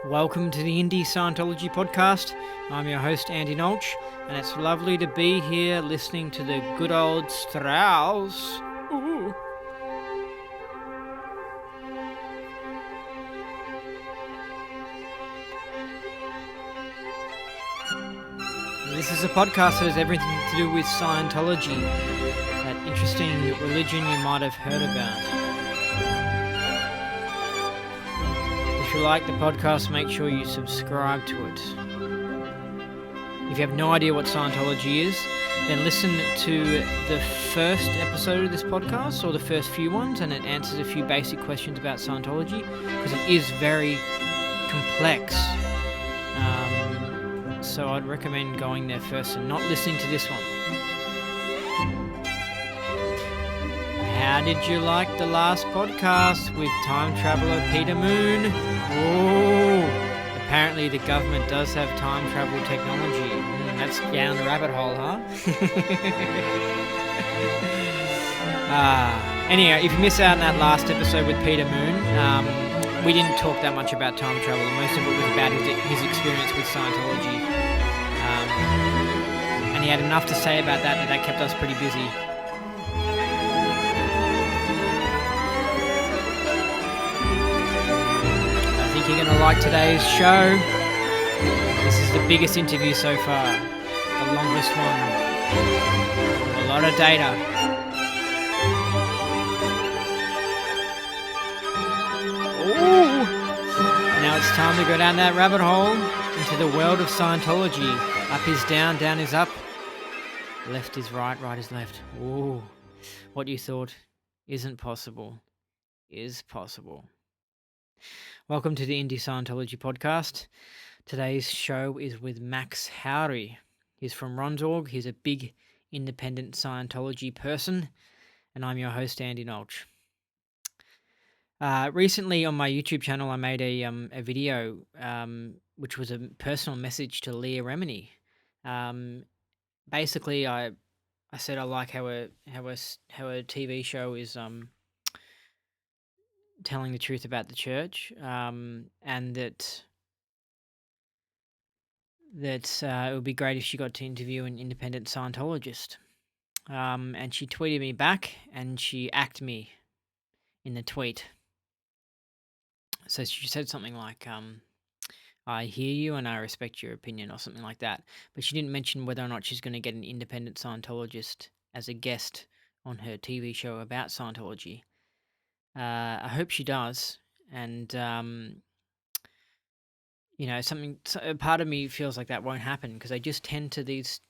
Welcome to the Indie Scientology podcast. I'm your host, Andy Nolch, and it's lovely to be here listening to the good old Strauss. Ooh. This is a podcast that has everything to do with Scientology, that interesting religion you might have heard about. If you like the podcast, make sure you subscribe to it. If you have no idea what Scientology is, then listen to the first episode of this podcast, or the first few ones, and it answers a few basic questions about Scientology, because it is very complex. So I'd recommend going there first and not listening to this one. How did you like the last podcast with time traveler Peter Moon? Oh, apparently the government does have time travel technology. That's down the rabbit hole, huh? Anyway, if you miss out on that last episode with Peter Moon, we didn't talk that much about time travel. Most of it was about his experience with Scientology. And he had enough to say about that kept us pretty busy. I think you're going to like today's show. This is the biggest interview so far, the longest one, a lot of data. Ooh! Now it's time to go down that rabbit hole into the world of Scientology. Up is down, down is up, left is right, right is left. Ooh, what you thought isn't possible is possible. Welcome to the Indie Scientology podcast. Today's show is with Max Hauri. He's from Ronsorg. He's a big independent Scientology person, and I'm your host, Andy Nolch. Recently on my YouTube channel, I made a video which was a personal message to Leah Remini. Basically, I said I like how a TV show is telling the truth about the church, and that it would be great if she got to interview an independent Scientologist. And she tweeted me back, and she acked me in the tweet. So she said something like, I hear you and I respect your opinion, or something like that. But she didn't mention whether or not she's going to get an independent Scientologist as a guest on her TV show about Scientology. I hope she does. And, part of me feels like that won't happen, because they just tend to, these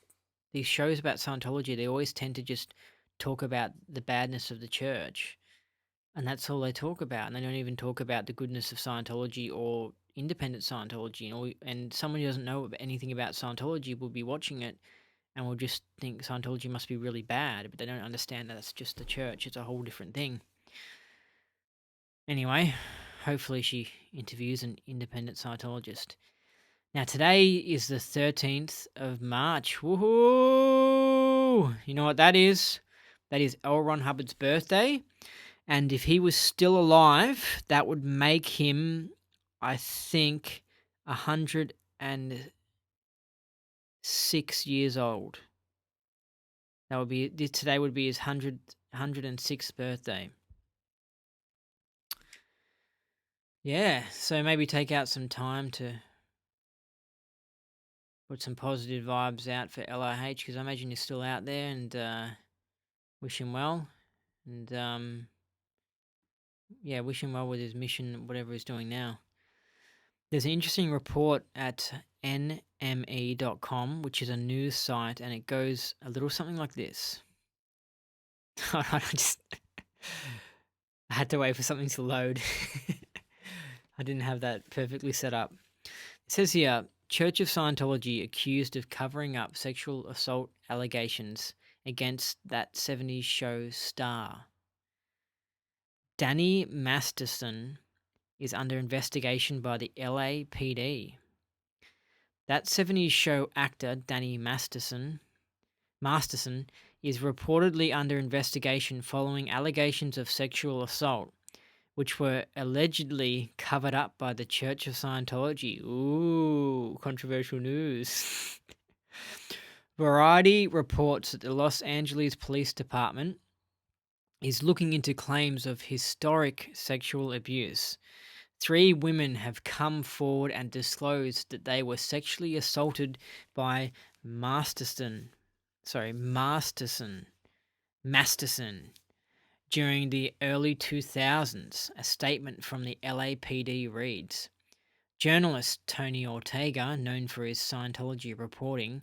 shows about Scientology, they always tend to just talk about the badness of the church. And that's all they talk about. And they don't even talk about the goodness of Scientology or independent Scientology. And someone who doesn't know anything about Scientology will be watching it and will just think Scientology must be really bad. But they don't understand that it's just the church. It's a whole different thing. Anyway, hopefully she interviews an independent Scientologist. Now, today is the 13th of March. Woohoo! You know what that is? That is L. Ron Hubbard's birthday. And if he was still alive, that would make him, I think, 106 years old. Today would be his 106th birthday. Yeah, so maybe take out some time to put some positive vibes out for LIH, because I imagine you're still out there, and wish him well. And wish him well with his mission, whatever he's doing now. There's an interesting report at nme.com, which is a news site, and it goes a little something like this. I had to wait for something to load. I didn't have that perfectly set up. It says here, Church of Scientology accused of covering up sexual assault allegations against that 70s show star. Danny Masterson is under investigation by the LAPD. That 70s show actor, Danny Masterson, is reportedly under investigation following allegations of sexual assault, which were allegedly covered up by the Church of Scientology. Ooh, controversial news. Variety reports that the Los Angeles Police Department is looking into claims of historic sexual abuse. 3 women have come forward and disclosed that they were sexually assaulted by Masterson during the early 2000s. A statement from the LAPD reads, journalist Tony Ortega, known for his Scientology reporting,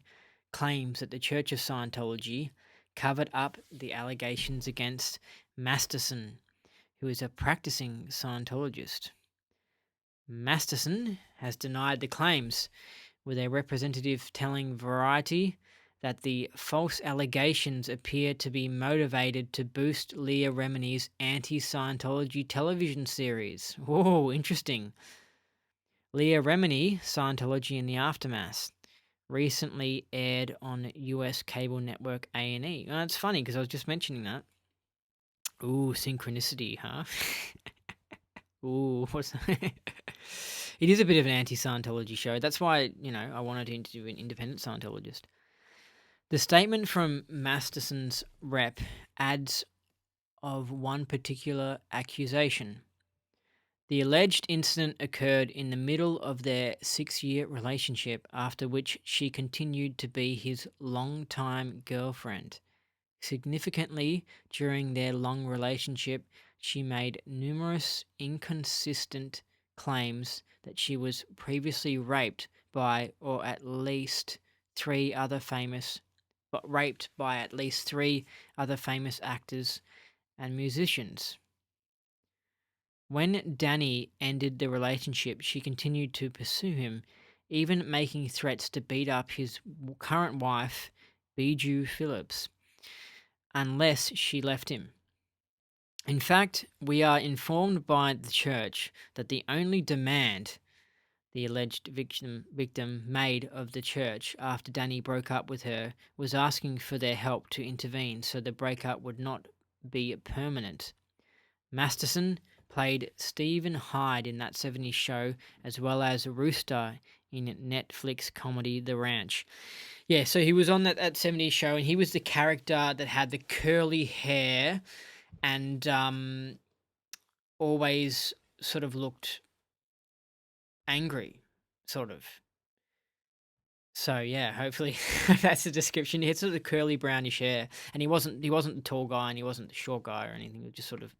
claims that the Church of Scientology covered up the allegations against Masterson, who is a practicing Scientologist. Masterson has denied the claims, with a representative telling Variety that the false allegations appear to be motivated to boost Leah Remini's anti-Scientology television series. Whoa, interesting. Leah Remini, Scientology in the Aftermath, recently aired on US cable network A&E. Oh, it's funny because I was just mentioning that. Ooh, synchronicity, huh? Ooh, what's that? It is a bit of an anti-Scientology show. That's why, I wanted to interview an independent Scientologist. The statement from Masterson's rep adds of one particular accusation. The alleged incident occurred in the middle of their 6-year relationship, after which she continued to be his longtime girlfriend. Significantly, during their long relationship, she made numerous inconsistent claims that she was previously raped by at least 3 other famous actors and musicians. When Danny ended the relationship, she continued to pursue him, even making threats to beat up his current wife, Bijou Phillips, unless she left him. In fact, we are informed by the church that the only demand the alleged victim made of the church after Danny broke up with her was asking for their help to intervene so the breakup would not be permanent. Masterson played Stephen Hyde in that 70s show, as well as Rooster in Netflix comedy The Ranch. Yeah, so he was on that 70s show, and he was the character that had the curly hair and always sort of looked angry, sort of. So yeah, hopefully that's the description. He had sort of curly brownish hair, and he wasn't the tall guy, and he wasn't the short guy or anything. He was just sort of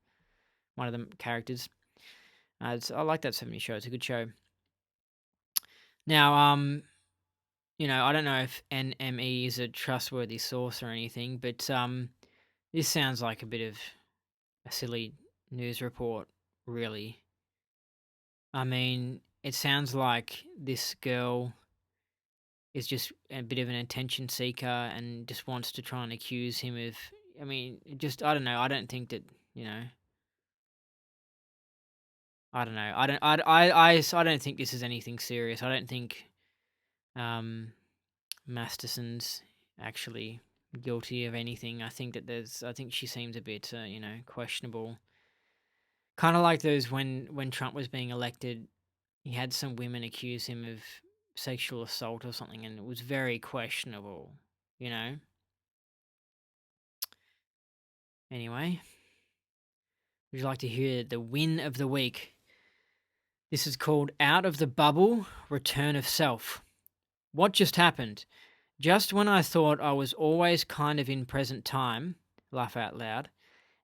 one of the characters. I like that 70s show. It's a good show. Now, I don't know if NME is a trustworthy source or anything, but this sounds like a bit of a silly news report, really. I mean, it sounds like this girl is just a bit of an attention seeker and just wants to try and accuse him of. I mean, I don't know. I don't think that I don't know. I don't think this is anything serious. I don't think Masterson's actually guilty of anything. I think she seems a bit questionable. Kind of like those when Trump was being elected, he had some women accuse him of sexual assault or something, and it was very questionable, you know? Anyway, would you like to hear the win of the week? This is called Out of the Bubble, Return of Self. What just happened? Just when I thought I was always kind of in present time, laugh out loud,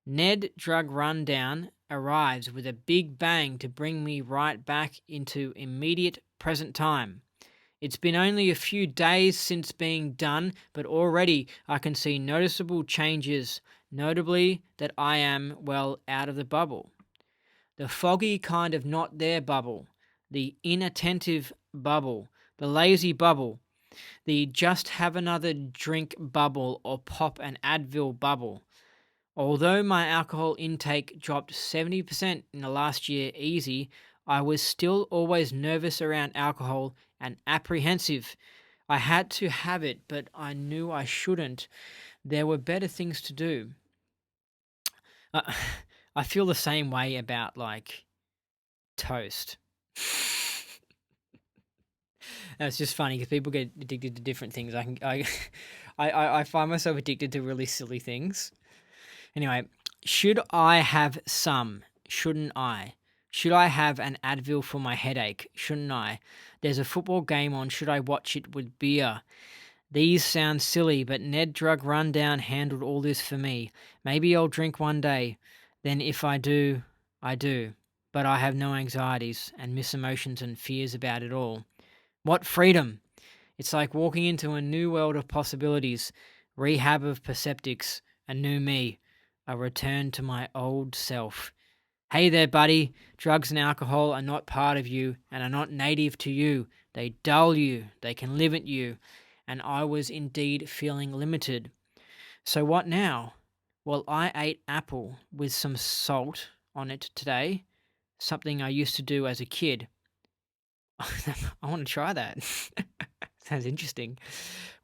Ned Drug Rundown arrives with a big bang to bring me right back into immediate present time. It's been only a few days since being done, but already I can see noticeable changes, notably that I am, well, out of the bubble. The foggy kind of not there bubble, the inattentive bubble, the lazy bubble, the just have another drink bubble or pop an Advil bubble. Although my alcohol intake dropped 70% in the last year easy, I was still always nervous around alcohol and apprehensive. I had to have it, but I knew I shouldn't. There were better things to do. Uh, I feel the same way about like toast. It's just funny because people get addicted to different things. I find myself addicted to really silly things. Anyway, should I have some? Shouldn't I? Should I have an Advil for my headache? Shouldn't I? There's a football game on. Should I watch it with beer? These sound silly, but Ned Drug Rundown handled all this for me. Maybe I'll drink one day. Then if I do, I do. But I have no anxieties and misemotions and fears about it all. What freedom! It's like walking into a new world of possibilities, rehab of perceptics, a new me, a return to my old self. Hey there, buddy. Drugs and alcohol are not part of you and are not native to you. They dull you, they can limit you. And I was indeed feeling limited. So what now? Well, I ate apple with some salt on it today, something I used to do as a kid. I want to try that. Sounds interesting.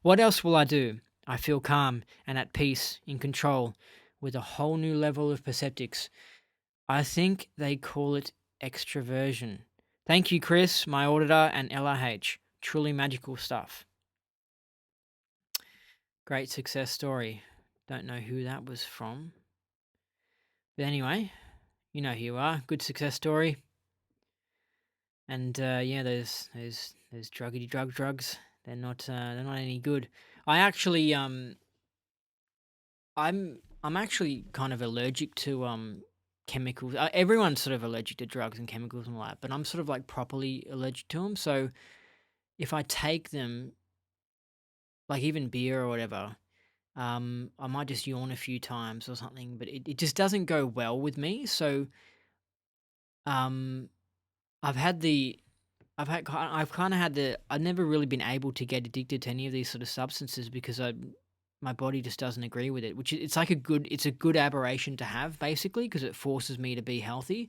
What else will I do? I feel calm and at peace, in control, with a whole new level of perceptics. I think they call it extroversion. Thank you, Chris, my auditor, and LRH. Truly magical stuff. Great success story. Don't know who that was from. But anyway, you know who you are. Good success story. And yeah, those druggedy drugs. They're not any good. I actually I'm actually kind of allergic to chemicals. Everyone's sort of allergic to drugs and chemicals and all that, but I'm sort of like properly allergic to them. So if I take them, like even beer or whatever, I might just yawn a few times or something, but it just doesn't go well with me. So um, I've had the I've kind of had I've never really been able to get addicted to any of these sort of substances because my body just doesn't agree with it, which it's like it's a good aberration to have basically because it forces me to be healthy.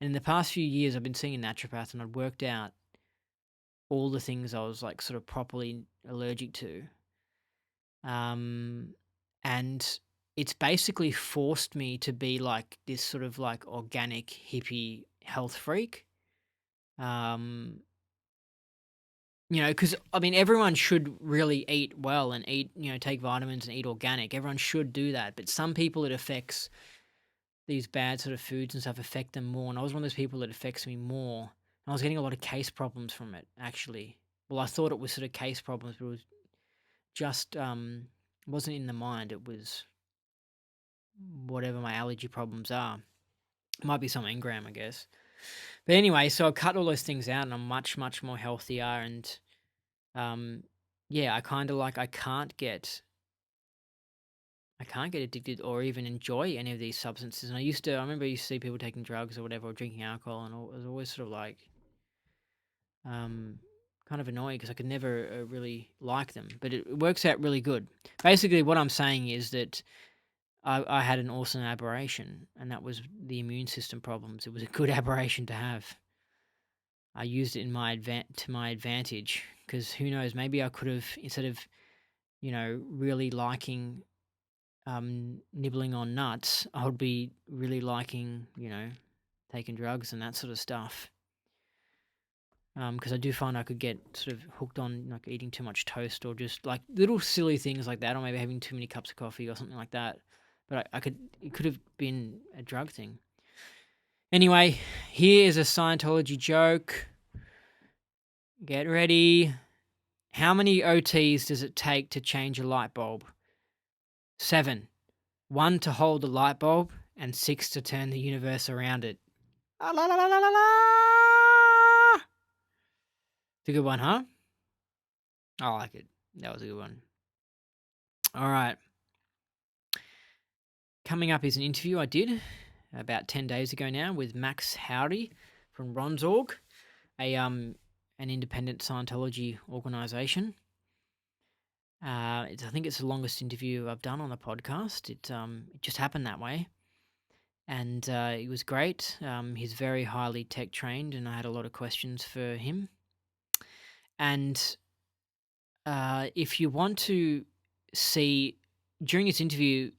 And in the past few years, I've been seeing a naturopath and I'd worked out all the things I was like sort of properly allergic to. Um, and it's basically forced me to be like this sort of like organic hippie health freak. Um, because I mean, everyone should really eat well and eat, take vitamins and eat organic. Everyone should do that. But some people it affects these bad sort of foods and stuff affect them more. And I was one of those people that affects me more. And I was getting a lot of case problems from it, actually. Well, I thought it was sort of case problems, but it was just it wasn't in the mind. It was whatever my allergy problems are. It might be some engram, I guess. But anyway, so I cut all those things out and I'm much, much more healthier and yeah, I kind of like I can't get addicted or even enjoy any of these substances. And I remember I used to see people taking drugs or whatever or drinking alcohol and it was always sort of like um kind of annoying because I could never really like them, but it works out really good. Basically what I'm saying is that I had an awesome aberration and that was the immune system problems. It was a good aberration to have. I used it to my advantage because who knows, maybe I could have instead of really liking nibbling on nuts, I would be really liking, taking drugs and that sort of stuff. Because I do find I could get sort of hooked on like eating too much toast or just like little silly things like that, or maybe having too many cups of coffee or something like that. But it could have been a drug thing. Anyway, here is a Scientology joke. Get ready. How many OTs does it take to change a light bulb? 7. 1 to hold the light bulb, and 6 to turn the universe around it. Ah, la, la, la, la, la, la. It's a good one, huh? I like it. That was a good one. All right. Coming up is an interview I did about 10 days ago now with Max Hauri from Ronsorg, an independent Scientology organisation. I think it's the longest interview I've done on a podcast. It just happened that way. And it was great. He's very highly tech trained, and I had a lot of questions for him. And if you want to see, during this interview,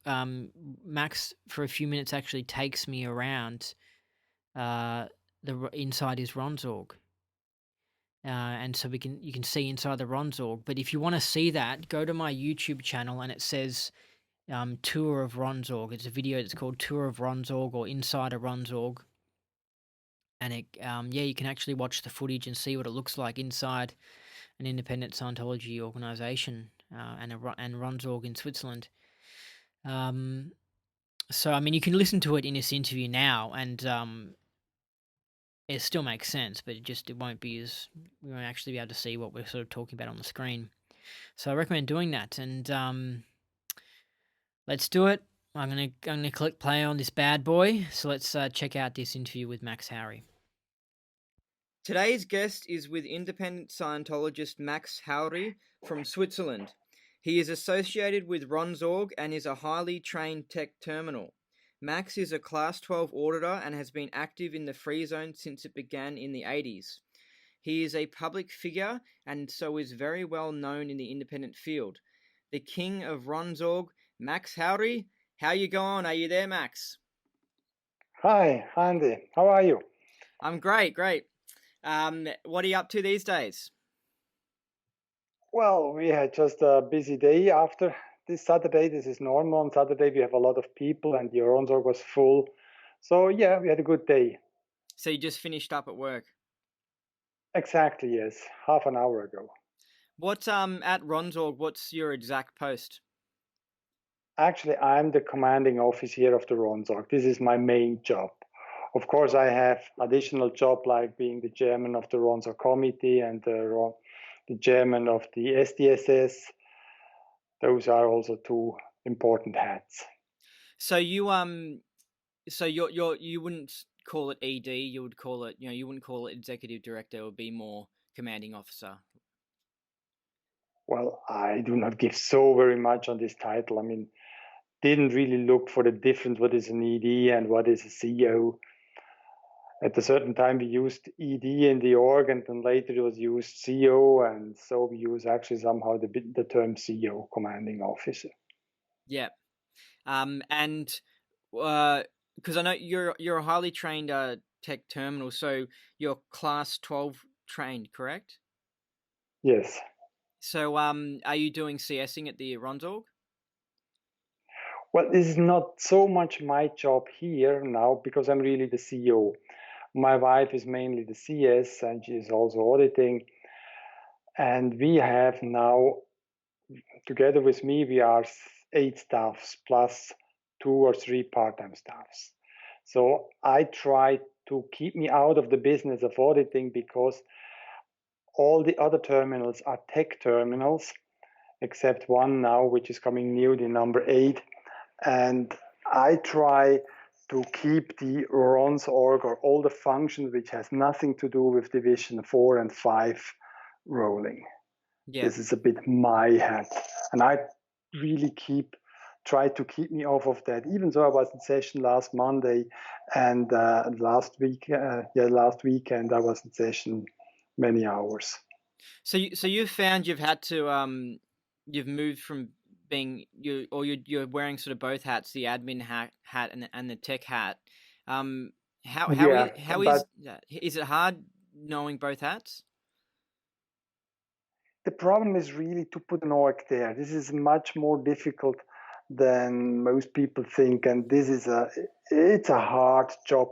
Max for a few minutes actually takes me around inside his Ronzorg. And so you can see inside the Ronzorg. But if you want to see that, go to my YouTube channel and it says Tour of Ronzorg. It's a video that's called Tour of Ronzorg or Inside a Ronzorg. And you can actually watch the footage and see what it looks like inside an independent Scientology organization and Ronzorg in Switzerland. So I mean, you can listen to it in this interview now, and it still makes sense, but it won't be as we won't actually be able to see what we're sort of talking about on the screen. So I recommend doing that, and let's do it. I'm gonna click play on this bad boy. So let's check out this interview with Max Hauri. Today's guest is with independent Scientologist Max Hauri from Switzerland. He is associated with Ronzorg and is a highly trained tech terminal. Max is a Class 12 auditor and has been active in the free zone since it began in the 80s. He is a public figure and so is very well known in the independent field. The king of Ronzorg, Max Hauri. How you going? Are you there, Max? Hi, Andy. How are you? I'm great. What are you up to these days? Well, we had just a busy day after this Saturday. This is normal. On Saturday, we have a lot of people and the Ronzorg was full. So, yeah, we had a good day. So you just finished up at work? Exactly, yes. Half an hour ago. What's at Ronzorg, what's your exact post? Actually, I'm the commanding officer of the Ronzorg. This is my main job. Of course, I have additional job like being the chairman of the Ronzorg committee and the chairman of the SDSS. Those are also two important hats. So you you wouldn't call it ED, you would call it, you wouldn't call it executive director, it would be more commanding officer. Well, I do not give so very much on this title. I mean, didn't really look for the difference what is an ED and what is a CEO. At a certain time, we used ED in the org, and then later it was used CEO, and so we use actually somehow the term CEO, commanding officer. Yeah, and because I know you're a highly trained tech terminal, so you're Class 12 trained, correct? Yes. So are you doing CSing at the Ronzorg? Well, this is not so much my job here now because I'm really the CEO. My wife is mainly the CS and she is also auditing. And we have now, together with me, we are 8 staffs plus 2 or 3 part-time staffs. So I try to keep me out of the business of auditing because all the other terminals are tech terminals, except one now, which is coming new, the number 8. And I try to keep the Ronzorg or all the functions which has nothing to do with division 4 and 5 rolling. Yeah. This is a bit my hat. And I really try to keep me off of that. Even though I was in session last Monday and last weekend I was in session many hours. So you've found you've had to you've moved from being you're wearing sort of both hats, the admin hat and the tech hat. Is it hard knowing both hats? The problem is really to put an org there. This is much more difficult than most people think, and it's a hard job,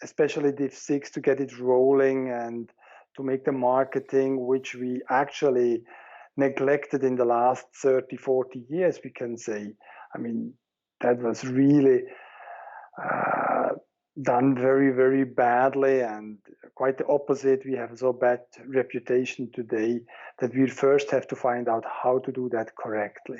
especially Div 6 to get it rolling and to make the marketing, which we actually neglected in the last 30, 40 years, we can say. I mean, that was really done very, very badly, and quite the opposite. We have so bad reputation today that we first have to find out how to do that correctly.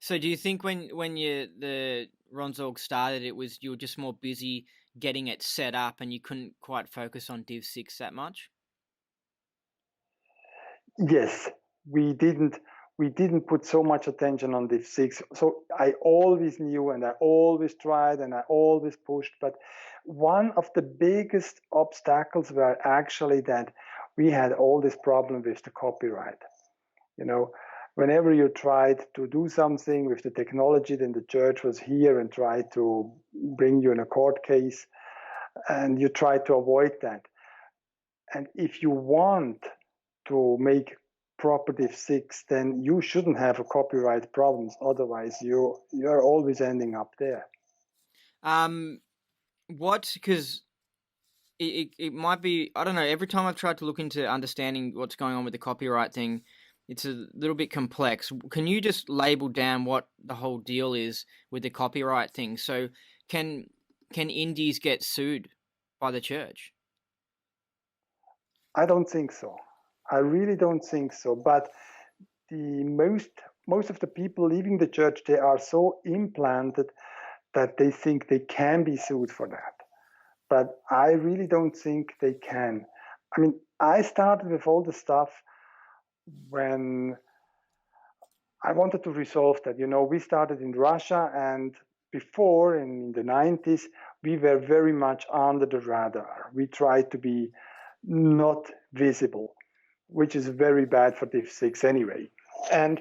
So do you think when the Ronzorg started, you were just more busy getting it set up and you couldn't quite focus on Div 6 that much? Yes, we didn't put so much attention on Div 6. So I always knew and I always tried and I always pushed. But one of the biggest obstacles were actually that we had all this problem with the copyright. whenever you tried to do something with the technology, then the church was here and tried to bring you in a court case, and you tried to avoid that. And if you want to make proper Div 6, then you shouldn't have a copyright problems. Otherwise, you're always ending up there. Because it might be, I don't know, every time I've tried to look into understanding what's going on with the copyright thing, it's a little bit complex. Can you just label down what the whole deal is with the copyright thing? So can indies get sued by the church? I don't think so. I really don't think so. But the most of the people leaving the church, they are so implanted that they think they can be sued for that. But I really don't think they can. I mean, I started with all the stuff when I wanted to resolve that. We started in Russia, and before in the 90s, we were very much under the radar. We tried to be not visible, which is very bad for Div 6 anyway. And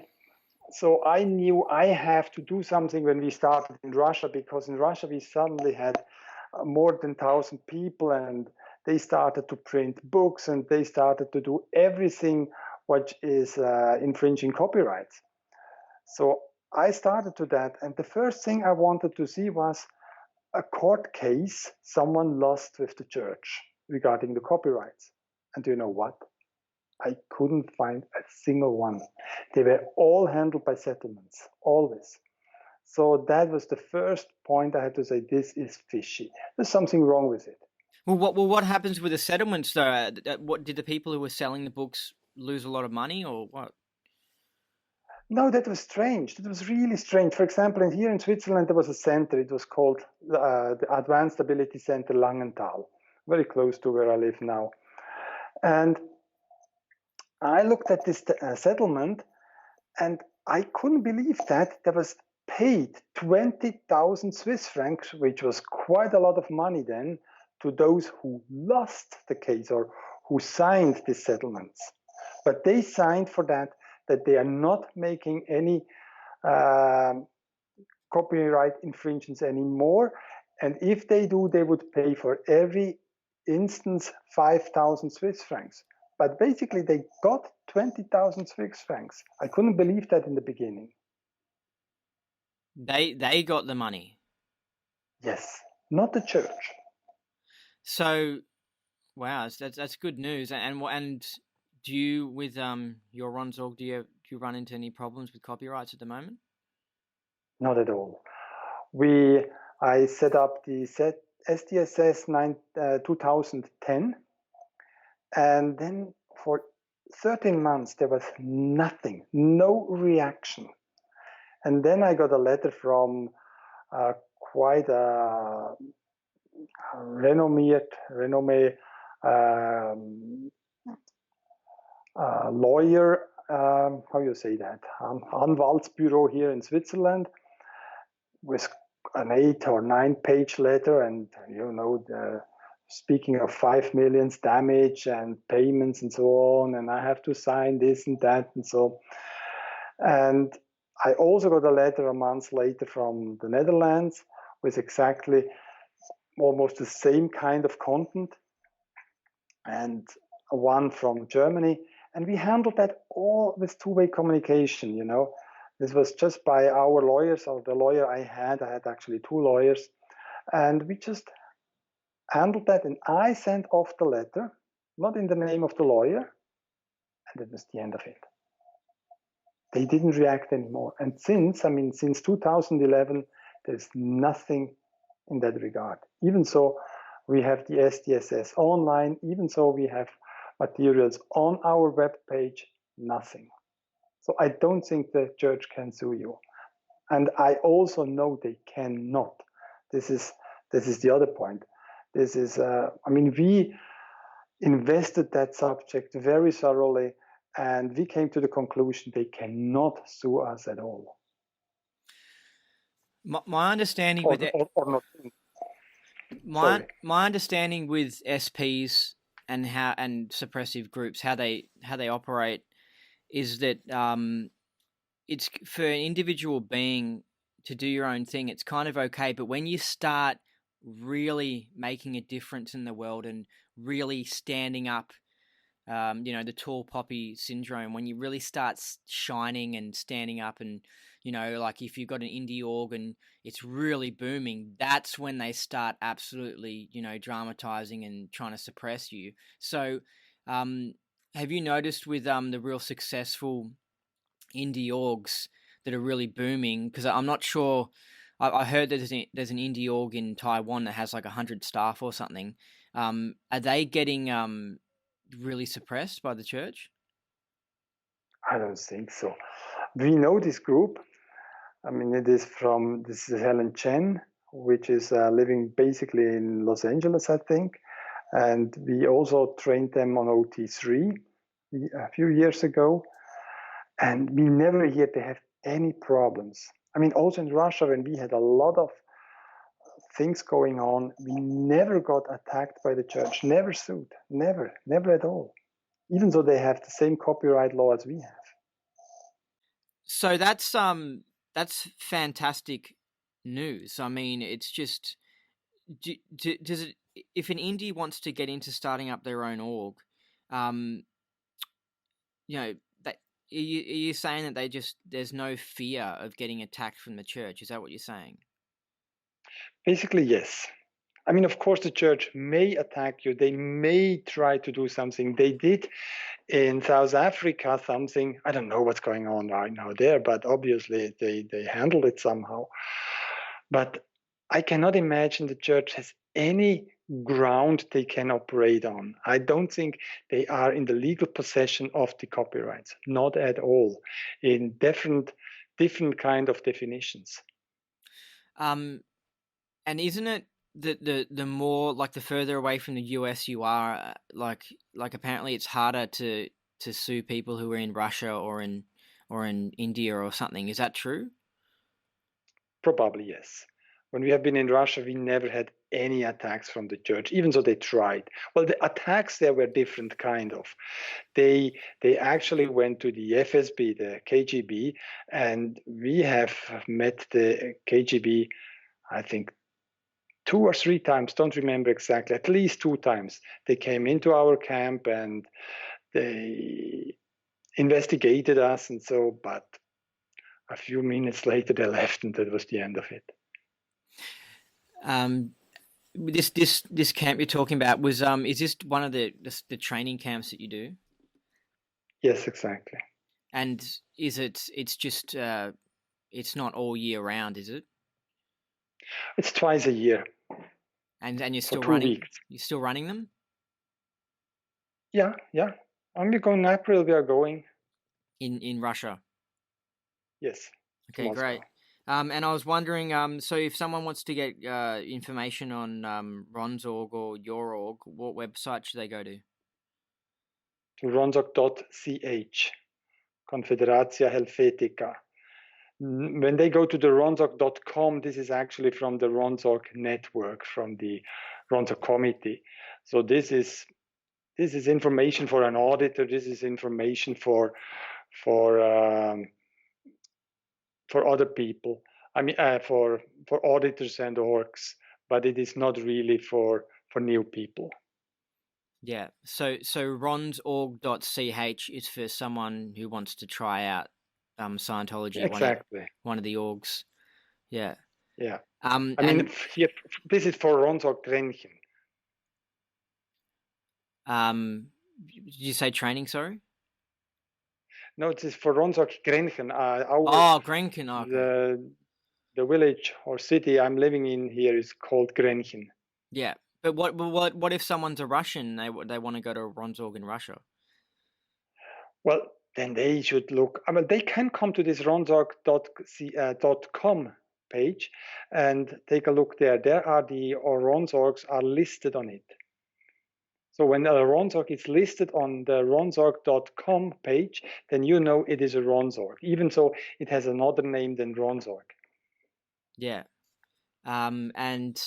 so I knew I have to do something when we started in Russia, because in Russia we suddenly had more than 1,000 people, and they started to print books, and they started to do everything which is infringing copyrights. So I started to that, and the first thing I wanted to see was a court case someone lost with the church regarding the copyrights. And do you know what? I couldn't find a single one. They were all handled by settlements, always. So that was the first point I had to say, this is fishy. There's something wrong with it. Well, what happens with the settlements though? What did the people who were selling the books lose a lot of money, or what? No, that was strange. That was really strange. For example, here in Switzerland, there was a center. It was called the Advanced Ability Center Langenthal, very close to where I live now. And I looked at this settlement, and I couldn't believe that there was paid 20,000 Swiss francs, which was quite a lot of money then, to those who lost the case or who signed these settlements. But they signed for that they are not making any copyright infringements anymore. And if they do, they would pay for every instance 5,000 Swiss francs. But basically, they got 20,000 Swiss francs. I couldn't believe that in the beginning. They got the money. Yes, not the church. So, wow, that's good news. And do you, with your Ronzorg, do you run into any problems with copyrights at the moment? Not at all. I set up the SDSS 2010, and then for 13 months there was nothing, no reaction. And then I got a letter from quite a renowned lawyer, how you say that, Anwaltsbüro here in Switzerland, with an 8 or 9 page letter, and speaking of 5 million damage and payments and so on, and I have to sign this and that and so. And I also got a letter a month later from the Netherlands with exactly almost the same kind of content, and one from Germany. And we handled that all with two-way communication, This was just by our lawyers, or the lawyer I had actually 2 lawyers. And we just handled that, and I sent off the letter, not in the name of the lawyer, and that was the end of it. They didn't react anymore. And since 2011, there's nothing in that regard. Even so, we have the SDSS online, even so we have materials on our web page, nothing. So I don't think the church can sue you. And I also know they cannot. This is the other point. This is, we invested that subject very thoroughly, and we came to the conclusion they cannot sue us at all. My understanding with my understanding with SPs and suppressive groups, how they operate, is that it's for an individual being to do your own thing. It's kind of okay, but when you start really making a difference in the world and really standing up, the tall poppy syndrome, when you really start shining and standing up, and like if you've got an indie org and it's really booming, that's when they start absolutely dramatizing and trying to suppress you. So have you noticed with the real successful indie orgs that are really booming? Because I'm not sure. I heard that there's an indie org in Taiwan that has like 100 staff or something. Are they getting really suppressed by the church? I don't think so. We know this group. I mean, this is Helen Chen, which is living basically in Los Angeles, I think. And we also trained them on OT3 a few years ago. And we never hear they have any problems. I mean, also in Russia, when we had a lot of things going on, we never got attacked by the church, never sued, never at all, even though they have the same copyright law as we have. So that's fantastic news. I mean, it's just does it, if an indie wants to get into starting up their own org, um, that are you saying that there's no fear of getting attacked from the church? Is that what you're saying? Basically, yes. I mean, of course, the church may attack you. They may try to do something. They did in South Africa something. I don't know what's going on right now there, but obviously they handled it somehow. But I cannot imagine the church has any ground they can operate on. I don't think they are in the legal possession of the copyrights, not at all, in different kind of definitions. Um, and isn't it the more like the further away from the US you are, like apparently it's harder to sue people who are in Russia or in India or something. Is that true? Probably yes. When we have been in Russia, we never had any attacks from the church, even though they tried. Well, the attacks there were different kind of. They actually went to the FSB, the KGB, and we have met the KGB, I think 2 or 3 times, don't remember exactly, at least 2 times. They came into our camp and they investigated us and so, but a few minutes later they left and that was the end of it. This camp you're talking about was is this one of the training camps that you do? Yes, exactly. And it's just it's not all year round, is it? It's twice a year And you're for still 2 weeks. you're still running them Yeah. Only go in April we are going. in Russia. Yes, to Okay, Moscow. great. And I was wondering, so if someone wants to get information on Ron's org or your org, what website should they go to? To ronzok.ch, Confederația Helvetica. When they go to the ronzok.com, this is actually from the Ronzok network, from the Ronzok committee. So this is information for an auditor. This is information for other people. I mean, for auditors and orgs, but it is not really for new people. Yeah. So ronsorg.ch is for someone who wants to try out Scientology, Exactly. one of the orgs. Yeah. Yeah. I mean, And here, this is for Ronzok Grenchen. did you say training? Sorry. No, it is for Ronzok Grenchen. Grenken. Oh, okay. The village or city I'm living in here is called Grenchen. Yeah. But what if someone's a Russian? They want to go to Ronsorg in Russia. Well, then they should look. I mean, they can come to this ronzorg.com page and take a look there. There are the Ronzorgs are listed on it. So when a Ronzorg is listed on the ronzorg.com page, then you know it is a Ronzorg, even though it has another name than Ronzorg. Yeah. And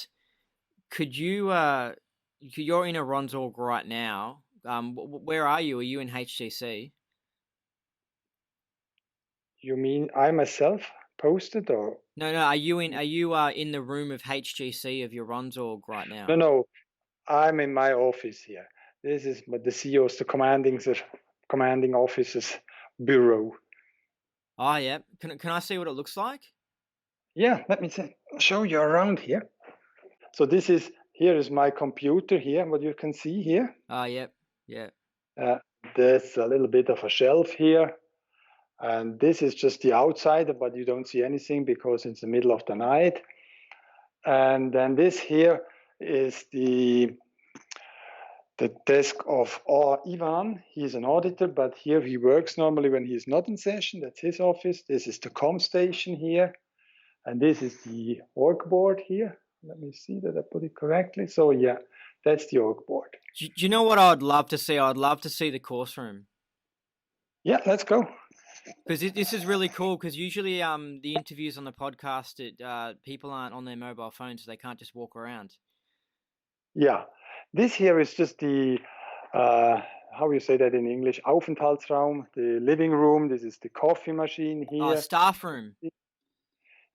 could you you're in a Ronsorg right now. Where are you? Are you in HTC? You mean I myself posted or? No, are you in the room of HGC of your Ronsorg right now? No, I'm in my office here. This is the CEO's, the commanding officer's bureau. Oh, yeah. Can I see what it looks like? Yeah, let me show you around here. So here is my computer here, what you can see here. Oh, yep. There's a little bit of a shelf here. And this is just the outside, but you don't see anything because it's the middle of the night. And then this here is the desk of Ivan. He's an auditor, but here he works normally when he's not in session. That's his office. This is the com station here. And this is the org board here. Let me see that I put it correctly. So yeah, that's the org board. Do you know what I'd love to see? I'd love to see the course room. Yeah, let's go. Because this is really cool. Because usually, the interviews on the podcast, people aren't on their mobile phones, so they can't just walk around. Yeah, this here is just the how you say that in English? Aufenthaltsraum, the living room. This is the coffee machine here. Staff room.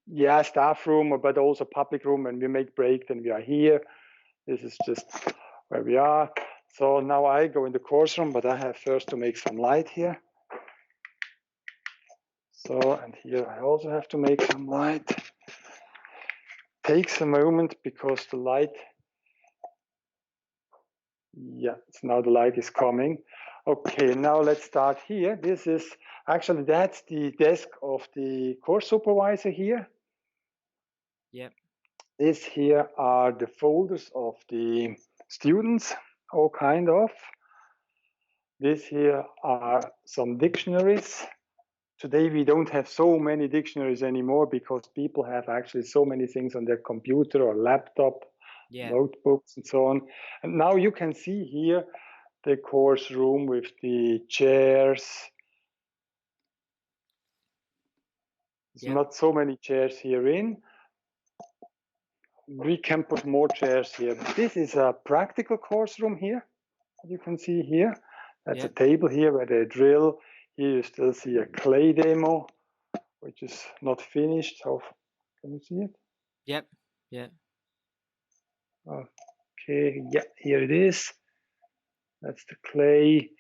Yeah, staff room, but also public room. When we make break, then we are here. This is just where we are. So now I go in the course room, but I have first to make some light here. So, and here I also have to make some light. Takes a moment because the light, yeah, so now the light is coming. Okay, now let's start here. This is, actually that's the desk of the course supervisor here. Yep. This here are the folders of the students, all kind of. This here are some dictionaries. Today we don't have so many dictionaries anymore because people have actually so many things on their computer or laptop, notebooks and so on. And now you can see here the course room with the chairs. There's not so many chairs here in. We can put more chairs here. This is a practical course room here. You can see here. That's a table here where they drill. Here you still see a clay demo, which is not finished. How can you see it? Yep. Yeah. Okay. Yeah, here it is. That's the clay.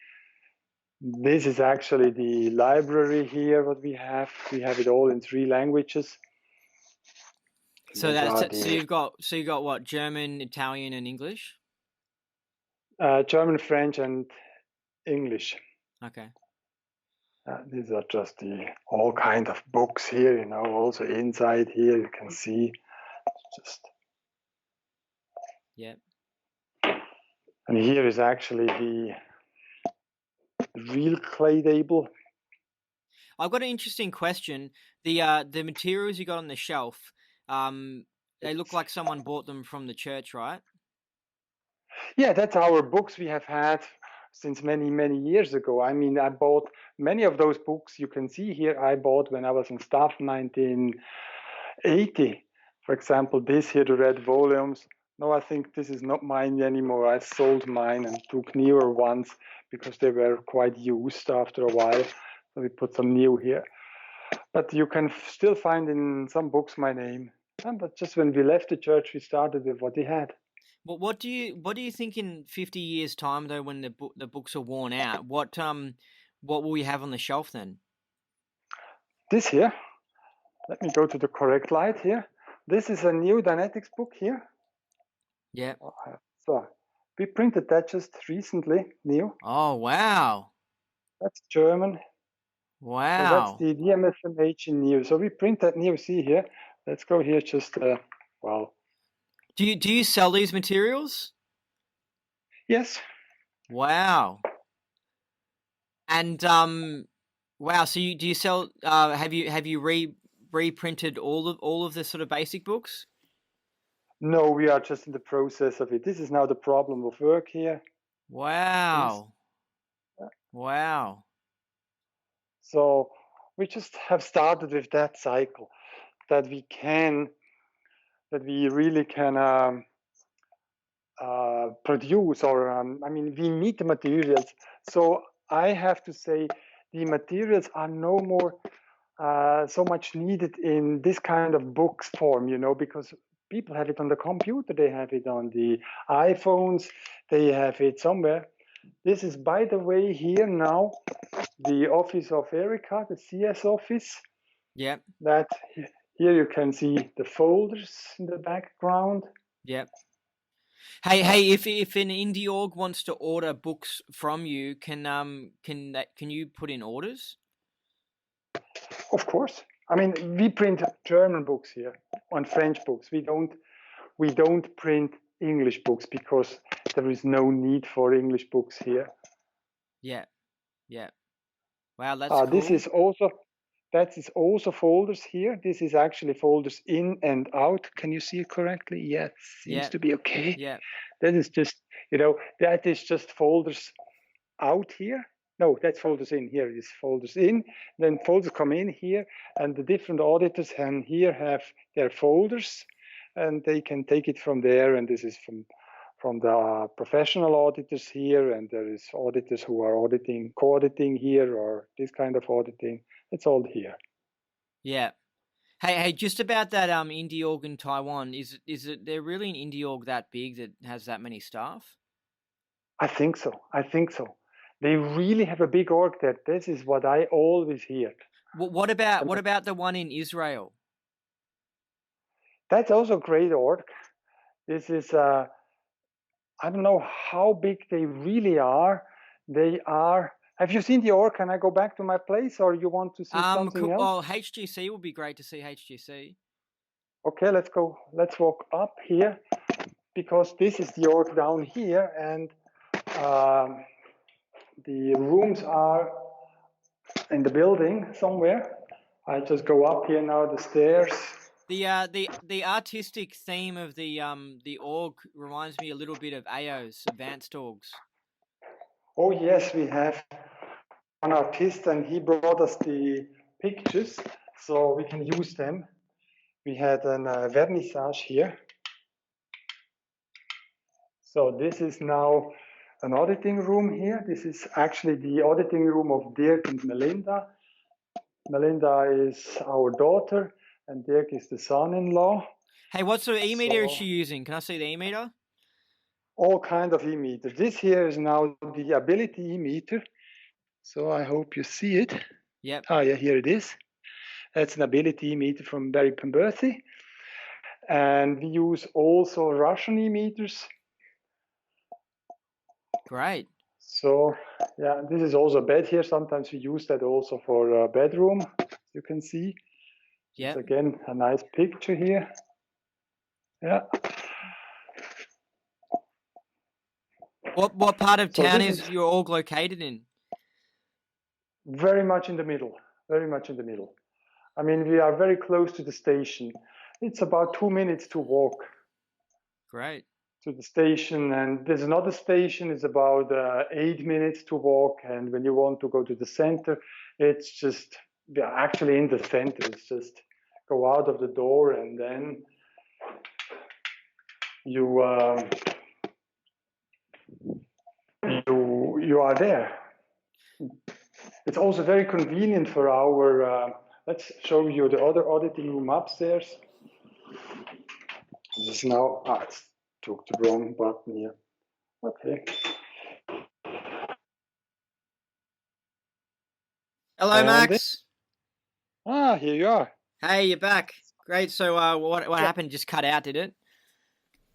This is actually the library here. What we have it all in 3 languages. So so you've got what? German, Italian, and English. German, French, and English. Okay. These are just all kind of books here, you know, also inside here you can see just. Yep. And here is actually the real clay table. I've got an interesting question. The materials you got on the shelf, they look like someone bought them from the church, right? Yeah, that's our books we have had since many, many years ago. I mean, I bought many of those books you can see here. I bought when I was in staff 1980. For example, this here, the red volumes. No, I think this is not mine anymore. I sold mine and took newer ones because they were quite used after a while. So we put some new here. But you can still find in some books my name. But just when we left the church, we started with what we had. Well, what do you think in 50 years' time though, when the books are worn out? What will we have on the shelf then? This here. Let me go to the correct light here. This is a new Dynetics book here. Yeah. So we printed that just recently, new. Oh wow. That's German. Wow. So that's the DMFMH in new. So we print that new. See here. Let's go here. Just well. Do you sell these materials? Yes. Wow. And wow. So do you sell? Have you reprinted all of the sort of basic books? No, we are just in the process of it. This is now the problem of work here. Wow. Wow. So we just have started with that cycle that we really can produce, or I mean, we need the materials. So I have to say the materials are no more so much needed in this kind of books form, because people have it on the computer, they have it on the iPhones, they have it somewhere. This is, by the way, here now, the office of Erica, the CS office. Yep. That here you can see the folders in the background. Yep. Hey, if an indie org wants to order books from you, can you put in orders? Of course. I mean, we print German books here and French books. We don't print English books because there is no need for English books here. Yeah. Yeah. Wow, that's cool. That is also folders here. This is actually folders in and out. Can you see it correctly? Yes, seems to be okay. Yeah. That is just, that is just folders out here. No, that's folders in. Here is folders in. Then folders come in here, and the different auditors can here have their folders, and they can take it from there. And this is from the professional auditors here, and there is auditors who are co-auditing here, or this kind of auditing. It's all here. Yeah. Hey, just about that indie org in Taiwan, is it there really an indie org that big that has that many staff? I think so. They really have a big org there. This is what I always hear. What about the one in Israel? That's also a great org. This is I don't know how big they really are. They are. Have you seen the org? Can I go back to my place, or you want to see something else? Well, HGC would be great to see HGC. Okay, let's go. Let's walk up here, because this is the org down here, and the rooms are in the building somewhere. I just go up here now, the stairs. The artistic theme of the org reminds me a little bit of AO's Advanced Orgs. Oh yes, we have an artist, and he brought us the pictures, so we can use them. We had a vernissage here. So this is now an auditing room here. This is actually the auditing room of Dirk and Melinda. Melinda is our daughter, and Dirk is the son-in-law. Hey, what sort of e-meter is she using? Can I see the e-meter? All kind of e-meters. This here is now the ability e-meter. So I hope you see it. Yep. Oh yeah, here it is. That's an ability e-meter from Barry Pemberthy. And we use also Russian e-meters. Great. So yeah, this is also a bed here. Sometimes we use that also for a bedroom, you can see. Yeah. Again, a nice picture here. Yeah. What part of town is your org located in? Very much in the middle. Very much in the middle. I mean, we are very close to the station. It's about 2 minutes to walk. Great. To the station, and there's another station. It's about 8 minutes to walk. And when you want to go to the center, it's just actually in the center. It's just go out of the door, and then you are there. It's also very convenient for our. Let's show you the other auditing room upstairs. This is now. It's took the wrong button here. Okay. Hello, Max. Here you are. Hey, you're back. Great. So, what happened? Just cut out, did it?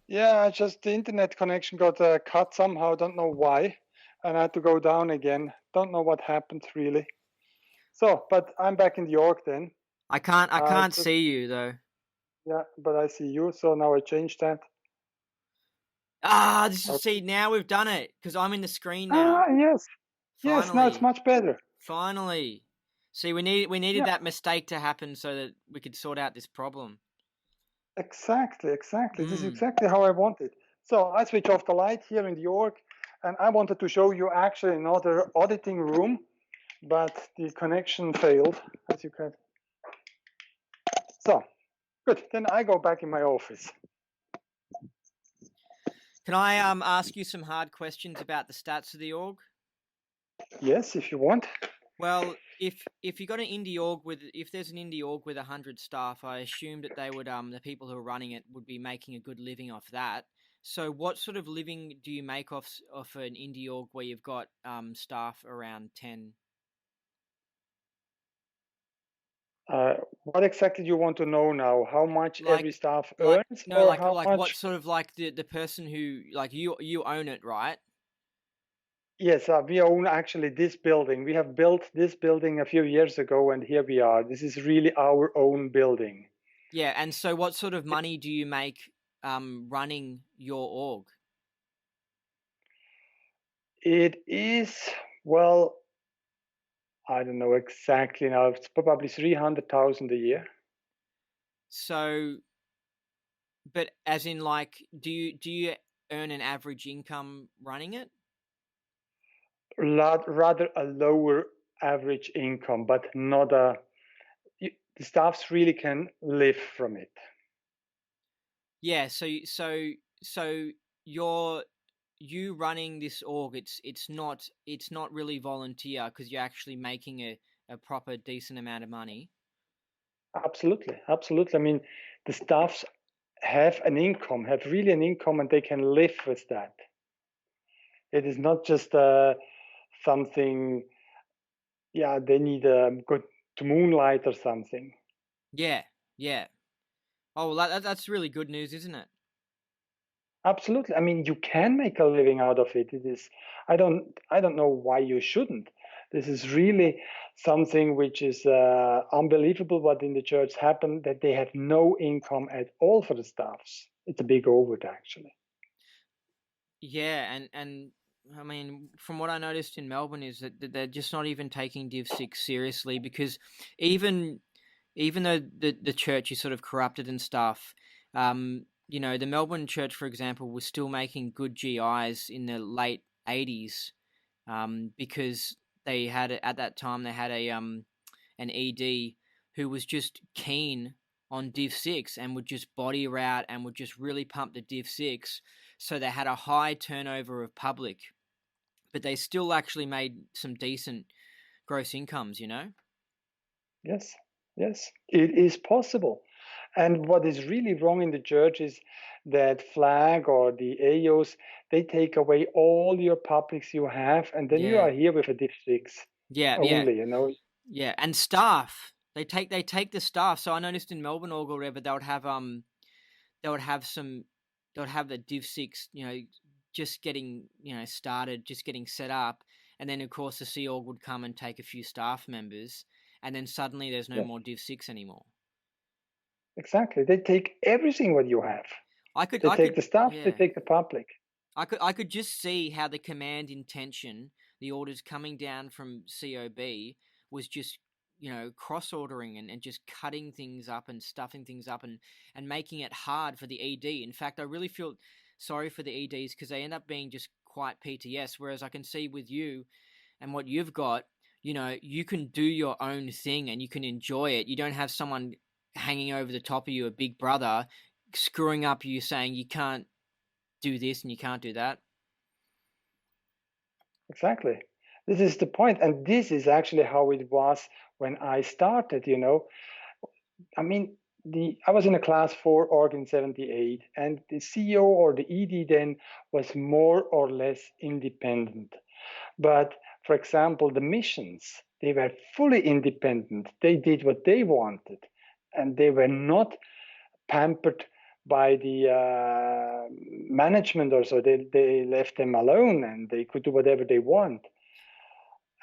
Yeah, just the internet connection got cut somehow. Don't know why, and I had to go down again. Don't know what happened really. So, but I'm back in the org then. I can't see you though. Yeah, but I see you. So now I changed that. See, now we've done it because I'm in the screen now. Yes. Finally. Yes, now it's much better. Finally. See, we needed that mistake to happen so that we could sort out this problem. Exactly. This is exactly how I wanted. So I switch off the light here in the org, and I wanted to show you actually another auditing room, but the connection failed, as you can. So, good. Then I go back in my office. Can I ask you some hard questions about the stats of the org? Yes, if you want. Well, if you got an indie org with if there's an indie org with 100 staff, I assume that they would the people who are running it would be making a good living off that. So, what sort of living do you make off an indie org where you've got staff around 10? What exactly do you want to know now? How much every Like staff like earns, no, or like how like what much? sort of like the person who like you own it, right? Yes, we own actually this building. We have built this building a few years ago, and here we are. This is really our own building. Yeah, and so what sort of money do you make running your org? It is, well, I don't know exactly now. It's probably 300,000 a year. So, but as in like do you earn an average income running it? Rather a lower average income, but not the staffs really can live from it. Yeah, so you're you running this org, it's not really volunteer because you're actually making a proper decent amount of money. Absolutely, absolutely. I mean, the staffs have an income, have really an income, and they can live with that. It is not just something, yeah, they need good to moonlight or something. Yeah, yeah. Oh, well, that's really good news, isn't it? Absolutely. I mean, you can make a living out of it. It is, I don't know why you shouldn't. This is really something which is unbelievable what in the church happened, that they have no income at all for the staffs. It's a big overt, actually. Yeah, and I mean, from what I noticed in Melbourne is that they're just not even taking Div 6 seriously because even even though the church is sort of corrupted and stuff, the Melbourne church, for example, was still making good GIs in the late 80s, because they had at that time they had an ED who was just keen on Div 6 and would just body her out and would just really pump the Div 6. So they had a high turnover of public, but they still actually made some decent gross incomes. Yes, yes, it is possible. And what is really wrong in the church is that flag or the AOs, they take away all your publics you have, and then you Yeah, are here with a Div 6 yeah, yeah, only, you know. yeah. And staff, they take the staff. So I noticed in Melbourne or whatever, they would have some they would have the Div 6, just getting, started, just getting set up, and then of course the Sea Org would come and take a few staff members, and then suddenly there's no Yes, more Div 6 anymore. exactly. They take everything what you have. I could They I take could the staff, they yeah. take the public. I could just see how the command intention, the orders coming down from COB was just, cross ordering and just cutting things up and stuffing things up and making it hard for the ED. In fact, I really feel sorry for the EDs because they end up being just quite PTS. Whereas I can see with you and what you've got, you can do your own thing and you can enjoy it. You don't have someone hanging over the top of you, a big brother, screwing up you saying you can't do this and you can't do that. Exactly. This is the point. And this is actually how it was when I started, you know. I mean, I was in a class 4 org in 78, and the CEO or the ED then was more or less independent. But for example, the missions, they were fully independent. They did what they wanted, and they were not pampered by the management or so. They left them alone and they could do whatever they want.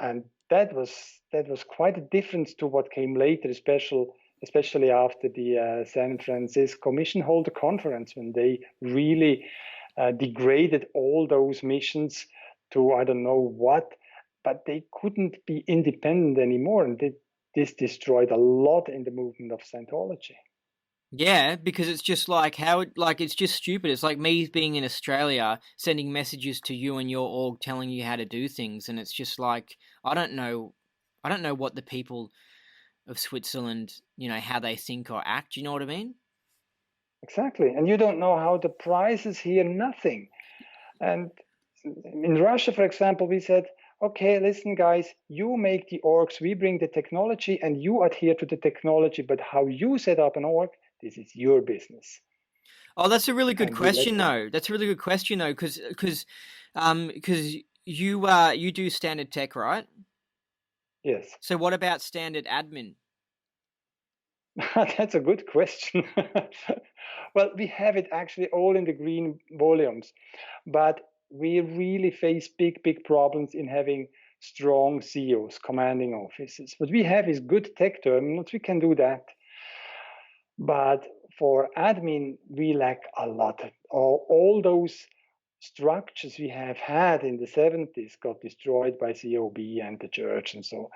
And that was quite a difference to what came later, especially after the San Francisco Mission Holder Conference, when they really degraded all those missions to I don't know what, but they couldn't be independent anymore, and this destroyed a lot in the movement of Scientology. Yeah, because it's just like like it's just stupid. It's like me being in Australia, sending messages to you and your org telling you how to do things, and it's just like I don't know what the people of Switzerland, how they think or act. You know what I mean? Exactly, and you don't know how the prices here, nothing. And in Russia, for example, we said, okay, listen, guys, you make the orgs, we bring the technology, and you adhere to the technology, but how you set up an org, this is your business. Oh, that's a really good And we let question, them. though. That's a really good question, though, because you do standard tech, right? Yes. So what about standard admin? That's a good question. Well, we have it actually all in the green volumes, but we really face big problems in having strong CEOs, commanding officers. What we have is good tech terminals, we can do that. But for admin, we lack a lot. All those structures we have had in the 70s got destroyed by COB and the church. And so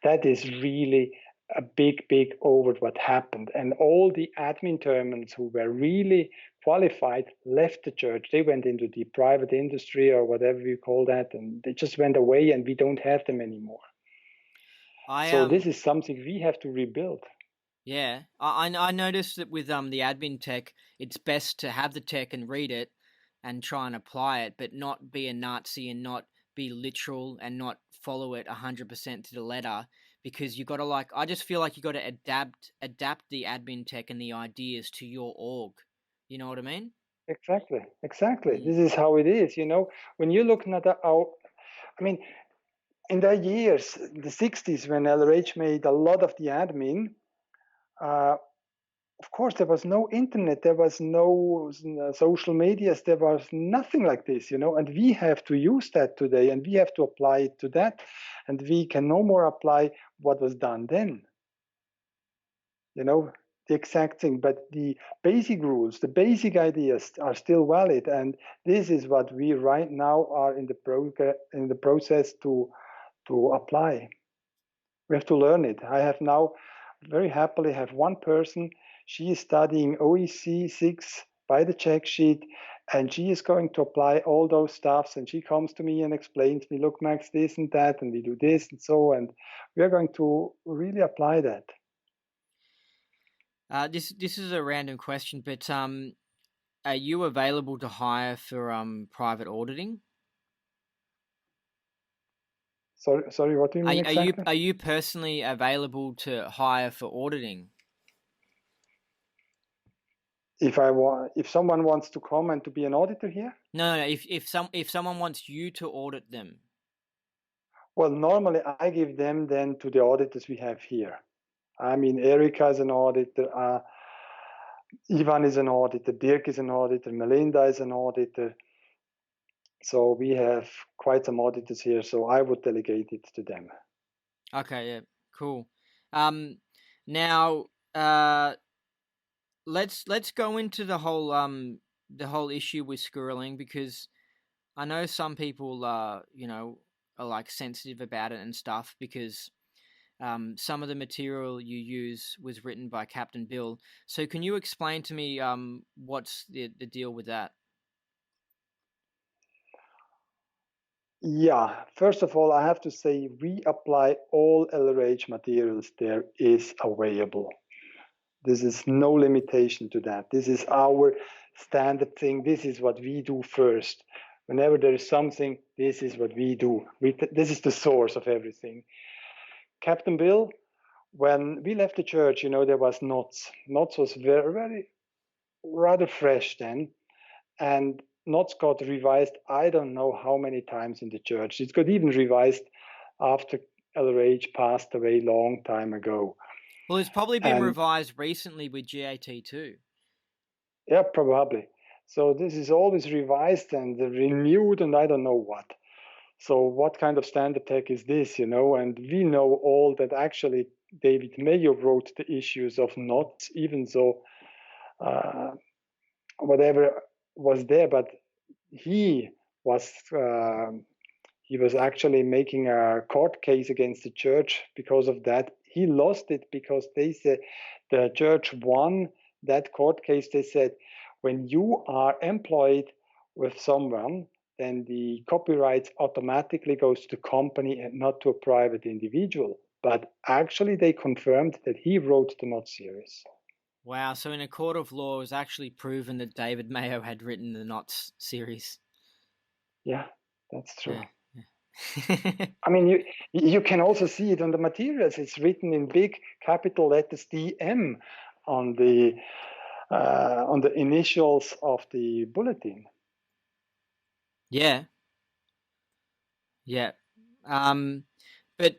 that is really a big over what happened. And all the admin terminals who were really qualified left the church. They went into the private industry or whatever you call that, and they just went away, and we don't have them anymore. I So this is something we have to rebuild. Yeah, I noticed that with the admin tech, it's best to have the tech and read it and try and apply it, but not be a Nazi and not be literal and not follow it 100% to the letter, because you got to, like, I just feel like you got to adapt the admin tech and the ideas to your org. You know what I mean? Exactly. Mm. This is how it is. When you're looking at I mean, in the years, the 60s, when LRH made a lot of the admin, uh, of course, there was no internet, there was no social medias, there was nothing like this, and we have to use that today, and we have to apply it to that, and we can no more apply what was done then, the exact thing, but the basic rules, the basic ideas are still valid, and this is what we right now are in the process to apply. We have to learn it. I have now very happily have one person. She is studying OEC 6 by the check sheet, and she is going to apply all those stuffs. And she comes to me and explains me, look, Max, this and that, and we do this and so, and we are going to really apply that. This is a random question, but are you available to hire for private auditing? Sorry, what do you mean exactly? Are you personally available to hire for auditing? If someone wants to come and to be an auditor here, No. If someone wants you to audit them. well, normally I give them then to the auditors we have here. I mean, Erika is an auditor, Ivan is an auditor, Dirk is an auditor, Melinda is an auditor. So we have quite some auditors here, so I would delegate it to them. Okay, yeah, cool. Now, let's go into the whole issue with squirreling, because I know some people are like sensitive about it and stuff, because some of the material you use was written by Captain Bill. So can you explain to me what's the deal with that? Yeah, first of all, I have to say we apply all LRH materials there is available. This is no limitation to that. This is our standard thing. This is what we do first. Whenever there is something, this is what we do. This is the source of everything. Captain Bill, when we left the church, there was knots. Knots was very rather fresh then, and knots got revised. I don't know how many times in the church. It got even revised after LRH passed away long time ago. Well, it's probably been And revised recently with GAT too. yeah, probably. So this is always revised and renewed, and I don't know what. So what kind of standard tech is this, And we know all that actually David Mayo wrote the issues of knots, even though whatever was there, but he was he was actually making a court case against the church because of that. He lost it because they said the church won that court case. They said when you are employed with someone, then the copyright automatically goes to the company and not to a private individual. But actually, they confirmed that he wrote the Not series. Wow, so in a court of law, it was actually proven that David Mayo had written the Knots series. Yeah, that's true. Yeah. I mean, you can also see it on the materials. It's written in big capital letters DM on the initials of the bulletin. Yeah, yeah. Um, but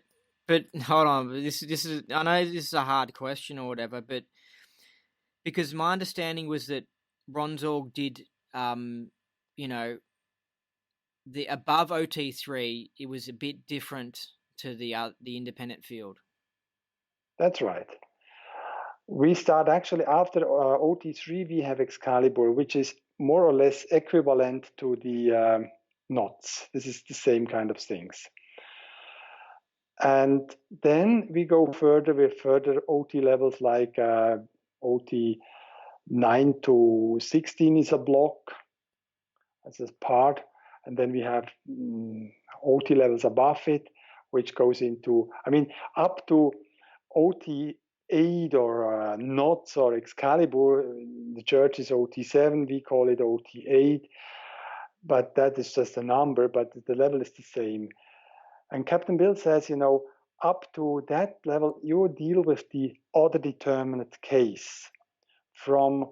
hold on. This is I know this is a hard question or whatever, but because my understanding was that Ronzorg did, you know, the above OT3, it was a bit different to the independent field. That's right. We start actually after OT3, we have Excalibur, which is more or less equivalent to the knots. This is the same kind of things. And then we go further with further OT levels like OT 9 to 16 is a block as a part. And then we have OT levels above it, which goes into, I mean, up to OT 8 or knots or Excalibur. The church is OT 7, we call it OT 8. But that is just a number, but the level is the same. And Captain Bill says, up to that level, you deal with the other determinate case. From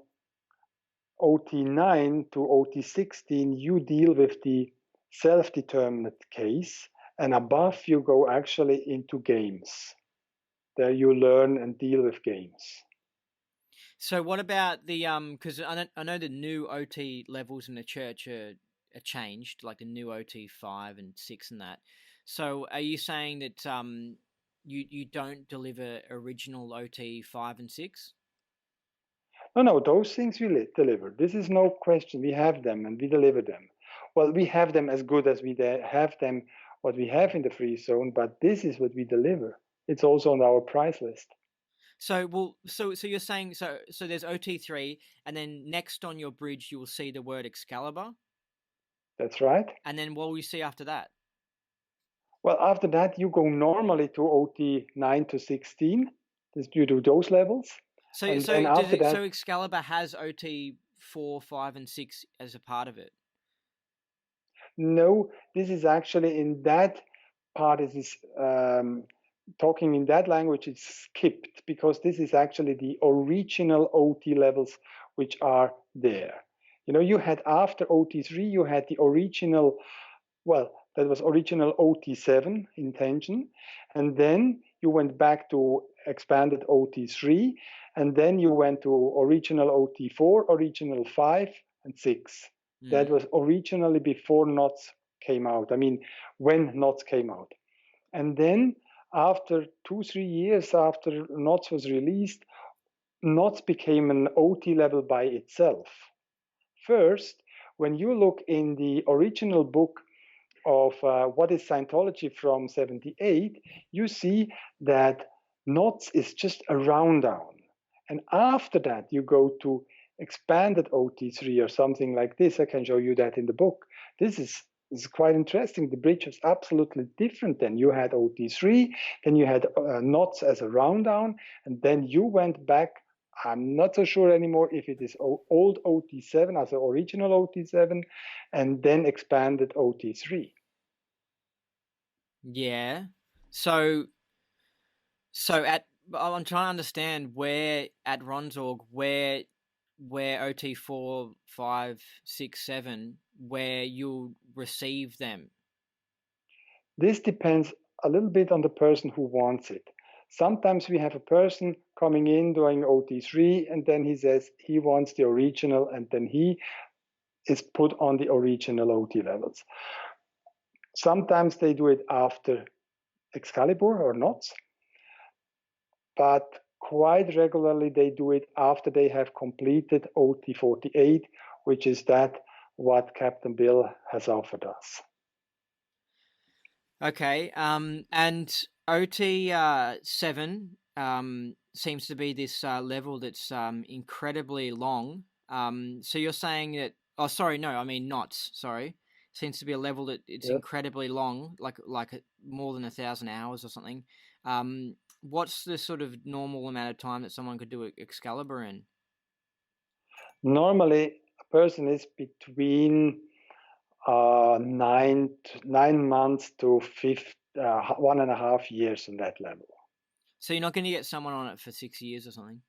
OT9 to OT16, you deal with the self-determinate case. And above, you go actually into games. There you learn and deal with games. So what about the because I know the new OT levels in the church are changed, like the new OT 5 and 6 and that. So are you saying that you don't deliver original OT 5 and 6? No, those things we deliver. This is no question. We have them and we deliver them. Well, we have them as good as we have them, what we have in the free zone, but this is what we deliver. It's also on our price list. So you're saying so there's OT3, and then next on your bridge you will see the word Excalibur. That's right. And then what will you see after that? Well, after that, you go normally to OT 9 to 16. This due to those levels. So And then after that, so Excalibur has OT 4, 5, and 6 as a part of it. no, this is actually in that part, is talking in that language, it's skipped because this is actually the original OT levels which are there. You had after OT3, you had the original, well, that was original OT7 intention. And then you went back to expanded OT3. And then you went to original OT4, original 5, and 6. That was originally before knots came out. I mean, when knots came out. And then after 2-3 years after knots was released, knots became an OT level by itself. First, when you look in the original book of What is Scientology from 78, you see that knots is just a round down. And after that, you go to expanded OT3 or something like this. I can show you that in the book. This is quite interesting. The bridge was absolutely different then. You had OT3, then you had knots as a round down, and then you went back. I'm not so sure anymore if it is old OT7 as the original OT7 and then expanded OT3. Yeah. I'm trying to understand where at Ronzorg where OT 4, 5, 6, 7 where you'll receive them. This depends a little bit on the person who wants it. Sometimes we have a person coming in doing OT3 and then he says he wants the original and then he is put on the original OT levels. Sometimes they do it after Excalibur or knots, but quite regularly they do it after they have completed OT48, which is that what Captain Bill has offered us. Okay. And OT 7 seems to be this level that's incredibly long. So you're saying that? Oh, sorry, no, I mean knots. Sorry, seems to be a level that it's incredibly long, like more than 1,000 hours or something. What's the sort of normal amount of time that someone could do Excalibur in? Normally, a person is between nine months to 1.5 years on that level. So you're not going to get someone on it for 6 years or something?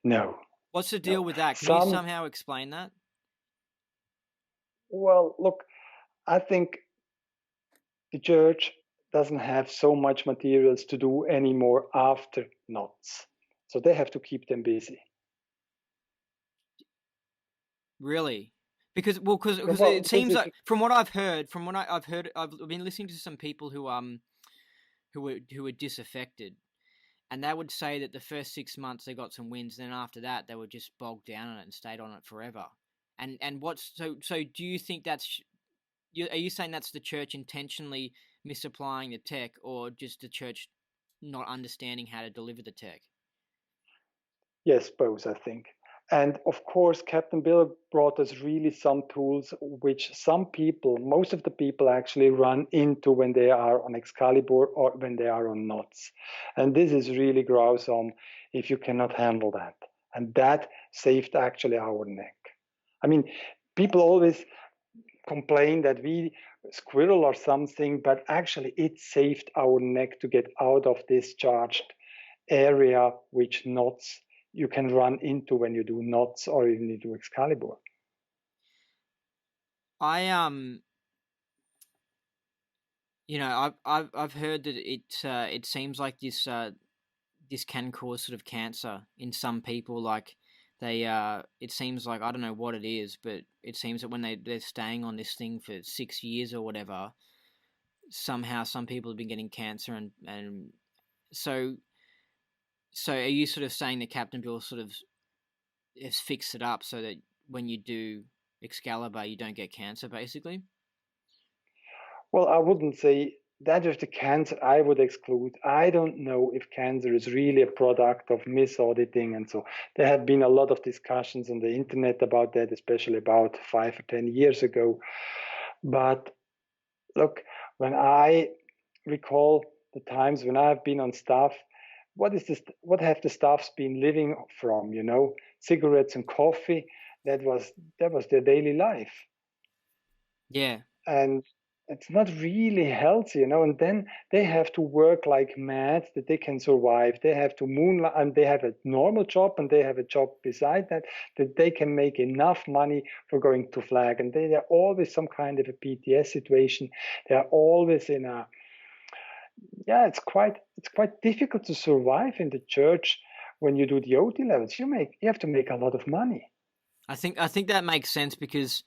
No. What's the deal No. with that? Can you somehow explain that? Well, look, I think the church doesn't have so much materials to do anymore after knots. So they have to keep them busy. Really? Because Well, it seems like from what I've heard, I've been listening to some people who were disaffected, and they would say that the first 6 months they got some wins, then after that they were just bogged down on it and stayed on it forever. And what's so do you think that's are you saying that's the church intentionally misapplying the tech, or just the church not understanding how to deliver the tech? Yes, both, I think. And of course, Captain Bill brought us really some tools which some people, most of the people actually run into when they are on Excalibur or when they are on knots. And this is really gruesome if you cannot handle that. And that saved actually our neck. I mean, people always complain that we squirrel or something, but actually it saved our neck to get out of this charged area which knots you can run into when you do knots or even you do Excalibur. I've heard that it seems like this can cause sort of cancer in some people. Like it seems like, I don't know what it is, but it seems that when they're staying on this thing for 6 years or whatever, somehow some people have been getting cancer, and so are you sort of saying that Captain Bill sort of has fixed it up so that when you do Excalibur you don't get cancer, basically? Well, I wouldn't say that with the cancer, I would exclude. I don't know if cancer is really a product of misauditing. And so there have been a lot of discussions on the internet about that, especially about 5 or 10 years ago. But look, when I recall the times when I've been on staff, what have the staffs been living from? Cigarettes and coffee. That was their daily life. Yeah. And it's not really healthy. And then they have to work like mad that they can survive. They have to moonlight, and they have a normal job, and they have a job beside that they can make enough money for going to flag. And they're always some kind of a PTS situation. They're always in a it's quite difficult to survive in the church when you do the OT levels. You have to make a lot of money. I think that makes sense because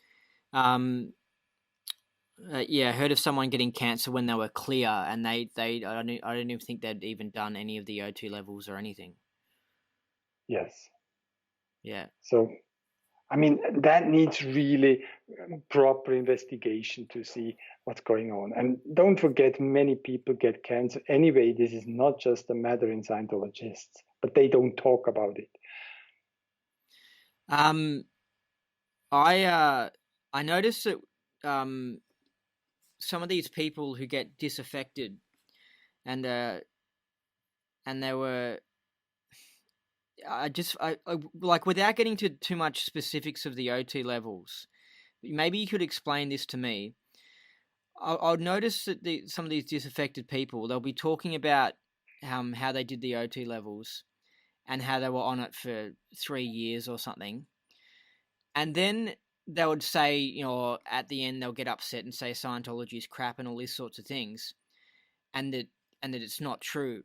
I heard of someone getting cancer when they were clear, and I don't even think they'd even done any of the O2 levels or anything. Yes. Yeah. So, I mean, that needs really proper investigation to see what's going on. And don't forget, many people get cancer anyway. This is not just a matter in Scientologists, but they don't talk about it. I noticed that some of these people who get disaffected, and they were, I like, without getting to too much specifics of the OT levels, maybe you could explain this to me. I'll notice that some of these disaffected people, they'll be talking about how they did the OT levels and how they were on it for 3 years or something. And then they would say, at the end they'll get upset and say Scientology is crap and all these sorts of things, and that it's not true,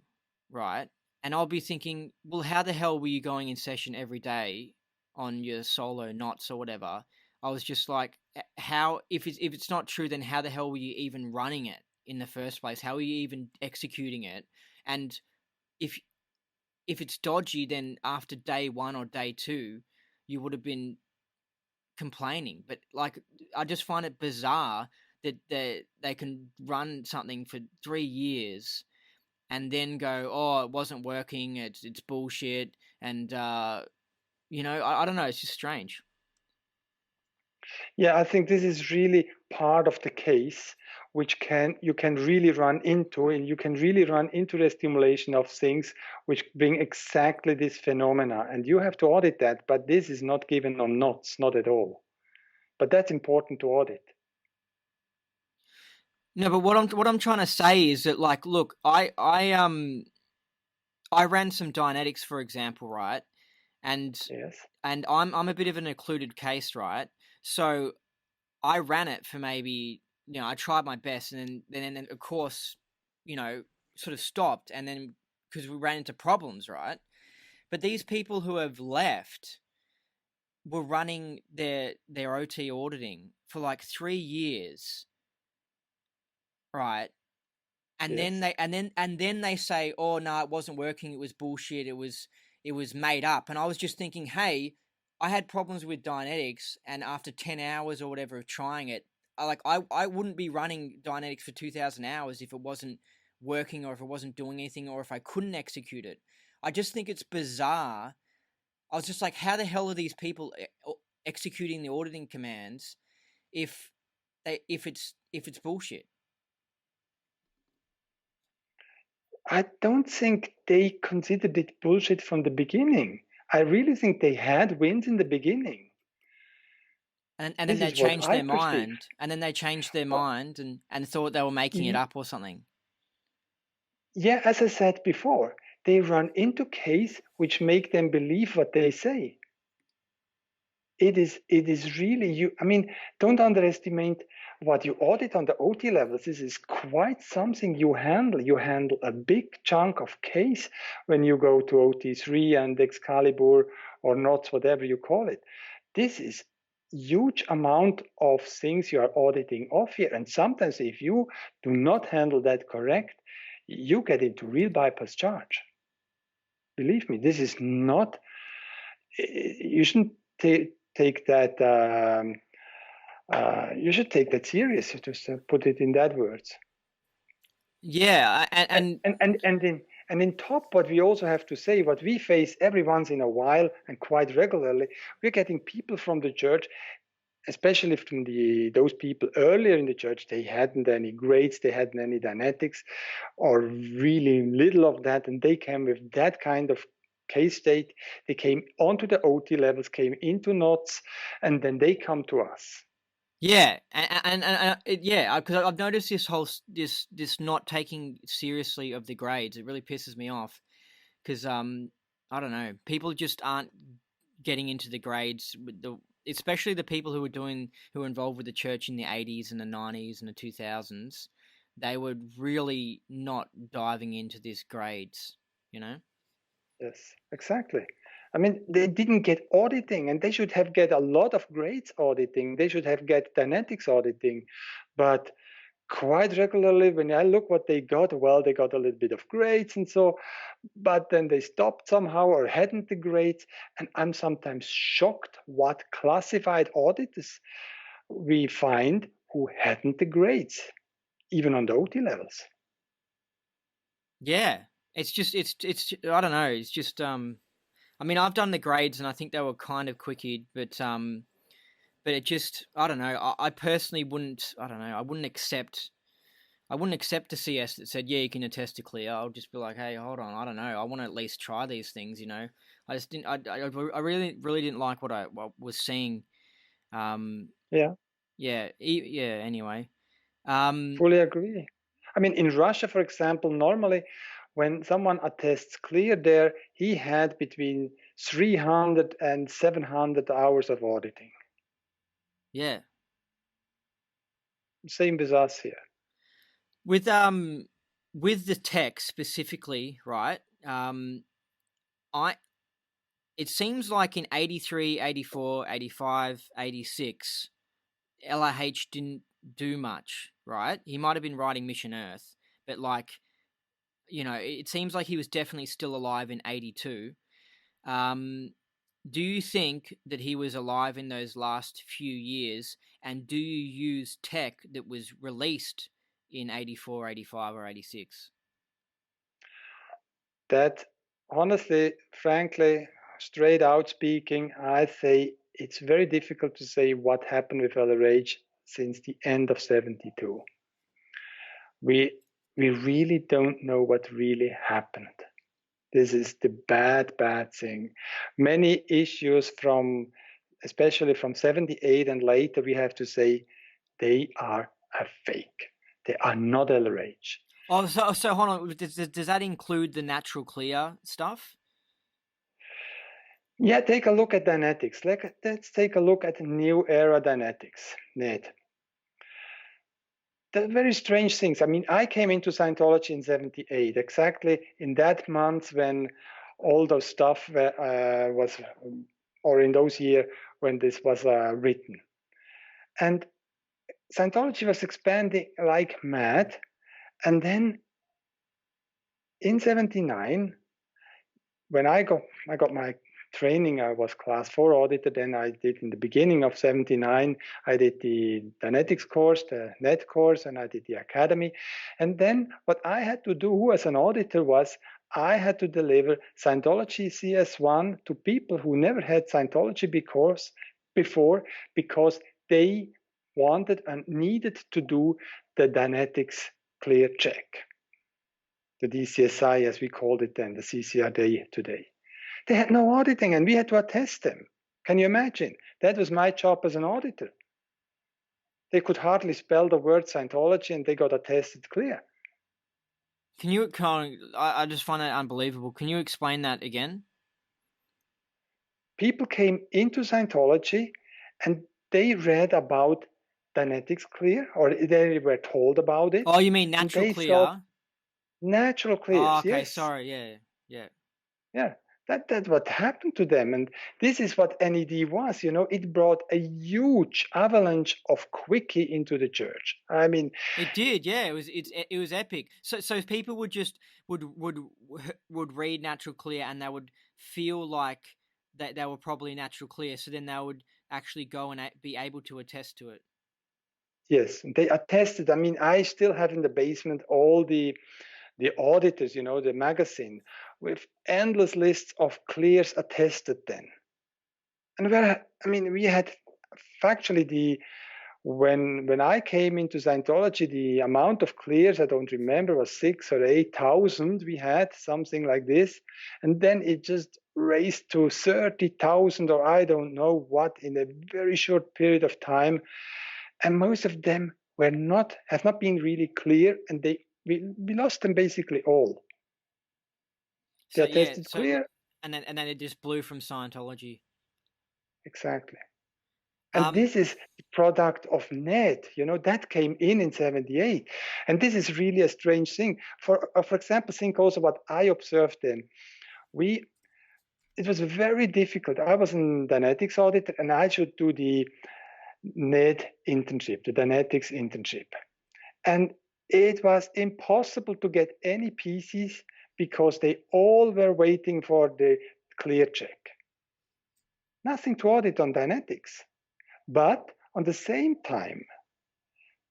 right? And I'll be thinking, well, how the hell were you going in session every day on your solo knots or whatever? I was just like, how, if it's not true, then how the hell were you even running it in the first place? How are you even executing it? And if it's dodgy, then after day 1 or day 2, you would have been complaining. But like, I just find it bizarre that they can run something for 3 years and then go, oh, it wasn't working, it's bullshit, and I don't know, it's just strange. Yeah, I think this is really part of the case, which you can really run into, and you can really run into the stimulation of things which bring exactly this phenomena, and you have to audit that. But this is not given on knots, not at all. But that's important to audit. No, but what I'm trying to say is that, like, look, I ran some Dianetics, for example, right? And Yes. I'm a bit of an occluded case, right? So I ran it for maybe, I tried my best, and then of course, sort of stopped, and then because we ran into problems, right? But these people who have left were running their OT auditing for like 3 years, right? And then Yes. they say, "Oh no, it wasn't working. It was bullshit. It was made up." And I was just thinking, hey, I had problems with Dianetics, and after 10 hours or whatever of trying it, I wouldn't be running Dianetics for 2,000 hours if it wasn't working, or if it wasn't doing anything, or if I couldn't execute it. I just think it's bizarre. I was just like, how the hell are these people executing the auditing commands if if it's bullshit? I don't think they considered it bullshit from the beginning. I really think they had wins in the beginning. And then This they is what changed I their perceive. mind, Uh, and thought they were making it y- up or something. Yeah, as I said before, they run into case which make them believe what they say. It is really you. I mean, don't underestimate what you audit on the OT levels. This is quite something you handle. You handle a big chunk of case when you go to OT3 and Excalibur or NOTS, whatever you call it. This is huge amount of things you are auditing off here. And sometimes if you do not handle that correct, you get into real bypass charge. Believe me, this is not, you shouldn't take that, you should take that serious, just put it in that words. Yeah, And, and and, and, and, in, and in top, what we also have to say, what we face every once in a while and quite regularly, we're getting people from the church, especially from those people earlier in the church, they hadn't any grades, they hadn't any Dianetics, or really little of that, and they came with that kind of case state. They came onto the OT levels, came into knots, and then they come to us. yeah, yeah, because I've noticed this not taking seriously of the grades. It really pisses me off because I don't know, people just aren't getting into the grades with especially the people who were involved with the church in the 80s and the 90s and the 2000s. They were really not diving into this grades, you know. Yes, exactly. I mean, they didn't get auditing, and they should have get a lot of grades auditing. They should have get Dynetics auditing, but quite regularly, when I look what they got, well, they got a little bit of grades and so, but then they stopped somehow or hadn't the grades. And I'm sometimes shocked what classified auditors we find who hadn't the grades, even on the OT levels. Yeah, it's I don't know. It's just I mean, I've done the grades and I think they were kind of quickied, but it just, I don't know. I personally wouldn't. I don't know. I wouldn't accept a CS that said, yeah, you can attest to clear. I'll just be like, hey, hold on. I don't know. I want to at least try these things. I just didn't. I really didn't like what was seeing. Um, Yeah, yeah, yeah. Anyway, um, fully agree. I mean, in Russia, for example, normally when someone attests clear there, he had between 300 and 700 hours of auditing. yeah. Same with us here. With with the tech specifically, right? I It seems like in 83, 84, 85, 86, LRH didn't do much, right? He might have been writing Mission Earth, but like, it seems like he was definitely still alive in 82. Um, do you think that he was alive in those last few years? And do you use tech that was released in 84, 85, or 86? That honestly, frankly, straight out speaking, I say it's very difficult to say what happened with LRH since the end of 72. We we really don't know what really happened. This is the bad thing. Many issues from, especially from 78 and later, we have to say they are a fake. They are not LRH. Oh, so hold on. Does that include the natural clear stuff? Yeah, take a look at Dynetics. Let's take a look at New Era Dynetics, Ned. They're very strange things. I mean, I came into Scientology in 78, exactly in that month when all those stuff was, or in those years when this was written. And Scientology was expanding like mad. And then in 79, when I got my training, I was class 4 auditor. Then I did in the beginning of 79, I did the Dynetics course, the net course, and I did the academy. And then what I had to do as an auditor was I had to deliver Scientology CS1 to people who never had Scientology before because they wanted and needed to do the Dynetics clear check, the DCSI as we called it then, the CCRD today. They had no auditing and we had to attest them. Can you imagine? That was my job as an auditor. They could hardly spell the word Scientology and they got attested clear. I just find that unbelievable. Can you explain that again? People came into Scientology and they read about Dynetics clear, or they were told about it. Oh, you mean And natural they thought clear? natural Oh, clears, okay. yes. Sorry. Yeah. Yeah, that's what happened to them. And this is what NED was, it brought a huge avalanche of quickie into the church. I mean, It did, yeah. It was epic. So people would just would read natural clear and they would feel like that they were probably natural clear. So then they would actually go and be able to attest to it. yes, they attested. I mean, I still have in the basement all the auditors, the magazine with endless lists of clears attested then. And we had factually when I came into Scientology, the amount of clears, I don't remember, was 6,000 or 8,000. We had something like this. And then it just raised to 30,000 or I don't know what in a very short period of time. And most of them have not been really clear. And we lost them basically all. They So are yeah, tested clear. and then it just blew from Scientology. Exactly. And this is the product of NET, that came in 78. And this is really a strange thing. For example, think also what I observed then. It was very difficult. I was an Dynetics auditor and I should do the NET internship, the Dynetics internship. And it was impossible to get any PCs because they all were waiting for the clear check. Nothing to audit on Dynetics. But on the same time,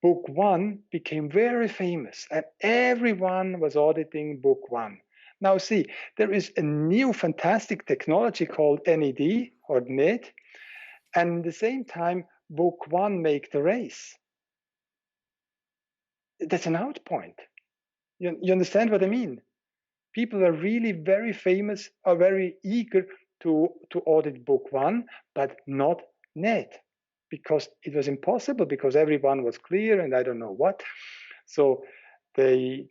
Book One became very famous and everyone was auditing Book One. Now, see, there is a new fantastic technology called NED or NED, and at the same time, Book One make the race. That's an out point. You understand what I mean? People are really very famous, are very eager to audit Book One, but not NED. Because it was impossible because everyone was clear and I don't know what. So they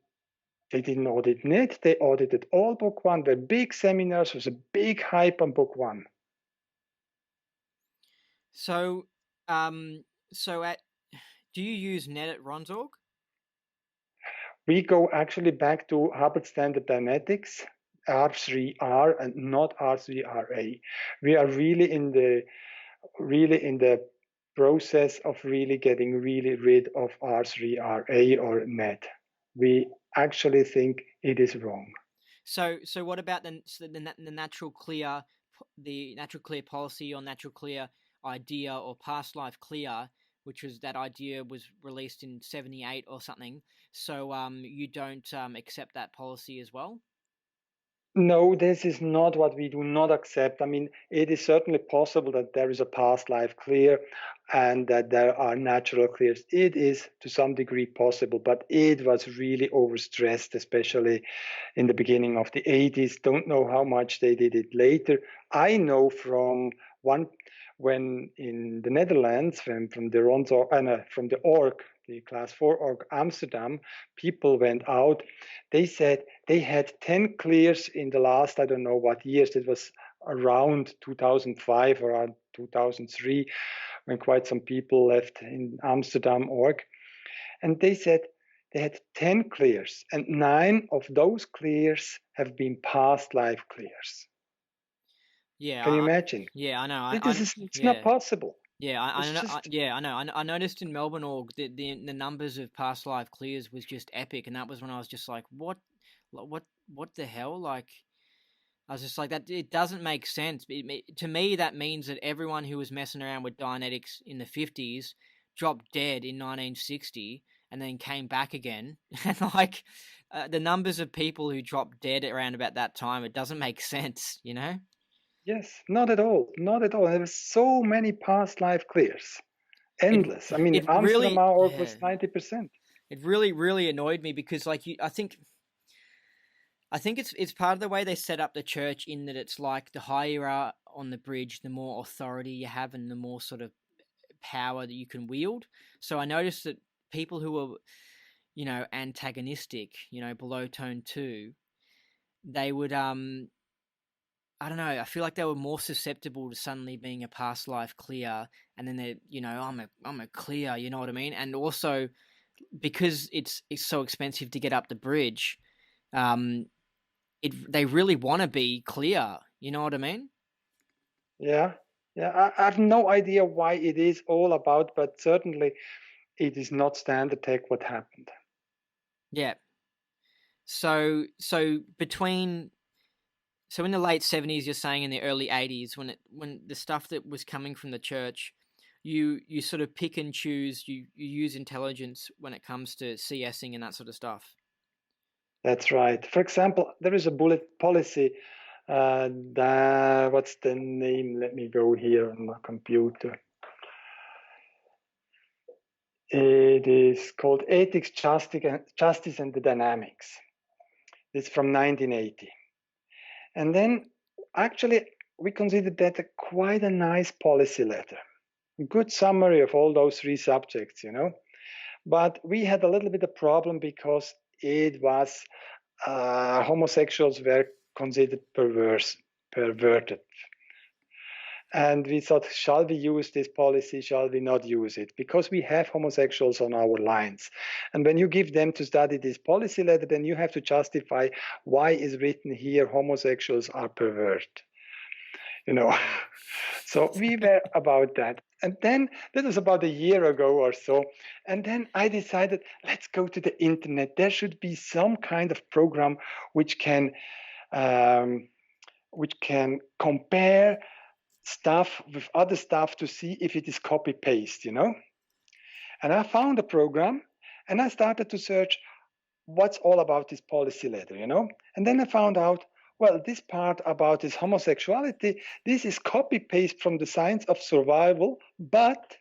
didn't audit NET, they audited all Book One. The big seminars was a big hype on Book One. So do you use net at Ronsorg? We go actually back to Hubbard Standard Dynetics, R3R and not R3RA. We are really in the process of really getting really rid of R3RA or NET. We actually think it is wrong. So what about the natural clear, the natural clear policy or natural clear idea or past life clear, which was that idea was released in 78 or something. So you don't accept that policy as well? No, this is not what we do not accept. I mean, it is certainly possible that there is a past life clear and that there are natural clears. It is to some degree possible, but it was really overstressed, especially in the beginning of the 80s. Don't know how much they did it later. I know from when in the Netherlands, from the org, the class 4 org Amsterdam, people went out. They said they had 10 clears in the last, I don't know what years, it was around 2005, around 2003, when quite some people left in Amsterdam org. And they said they had 10 clears, and 9 of those clears have been past life clears. Yeah, Can you imagine? yeah, I know. It's not possible. Yeah, I It's know. just I know. I noticed in Melbourne org the numbers of past life clears was just epic, and that was when I was just like, what the hell? Like, I was just like, that it doesn't make sense. To me, that means that everyone who was messing around with Dianetics in the 50s dropped dead in 1960 and then came back again. And like the numbers of people who dropped dead around about that time, it doesn't make sense, you know? yes, not at all, not at all. There were so many past life clears, It endless. I mean, it Amsterdam really org yeah. was 90%. It really annoyed me because like I think it's part of the way they set up the church in that it's like the higher you are on the bridge, the more authority you have and the more sort of power that you can wield. So I noticed that people who were, antagonistic, below tone 2, they would I don't know, I feel like they were more susceptible to suddenly being a past life clear and then they I'm a clear, you know what I mean? And also because it's so expensive to get up the bridge, um they really want to be clear, you know what I mean? Yeah, yeah. I have no idea why it is all about, but certainly it is not standard tech what happened. Yeah. So between so in the late 70s, you're saying in the early 80s, when the stuff that was coming from the church, you sort of pick and choose, you use intelligence when it comes to CSing and that sort of stuff. That's right. For example, there is a bullet policy. What's the name? Let me go here on my computer. It is called Ethics, Justice and the Dynamics. It's from 1980. And then actually we considered that quite a nice policy letter. A good summary of all those 3 subjects, But we had a little bit of problem because it was homosexuals were considered perverted. And we thought, shall we use this policy? Shall we not use it? Because we have homosexuals on our lines. And when you give them to study this policy letter, then you have to justify why is written here homosexuals are perverted. So we were about that. And then that was about a year ago or so. And then I decided, let's go to the internet. There should be some kind of program which can compare stuff with other stuff to see if it is copy paste, And I found a program and I started to search what's all about this policy letter, And then I found out, well, this part about this homosexuality, this is copy paste from the Science of Survival, but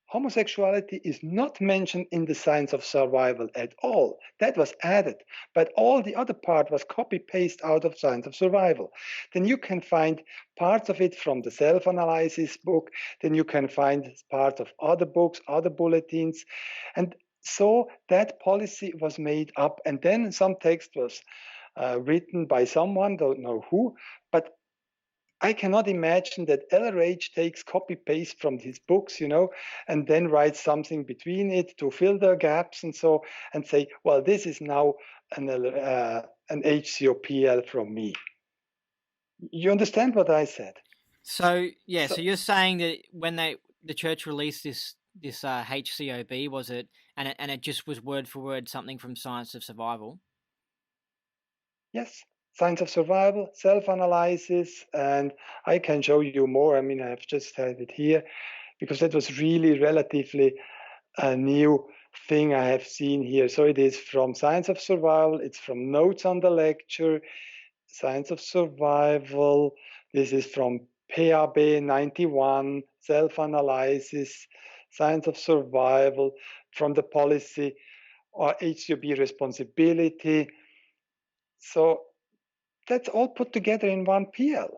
homosexuality is not mentioned in the Science of Survival at all. That was added, but all the other part was copy paste out of Science of Survival. Then you can find parts of it from the self-analysis book. Then you can find parts of other books, other bulletins, and so that policy was made up, and then some text was written by someone, don't know who, but I cannot imagine that LRH takes copy paste from his books, and then writes something between it to fill the gaps and so, and say, well, this is now an HCOPL from me. You understand what I said? So yeah, so you're saying that when the church released this HCOB, was it, and it just was word for word something from Science of Survival? Yes. Science of Survival, self-analysis, and I can show you more. I mean, I've just had it here because that was really relatively a new thing I have seen here. So it is from Science of Survival, it's from Notes on the Lecture, Science of Survival, this is from PAB 91, Self-Analysis, Science of Survival, from the Policy or HCOB Responsibility. So that's all put together in one PL.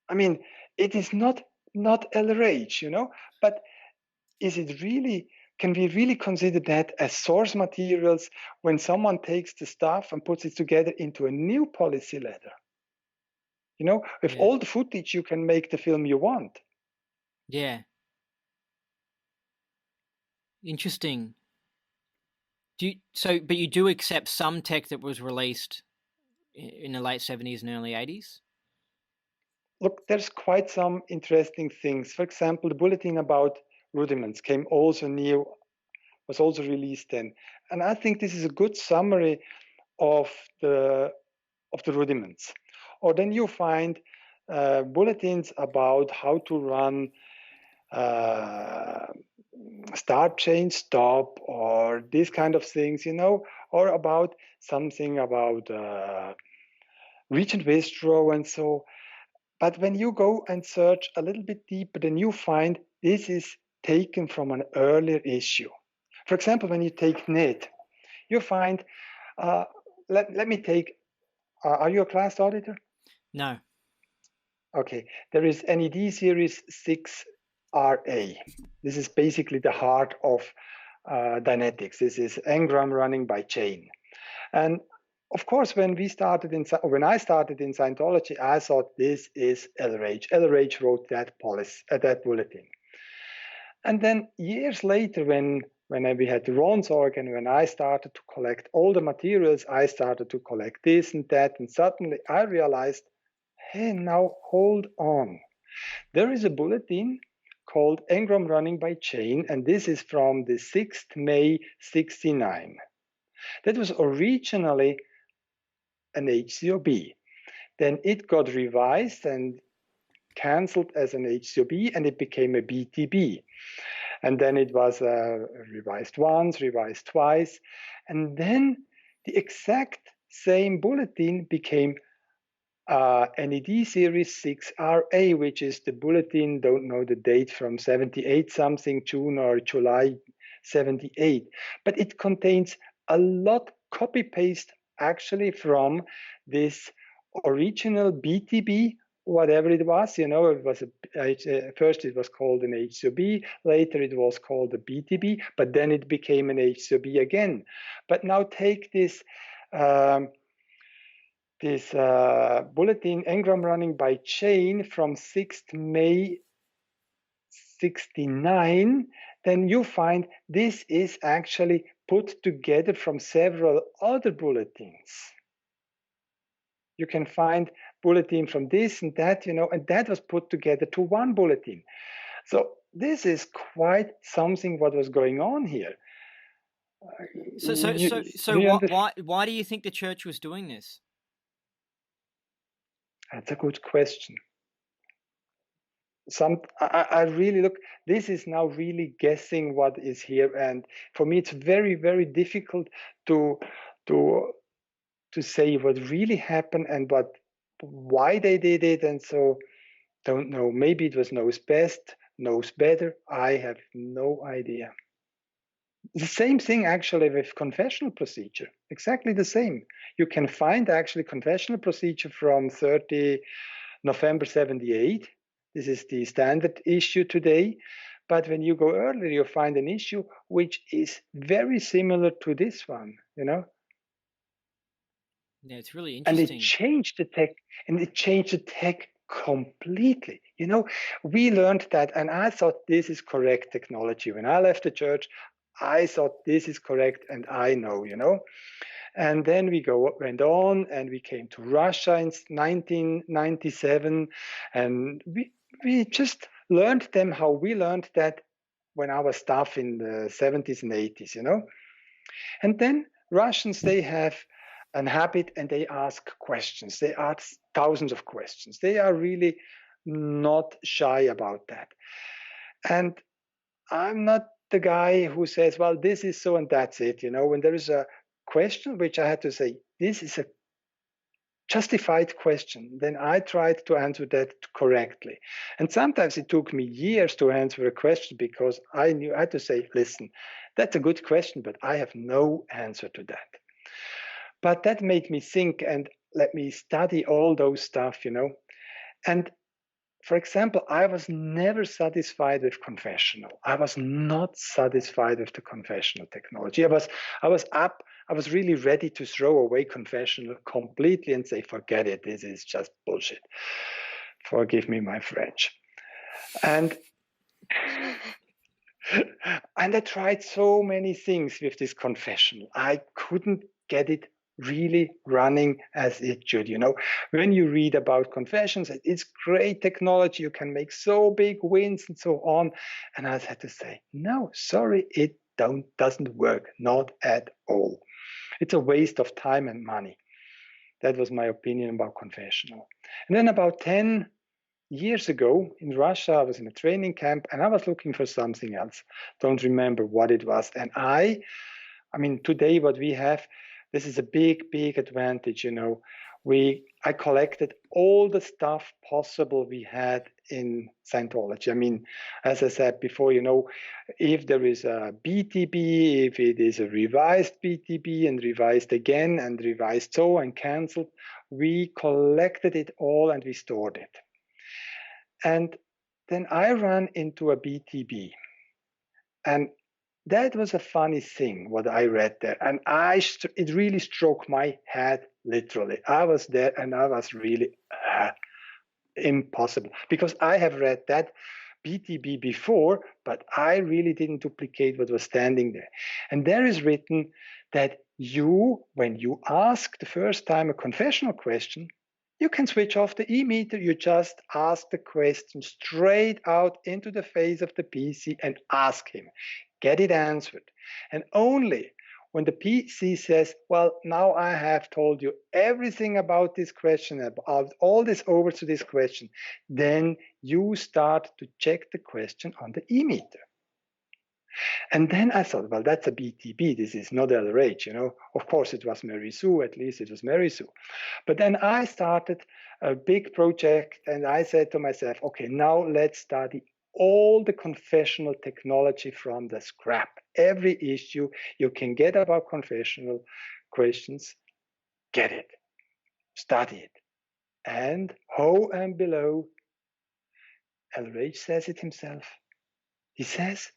I mean, it is not not LRH, but is it really, can we really consider that as source materials when someone takes the stuff and puts it together into a new policy letter? With Yeah. all the footage, you can make the film you want. Yeah. Interesting. But you do accept some tech that was released in the late 70s and early 80s? Look, there's quite some interesting things. For example, the bulletin about rudiments was also released then. And I think this is a good summary of the rudiments. Or then you find bulletins about how to run start, change, stop, or these kind of things, or about something about reach and withdraw and so. But when you go and search a little bit deeper, then you find this is taken from an earlier issue. For example, when you take NET, you find, let me take, are you a class auditor? No. Okay, there is NED series 6RA. This is basically the heart of Dynetics. This is engram running by chain. And of course, when I started in Scientology, I thought this is LRH. LRH wrote that bulletin. And then years later, when we had the Ron's organ, when I started to collect all the materials, I started to collect this and that, and suddenly I realized, hey, now hold on. There is a bulletin called Engram Running by Chain, and this is from the 6th May 69. That was originally an HCOB. Then it got revised and cancelled as an HCOB, and it became a BTB. And then it was revised once, revised twice. And then the exact same bulletin became NED series 6RA, which is the bulletin, don't know the date, from 78 something, June or July 78. But it contains a lot copy paste actually from this original BTB, whatever it was. It was first it was called an HCOB, later it was called a BTB, but then it became an HCOB again. But now take this bulletin engram running by chain from 6th May 69, then you find this is actually put together from several other bulletins. You can find bulletin from this and that, and that was put together to one bulletin. So this is quite something what was going on here. Why do you think the church was doing this? That's a good question. I really look, this is now really guessing what is here, and for me it's very, very difficult to say what really happened and why they did it, and so don't know. Maybe it was knows best, knows better. I have no idea. The same thing actually with confessional procedure, exactly the same. You can find actually confessional procedure from 30 November 78. This is the standard issue today. But when you go earlier, you find an issue which is very similar to this one, Yeah, it's really And interesting. it changed the tech completely. We learned that, and I thought this is correct technology. When I left the church, I thought this is correct, and I know. And then we went on, and we came to Russia in 1997, and we just learned them how we learned that when I was staff in the 70s and 80s, And then Russians, they have an habit, and they ask questions. They ask thousands of questions. They are really not shy about that. And I'm not the guy who says, well, this is so and that's it. When there is a question which I had to say, this is a justified question, then I tried to answer that correctly. And sometimes it took me years to answer a question because I had to say, listen, that's a good question, but I have no answer to that. But that made me think and let me study all those stuff, And for example, I was never satisfied with confessional. I was not satisfied with the confessional technology. I was really ready to throw away confessional completely and say, forget it, this is just bullshit. Forgive me my French. And and I tried so many things with this confessional. I couldn't get it really running as it should. When you read about confessions, it's great technology. You can make so big wins and so on. And I had to say, no, sorry, it doesn't work. Not at all. It's a waste of time and money. That was my opinion about confessional. And then about 10 years ago in Russia, I was in a training camp and I was looking for something else. Don't remember what it was. And I mean, today what we have, this is a big, big advantage. I collected all the stuff possible we had in Scientology. I mean, as I said before, if there is a BTB, if it is a revised BTB and revised again and revised so and cancelled, we collected it all and we stored it. And then I ran into a BTB. And that was a funny thing, what I read there. And it really struck my head, literally. I was there and I was really impossible. Because I have read that BTB before, but I really didn't duplicate what was standing there. And there is written that when you ask the first time a confessional question, you can switch off the e-meter. You just ask the question straight out into the face of the PC and ask him. Get it answered. And only when the PC says, well, now I have told you everything about this question, about all this over to this question, then you start to check the question on the e-meter. And then I thought, well, that's a BTB. This is not LRH, Of course, it was Mary Sue. At least it was Mary Sue. But then I started a big project and I said to myself, okay, now let's study all the confessional technology from the scrap. Every issue you can get about confessional questions, get it, study it. And ho and below, LRH says it himself. He says,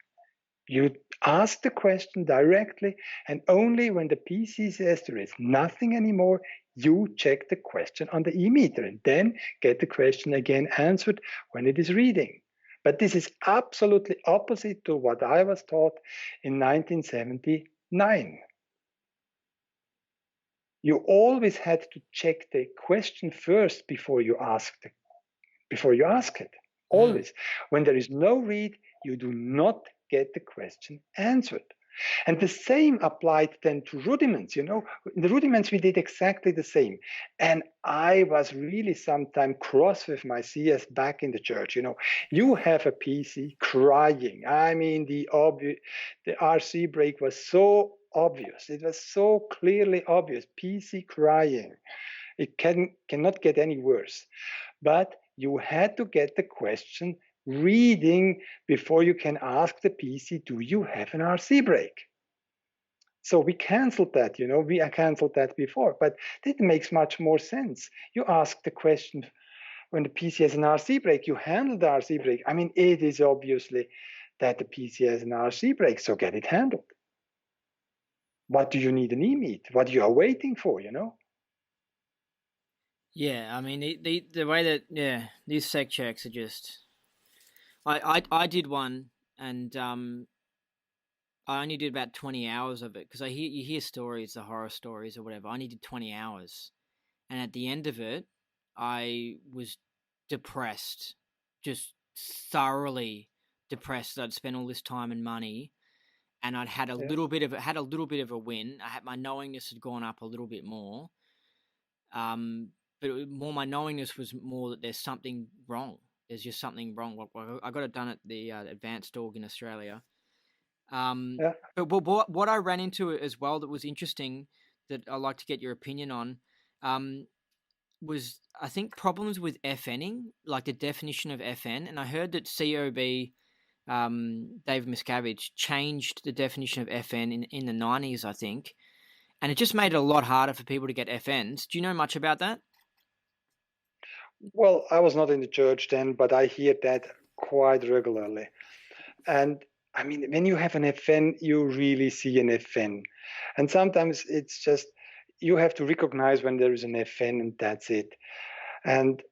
you ask the question directly, and only when the PC says there is nothing anymore, you check the question on the e-meter and then get the question again answered when it is reading. But this is absolutely opposite to what I was taught in 1979. You always had to check the question first before you ask it. Always. When there is no read, you do not get the question answered. And the same applied then to rudiments. In the rudiments, we did exactly the same. And I was really sometimes cross with my CS back in the church. You have a PC crying. I mean, the RC break was so obvious. It was so clearly obvious. PC crying. It cannot get any worse. But you had to get the question reading before you can ask the PC, do you have an RC break? So we canceled that, we canceled that before, but it makes much more sense. You ask the question when the PC has an RC break, you handle the RC break. I mean, it is obviously that the PC has an RC break, so get it handled. What do you need an e-meet? What you are waiting for, Yeah, I mean the way that these sec checks are just. I did one and I only did about 20 hours of it because you hear stories, the horror stories or whatever. I only did 20 hours, and at the end of it, I was depressed, just thoroughly depressed. I'd spent all this time and money, and I'd had a little bit of a win. My knowingness had gone up a little bit more. But my knowingness was more that there's something wrong. There's just something wrong. I got it done at the Advanced Org in Australia. But what I ran into as well that was interesting that I'd like to get your opinion on was, I think, problems with FNing, like the definition of FN. And I heard that COB, David Miscavige, changed the definition of FN in the 90s, I think. And it just made it a lot harder for people to get FNs. Do you know much about that? Well, I was not in the church then, but I hear that quite regularly. And I mean, when you have an FN, you really see an FN. And sometimes it's just, you have to recognize when there is an FN and that's it. And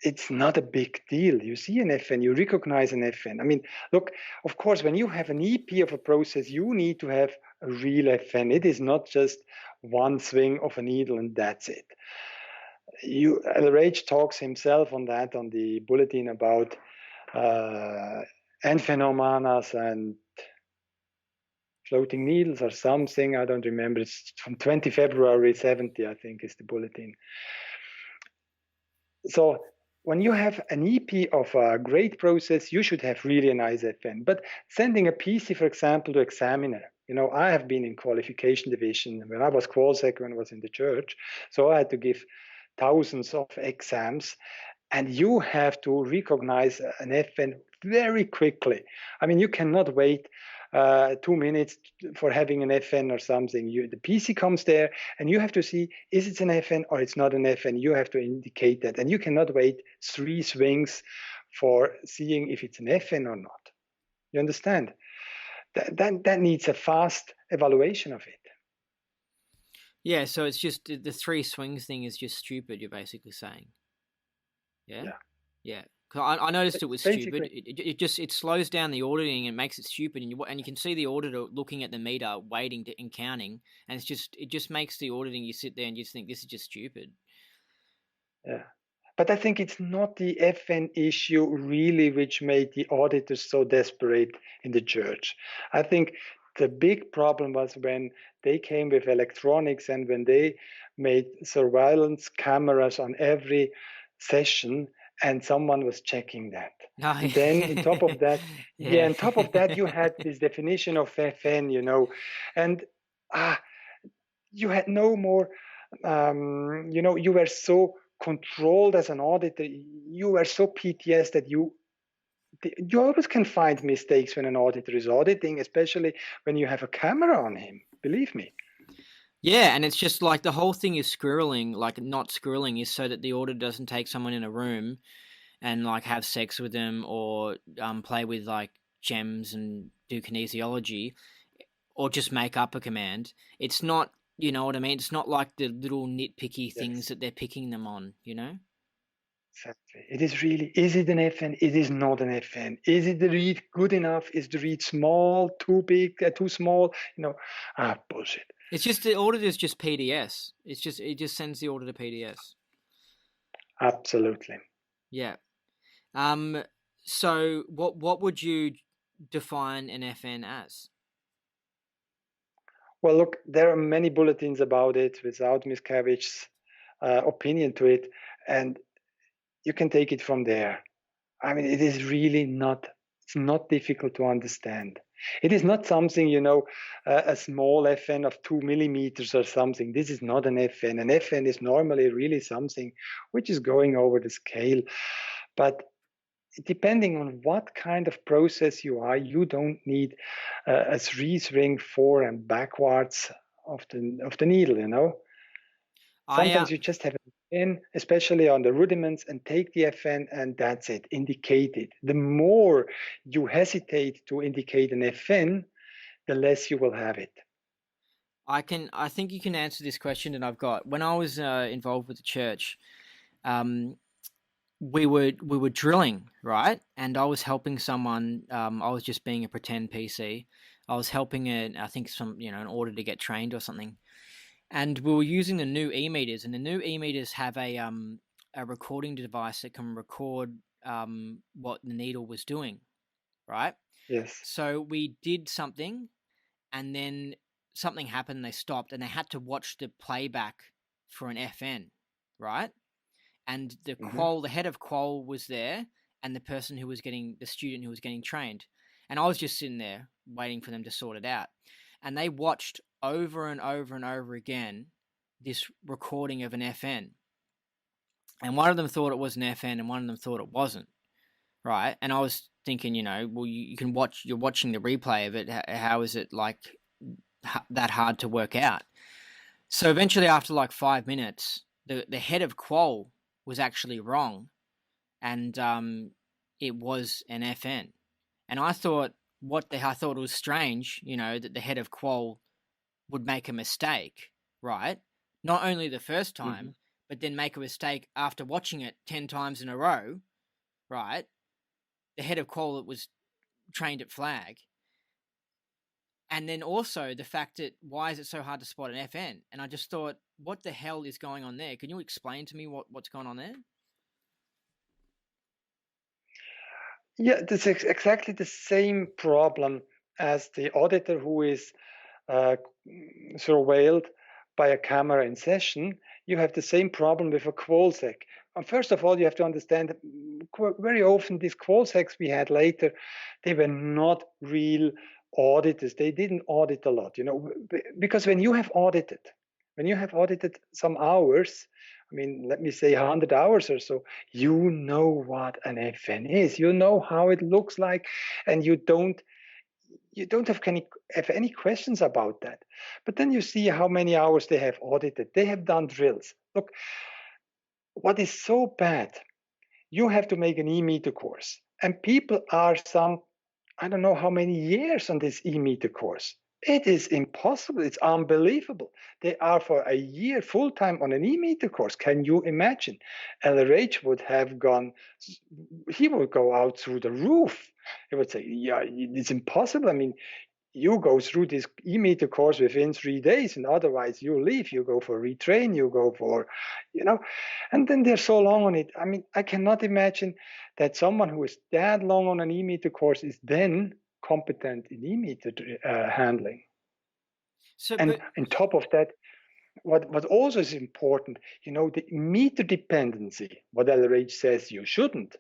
it's not a big deal. You see an FN, you recognize an FN. I mean, look, of course, when you have an EP of a process, you need to have a real FN. It is not just one swing of a needle and that's it. Rage talks himself on that on the bulletin about end phenomena and floating needles or something. I don't remember. It's from 20 February 70, I think, is the bulletin. So when you have an EP of a great process, you should have really a nice FN. But sending a PC, for example, to examiner, I have been in qualification division when I was qualsec, when I was in the church. So I had to give thousands of exams, and you have to recognize an FN very quickly. I mean, you cannot wait 2 minutes for having an FN or something. The PC comes there, and you have to see, is it an FN or it's not an FN? You have to indicate that, and you cannot wait 3 swings for seeing if it's an FN or not. You understand? That needs a fast evaluation of it. Yeah, so it's just the 3 swings thing is just stupid, you're basically saying. Yeah? Yeah. 'Cause I noticed it was stupid. It slows down the auditing and makes it stupid, and you can see the auditor looking at the meter, waiting and counting, and it just makes the auditing, you sit there and you just think this is just stupid. Yeah. But I think it's not the FN issue really which made the auditors so desperate in the church. I think the big problem was when they came with electronics and when they made surveillance cameras on every session and someone was checking that. Oh, And then on top of that, yeah. on top of that, you had this definition of FN, and you had no more, you were so controlled as an auditor. You were so PTS that you always can find mistakes when an auditor is auditing, especially when you have a camera on him. Believe me. Yeah, and it's just like the whole thing is squirreling, like not squirreling is so that the auditor doesn't take someone in a room and like have sex with them or play with like gems and do kinesiology or just make up a command. It's not, you know what I mean? It's not like the little nitpicky things Yes, that they're picking them on, you know? exactly. It is really, is it an FN? It is not an FN. Is it the read good enough? Is the read small, too big, too small? Bullshit. It's just the auditor's just PDS. It just sends the auditor PDS. Absolutely. Yeah. So what would you define an FN as? Well, look, there are many bulletins about it without Miscavige's opinion to it, and you can take it from there. I mean, it is really not, it's not difficult to understand. It is not something, a small FN of 2 millimeters or something. This is not an FN. An FN is normally really something which is going over the scale. But depending on what kind of process you are, you don't need a 3 swing for and backwards of the needle. I Sometimes you just have an FN, especially on the rudiments, and take the FN, and that's it. Indicate it. The more you hesitate to indicate an FN, the less you will have it. I think you can answer this question that I've got. When I was involved with the church, we were drilling, right? And I was helping someone. I was just being a pretend PC. I was helping I think an order to get trained or something. And we were using the new e-meters, and the new e-meters have a recording device that can record what the needle was doing, right? Yes. So we did something, and then something happened. They stopped, and they had to watch the playback for an FN, right? And the head of qual was there, and the student who was getting trained, and I was just sitting there waiting for them to sort it out, and they watched over and over and over again this recording of an FN, and one of them thought it was an FN, and one of them thought it wasn't, right? And I was thinking, well, you can you're watching the replay of it. How is it like that hard to work out? So eventually, after like 5 minutes, the head of qual was actually wrong, and it was an FN. And I thought I thought it was strange, that the head of Qual would make a mistake, right? Not only the first Mhm. time, but then make a mistake after watching it 10 times in a row, right? The head of Qual that was trained at Flag. And then also the fact that why is it so hard to spot an FN? And I just thought, what the hell is going on there? Can you explain to me what's going on there? Yeah, this is exactly the same problem as the auditor who is uh, surveilled by a camera in session. You have the same problem with a qualsec. And first of all, you have to understand that very often these qualsecs we had later, they were not real auditors. They didn't audit a lot, because when you have audited some hours, I mean, let me say 100 hours or so, you know what an FN is. You know how it looks like, and you don't have any questions about that. But then you see how many hours they have audited. They have done drills. Look, what is so bad, you have to make an e-meter course. And people are I don't know how many years on this e-meter course. It is impossible. It's unbelievable. They are for a year full time on an e-meter course. Can you imagine? LRH would have gone, he would go out through the roof. He would say, yeah, it's impossible. I mean, you go through this e-meter course within 3 days, and otherwise you leave, you go for retrain, you go for, and then they're so long on it. I mean, I cannot imagine that someone who is that long on an e-meter course is then competent in e-meter handling. So, And but on top of that, what also is important, the meter dependency, what LRH says you shouldn't,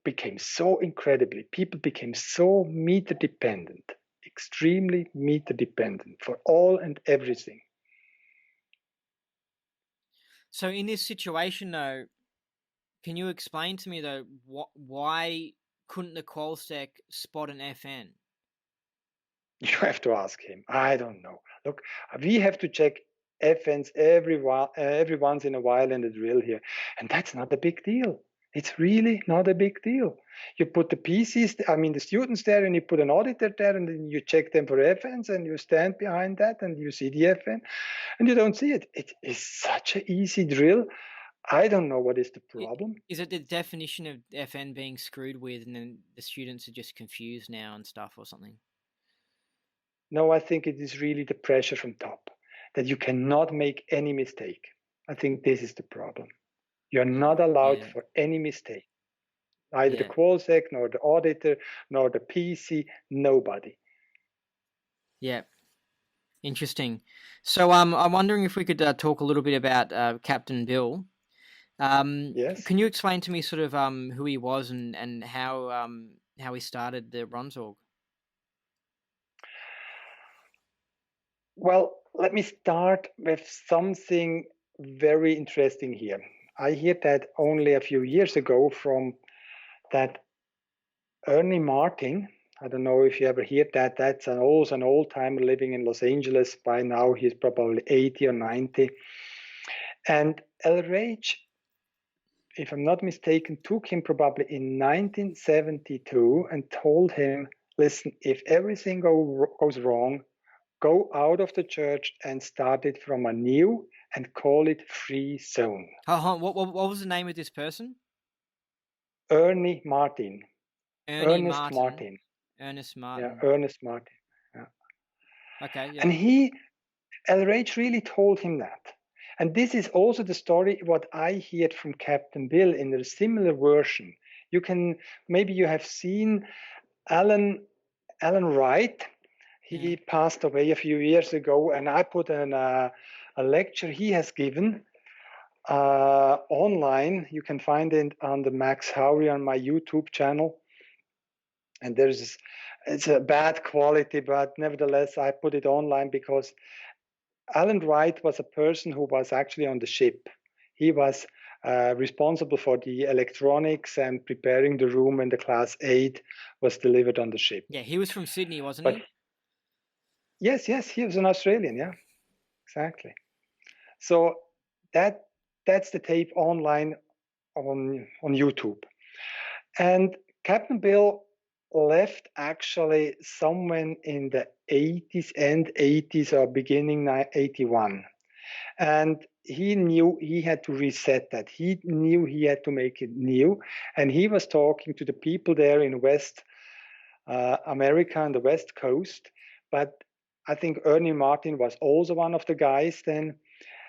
became so incredibly, people became so meter dependent, extremely meter dependent for all and everything. so in this situation though, can you explain to me though why couldn't the Qualsec spot an FN? You have to ask him. I don't know. Look, we have to check FNs every once in a while in the drill here, and that's not a big deal. It's really not a big deal. You put the PCs, I mean the students there, and you put an auditor there, and then you check them for FNs, and you stand behind that, and you see the FN, and you don't see it. It is such an easy drill. I don't know what is the problem. Is it the definition of FN being screwed with, and then the students are just confused now and stuff or something? No, I think it is really the pressure from top that you cannot make any mistake. I think this is the problem. You're not allowed Yeah, for any mistake. Neither the yeah, qualsec, nor the auditor, nor the PC, nobody. yeah. Interesting. So, I'm wondering if we could talk a little bit about Captain Bill. Yes. Can you explain to me sort of who he was and how he started the Ronsorg? Well, let me start with something very interesting here. I heard that only a few years ago from that Ernie Martin. I don't know if you ever heard that. That's an old timer living in Los Angeles. By now, he's probably 80 or 90. And El Rage, if I'm not mistaken, took him probably in 1972 and told him, listen, if everything goes wrong, go out of the church and start it from anew and call it free zone. What was the name of this person? Ernie Martin. Ernie Ernest Martin. Martin. Ernest Yeah, Martin. Ernest Martin. Yeah. Okay, yeah. And LRH really told him that. And this is also the story what I heard from Captain Bill in a similar version. Maybe you have seen Alan Wright. He passed away a few years ago, and I put a lecture he has given online. You can find it on the Max Hauri on my YouTube channel. And it's a bad quality, but nevertheless, I put it online because Alan Wright was a person who was actually on the ship. He was responsible for the electronics and preparing the room when the Class 8 was delivered on the ship. Yeah, he was from Sydney, wasn't But he? yes, he was an Australian, yeah, exactly. So that's the tape online on YouTube. And Captain Bill left actually somewhere in the 80s, end 80s or beginning 81. And he knew he had to reset that. He knew he had to make it new. And he was talking to the people there in West America and the West Coast. But I think Ernie Martin was also one of the guys then.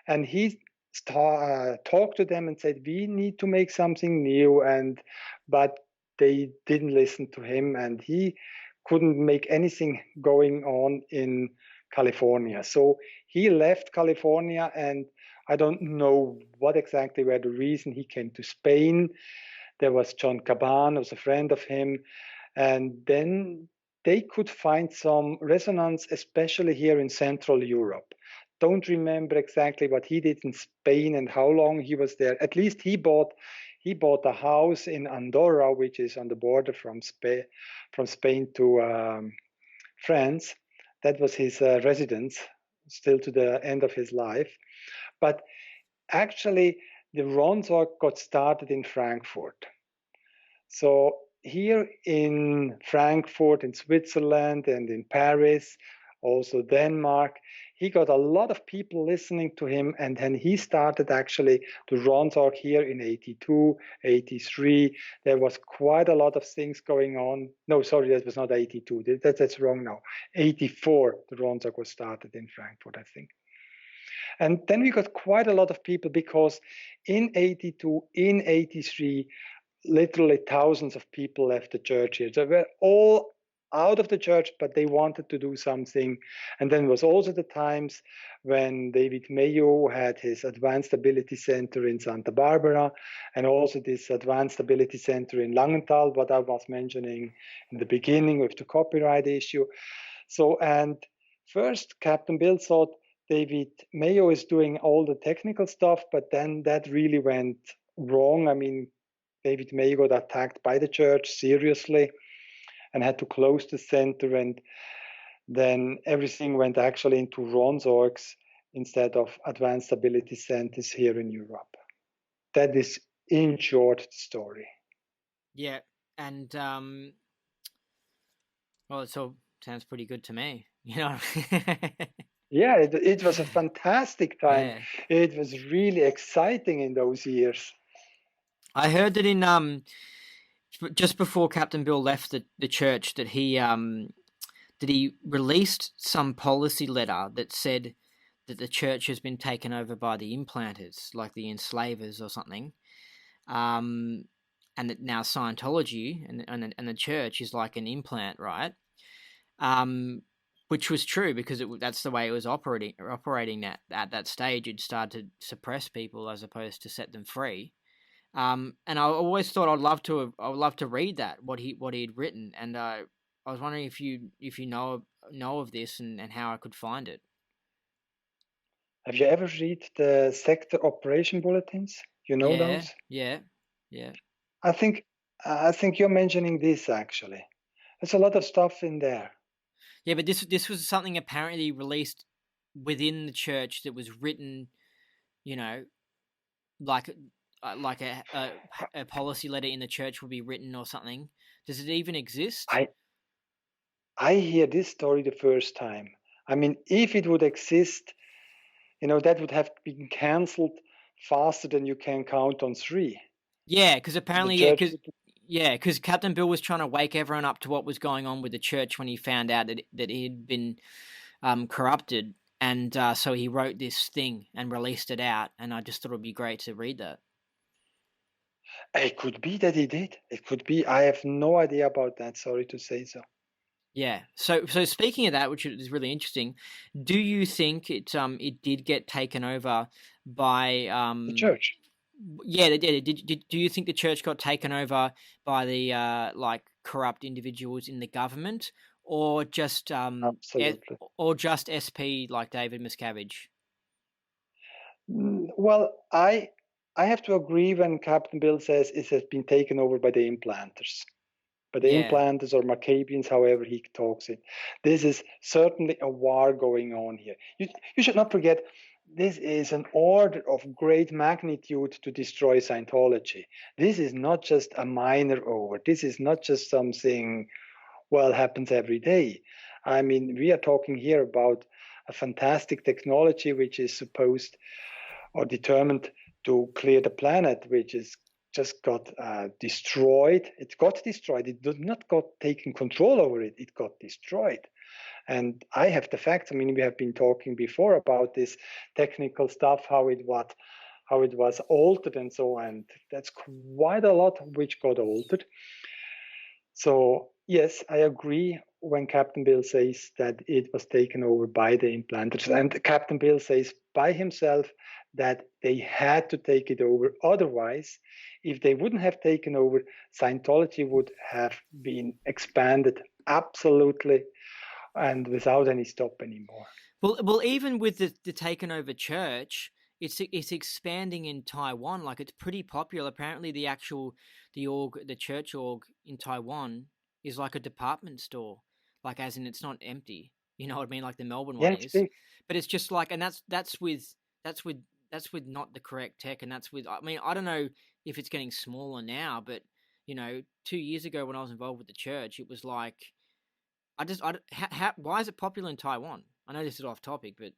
And he talked to them and said, we need to make something new. But they didn't listen to him, and he couldn't make anything going on in California. So he left California, and I don't know what exactly were the reason. He came to Spain. There was John Caban, was a friend of him, and then they could find some resonance, especially here in Central Europe. Don't remember exactly what he did in Spain and how long he was there. At least he bought a house in Andorra, which is on the border from Spain to France. That was his residence, still to the end of his life. But actually, the Ronsorg got started in Frankfurt. So here in Frankfurt, in Switzerland, and in Paris, also Denmark, he got a lot of people listening to him, and then he started actually to Ronsorg here in 82, 83. There was quite a lot of things going on. No, sorry, that was not 82. That's wrong now. 84, the Ronsorg was started in Frankfurt, I think. And then we got quite a lot of people because in 82, in 83, literally thousands of people left the church here. They were all out of the church, but they wanted to do something. And then was also the times when David Mayo had his Advanced Ability Center in Santa Barbara, and also this Advanced Ability Center in Langenthal, what I was mentioning in the beginning with the copyright issue. So, and first Captain Bill thought David Mayo is doing all the technical stuff, but then that really went wrong. I mean, David Mayo got attacked by the church seriously and had to close the center, and then everything went actually into Ronsorgs instead of Advanced Ability Centers here in Europe. That is, in short, the story. Yeah, and well, it all sounds pretty good to me. You know. Yeah, it was a fantastic time. Yeah. It was really exciting in those years. I heard that in just before Captain Bill left the church that he released some policy letter that said that the church has been taken over by the implanters, like the enslavers or something, and that now Scientology and the church is like an implant, right? Which was true because that's the way it was operating at that stage. It started to suppress people as opposed to set them free. And I always thought I would love to read that what he'd written, and I was wondering if you know of this and how I could find it. Have you ever read the sector operation bulletins? You know those? Yeah. I think you're mentioning this actually. There's a lot of stuff in there. Yeah, but this was something apparently released within the church that was written, you know, like a policy letter in the church would be written or something. Does it even exist? I hear this story the first time. I mean, if it would exist, that would have been cancelled faster than you can count on 3. Yeah, because apparently, because Captain Bill was trying to wake everyone up to what was going on with the church when he found out that he had been corrupted, and so he wrote this thing and released it out. And I just thought it would be great to read that. It could be that he did. It could be. I have no idea about that. Sorry to say so. Yeah. So speaking of that, which is really interesting, do you think it did get taken over by the church? Yeah, they did. Do you think the church got taken over by the like corrupt individuals in the government, or just Absolutely. or just SP like David Miscavige? Well, I have to agree when Captain Bill says it has been taken over by the implanters. But the implanters or Maccabeans, however he talks it. This is certainly a war going on here. You should not forget, this is an order of great magnitude to destroy Scientology. This is not just a minor over. This is not just something, well, happens every day. I mean, we are talking here about a fantastic technology which is supposed or determined to clear the planet, which is just got destroyed. It got destroyed. It did not got taken control over it. It got destroyed. And I have the facts. I mean, we have been talking before about this technical stuff, how it was altered and so on. And that's quite a lot which got altered. So yes, I agree when Captain Bill says that it was taken over by the implanters. And Captain Bill says by himself that they had to take it over. Otherwise, if they wouldn't have taken over, Scientology would have been expanded absolutely and without any stop anymore. Well, even with the taken over church, it's expanding in Taiwan. Like, it's pretty popular. Apparently, the church org in Taiwan is like a department store. Like, as in, it's not empty. You know what I mean? Like the Melbourne one is. Big. But it's just like, and that's with not the correct tech, and that's with. I mean, I don't know if it's getting smaller now, but 2 years ago when I was involved with the church, it was like, why is it popular in Taiwan? I know this is off topic, but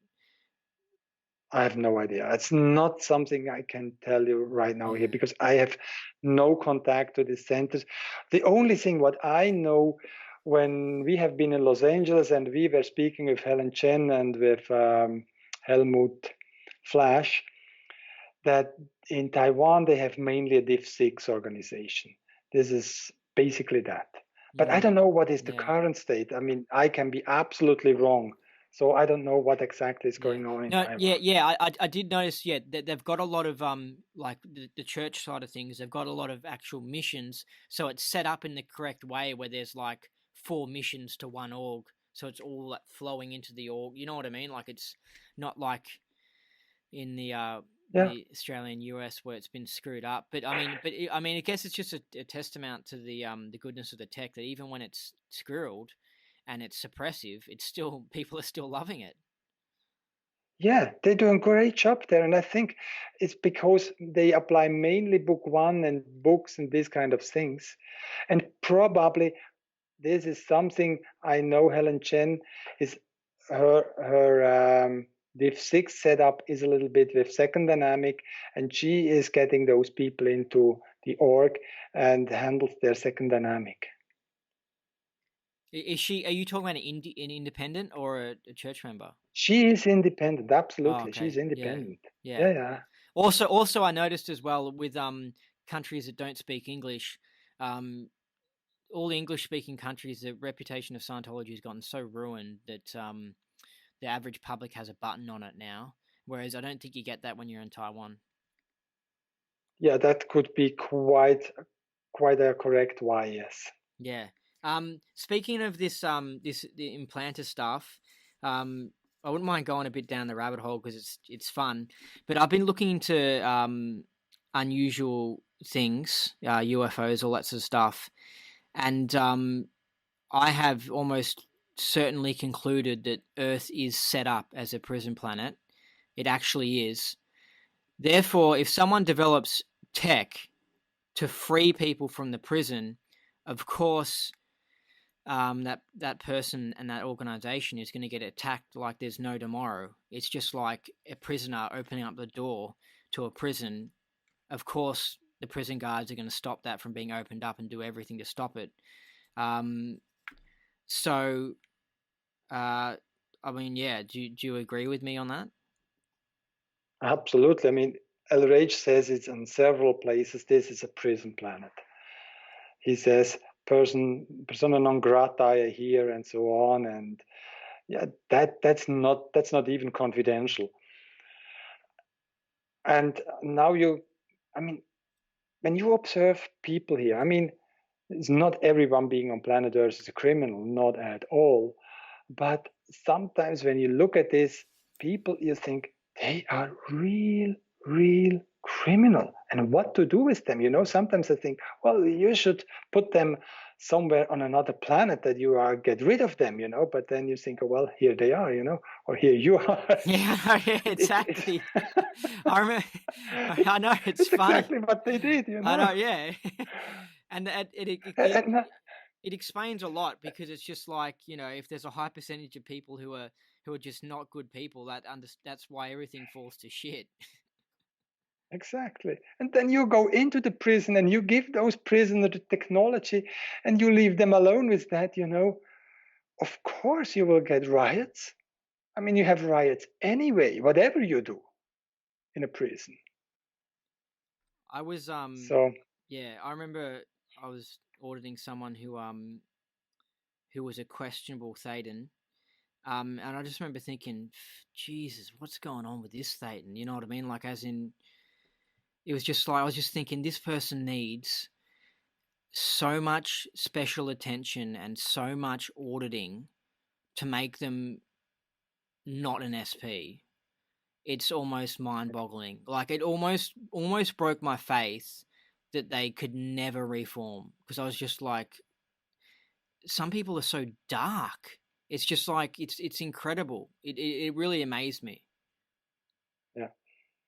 I have no idea. It's not something I can tell you right now here because I have no contact to the centers. The only thing what I know, when we have been in Los Angeles and we were speaking with Helen Chen and with Helmut Flash, that in Taiwan they have mainly a Div 6 organization. This is basically that. But I don't know what is the current state. I mean, I can be absolutely wrong. So I don't know what exactly is going on in Taiwan. I did notice, that they've got a lot of like the church side of things. They've got a lot of actual missions, so it's set up in the correct way where there's like 4 missions to one org, so it's all like flowing into the org. You know what I mean? Like, it's not like in the Australian US where it's been screwed up. But I guess it's just a testament to the goodness of the tech that even when it's squirreled and it's suppressive, it's still, people are still loving it. Yeah, they're doing a great job there. And I think it's because they apply mainly book 1 and books and these kind of things. And probably this is something I know Helen Chen is her Div 6 setup is a little bit with second dynamic, and she is getting those people into the org and handles their second dynamic. Is she? Are you talking about an independent or a church member? She is independent, absolutely. Oh, okay. She's independent. Yeah. Yeah. Also, I noticed as well with countries that don't speak English, all the English-speaking countries, the reputation of Scientology has gotten so ruined that the average public has a button on it now, whereas I don't think you get that when you're in Taiwan. Yeah, that could be quite a correct why, yes. Yeah. Speaking of the implanter stuff, I wouldn't mind going a bit down the rabbit hole because it's fun. But I've been looking into unusual things, UFOs, all that sort of stuff, and I have almost certainly concluded that Earth is set up as a prison planet. It actually is. Therefore, if someone develops tech to free people from the prison, of course, that person and that organization is going to get attacked like there's no tomorrow. It's just like a prisoner opening up the door to a prison. Of course, the prison guards are going to stop that from being opened up and do everything to stop it. So, I mean, yeah, do you agree with me on that? Absolutely. I mean, Elrage says it's in several places. This is a prison planet. He says persona non grata here and so on, and yeah, that's not even confidential. And now when you observe people here, I mean, it's not everyone being on planet Earth is a criminal, not at all. But sometimes when you look at this, people, you think they are real criminal. And what to do with them? Sometimes I think, well, you should put them somewhere on another planet that you are get rid of them, but then you think, oh, well, here they are, or here you are. Yeah, yeah, It's exactly. I remember. I know it's it's funny. exactly what they did, I know, yeah, and and it explains a lot because it's just like if there's a high percentage of people who are just not good people, that's why everything falls to shit. exactly. And then you go into the prison and you give those prisoners the technology and you leave them alone with that, of course you will get riots. I mean, you have riots anyway, whatever you do in a prison. I was So, yeah, I remember I was auditing someone who was a questionable Thetan. And I just remember thinking, Jesus, what's going on with this Thetan? You know what I mean? Like, as in, it was just like I was just thinking, this person needs so much special attention and so much auditing to make them not an SP. It's almost mind-boggling. Like, it almost broke my faith that they could never reform, because I was just like, some people are so dark. It's just like it's incredible. It really amazed me. yeah,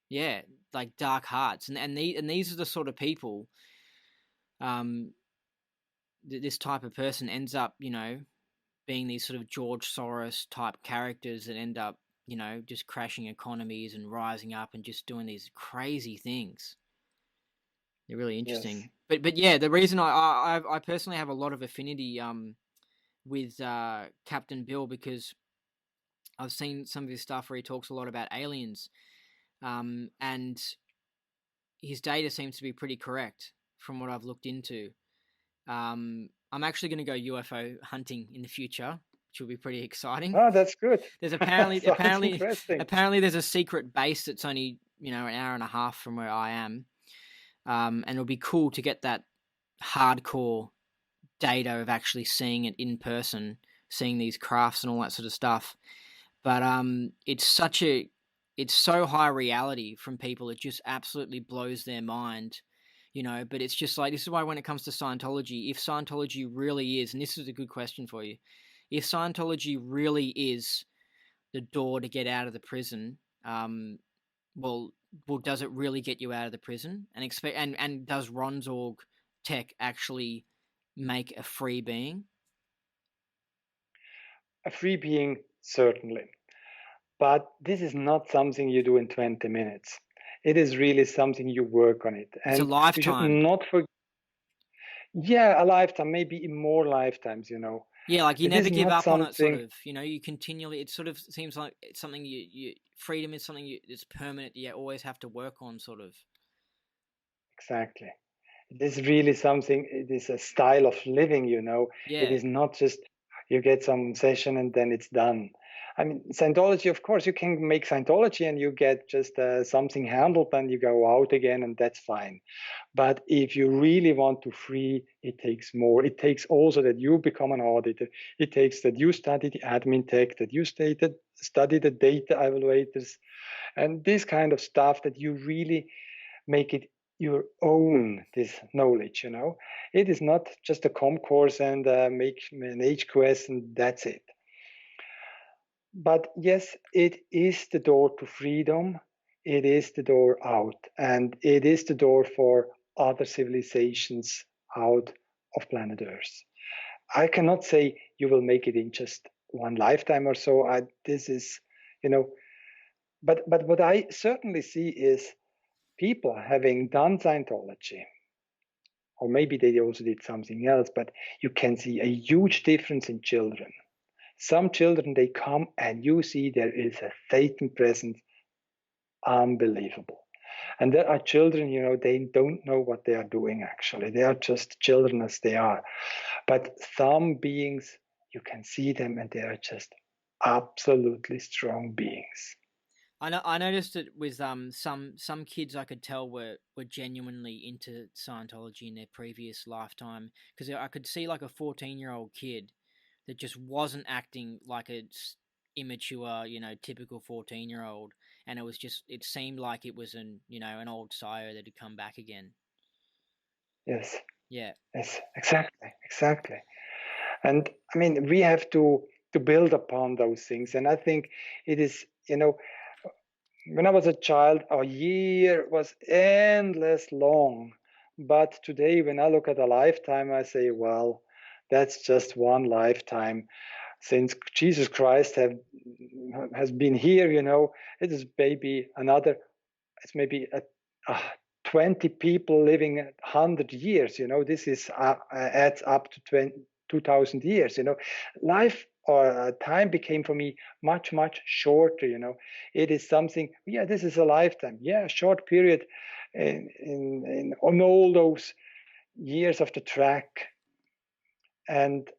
Yeah, like dark hearts, and these are the sort of people. Um, this type of person ends up, being these sort of George Soros type characters that end up, just crashing economies and rising up and just doing these crazy things. They're really yes. interesting. But yeah, the reason I personally have a lot of affinity with Captain Bill, because I've seen some of his stuff where he talks a lot about aliens, and his data seems to be pretty correct from what I've looked into. I'm actually going to go UFO hunting in the future, which will be pretty exciting. Oh, that's good. There's apparently Sounds interesting. apparently there's a secret base that's only an hour and a half from where I am, and it'll be cool to get that hardcore data of actually seeing it in person, seeing these crafts and all that sort of stuff. But it's so high reality from people, it just absolutely blows their mind. But it's just like, this is why when it comes to Scientology, if Scientology really is, and this is a good question for you, if Scientology really is the door to get out of the prison, well, does it really get you out of the prison? And does Ronsorg tech actually make a free being? A free being, certainly. But this is not something you do in 20 minutes. It is really something you work on it. It's a And you should lifetime. not forget, yeah, a lifetime, maybe in more lifetimes. Yeah, like you It never is give not up on it, sort something, of. You continually. It sort of seems like it's something freedom is something it's permanent. You always have to work on, sort of. exactly. It is really something, it is a style of living. It Yeah, is not just you get some session and then it's done. I mean, Scientology, of course, you can make Scientology and you get just something handled and you go out again and that's fine. But if you really want to free, it takes more. It takes also that you become an auditor. It takes that you study the admin tech, that you study the data evaluators, and this kind of stuff that you really make it your own, this knowledge. It is not just a com course and make an HQS and that's it. But yes, it is the door to freedom. It is the door out, and it is the door for other civilizations out of planet Earth. I cannot say you will make it in just one lifetime or so. This is, you know, but what I certainly see is people having done Scientology, or maybe they also did something else, but you can see a huge difference in children. Some children, they come and you see there is a Satan presence, unbelievable. And there are children, they don't know what they are doing actually. They are just children as they are. But some beings, you can see them and they are just absolutely strong beings. I noticed it with some kids I could tell were genuinely into Scientology in their previous lifetime, because I could see like a 14-year-old kid that just wasn't acting like a immature, typical 14-year-old, and it seemed like it was an old sire that had come back again. Yes. Yeah. Yes, exactly. And I mean, we have to build upon those things. And I think it is, when I was a child, a year was endless long. But today, when I look at a lifetime, I say, well, that's just one lifetime. Since Jesus Christ has been here, it is maybe another, it's maybe a 20 people living 100 years. This is adds up to 2,000 years. Life or time became for me much, much shorter. It is something, yeah, this is a lifetime. Yeah, a short period on all those years of the track. And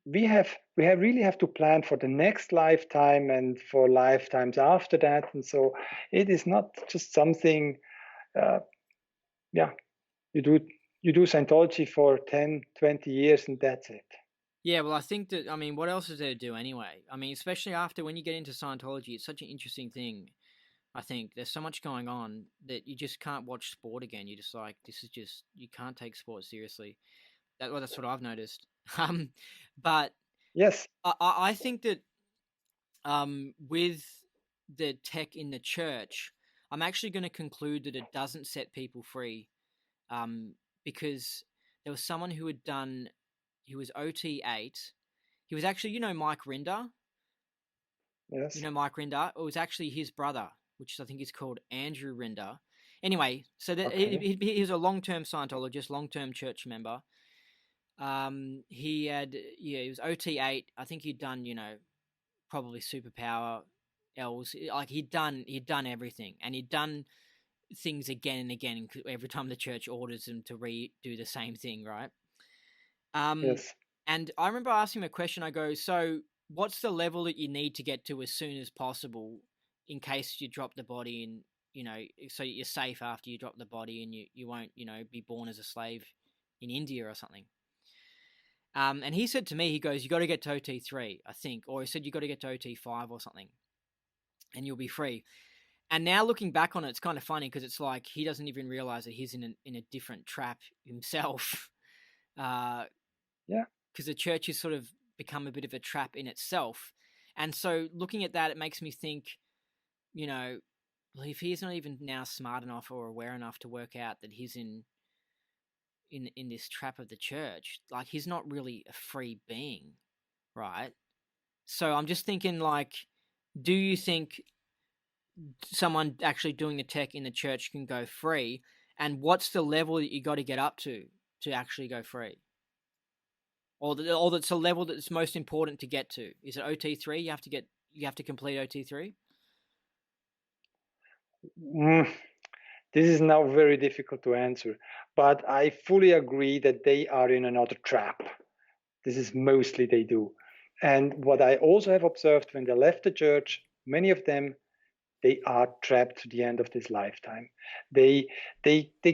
we have really have to plan for the next lifetime and for lifetimes after that. And so it is not just something, uh, yeah, you do you do Scientology for 10, 20 years and that's it. Yeah, well, I think that, I mean, what else is there to do anyway? I mean, especially after when you get into Scientology, it's such an interesting thing. I think there's so much going on that you just can't watch sport again. You're just like, this is just, you can't take sport seriously. Well, that's what I've noticed. But Yes, I think that with the tech in the church, I'm actually going to conclude that it doesn't set people free, um, because there was someone who had done, he was OT8. He was actually, Mike Rinder. You yes, know Mike Rinder? It was actually his brother, which I think is called Andrew Rinder. Anyway, so that okay, he was a long-term Scientologist, long-term church member. He was OT8. I think he'd done, probably superpower L's. Like he'd done everything, and he'd done things again and again every time the church orders him to redo the same thing, right? Um, yes. and I remember asking him a question. I go, so what's the level that you need to get to as soon as possible in case you drop the body and, so you're safe after you drop the body and you won't, be born as a slave in India or something. And he said to me, he goes, you got to get to OT3, I think, or he said you got to get to OT5 or something, and you'll be free. And now looking back on it, it's kind of funny because it's like he doesn't even realize that he's in a different trap himself. Because Yeah, the church has sort of become a bit of a trap in itself. And so looking at that, it makes me think, you know, well, if he's not even now smart enough or aware enough to work out that he's in this trap of the church, like he's not really a free being, right? So I'm just thinking, like, do you think someone actually doing the tech in the church can go free? And what's the level that you got to get up to actually go free? Or that's a level that's most important to get to? Is it OT3? You have to complete OT3? mm, this is now very difficult to answer, but I fully agree that they are in another trap. This is mostly they do. And what I also have observed when they left the church, many of them, they are trapped to the end of this lifetime. They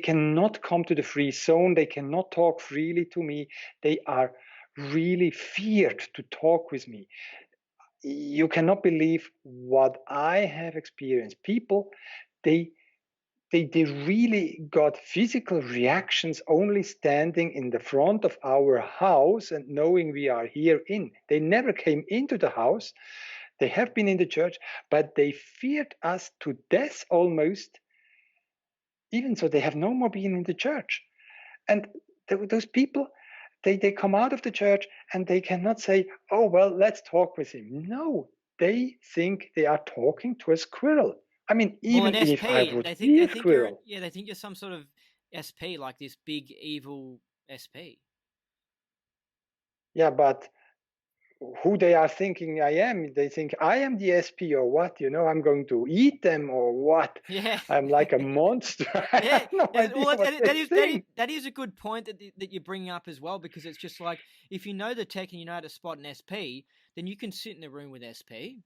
cannot come to the free zone. They cannot talk freely to me. They are really feared to talk with me. You cannot believe what I have experienced. People, they they really got physical reactions only standing in the front of our house and knowing we are here in. They never came into the house. They have been in the church, but they feared us to death almost, even so they have no more been in the church. And those people, they come out of the church and they cannot say, oh, well, let's talk with him. No, they think they are talking to a squirrel. I mean, Well, an even if I SP. would They be they a think you're squirrel, yeah. They think you're some sort of SP, like this big evil SP. yeah, but who they are thinking I am, they think I am the SP or what, I'm going to eat them or what. Yeah. I'm like a monster. I Yeah, have no idea well, what they think. that is a good point that you're bringing up as well, because it's just like if you know the tech and you know how to spot an SP, then you can sit in the room with SP.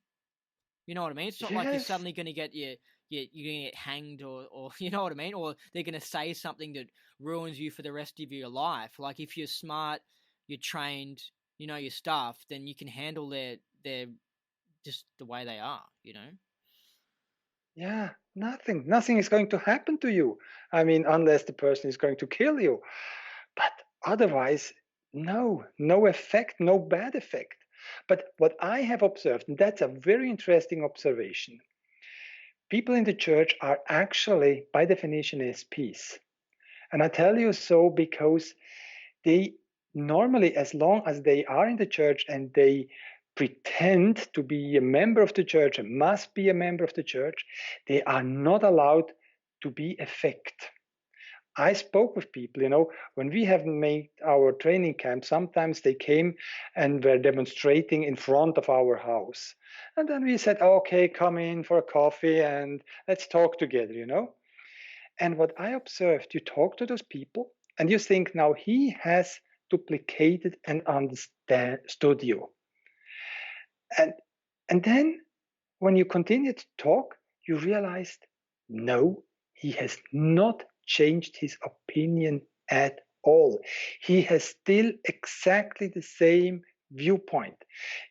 You know what I mean? It's not like you're Yes. suddenly going to get you're going to get hanged or you know what I mean, or they're going to say something that ruins you for the rest of your life. Like if you're smart, you're trained, you know your stuff, then you can handle their just the way they are. You know? Yeah, nothing is going to happen to you. I mean, unless the person is going to kill you. Otherwise, no effect, no bad effect. But what I have observed, and that's a very interesting observation, people in the church are actually, by definition, SPs. And I tell you so because they normally, as long as they are in the church and they pretend to be a member of the church and must be a member of the church, they are not allowed to be effect. I spoke with people, when we have made our training camp, sometimes they came and were demonstrating in front of our house. And then we said, okay, come in for a coffee and let's talk together. And what I observed, you talk to those people and you think now he has duplicated and understood you. And then when you continue to talk, you realized, no, he has not changed his opinion at all. He has still exactly the same viewpoint.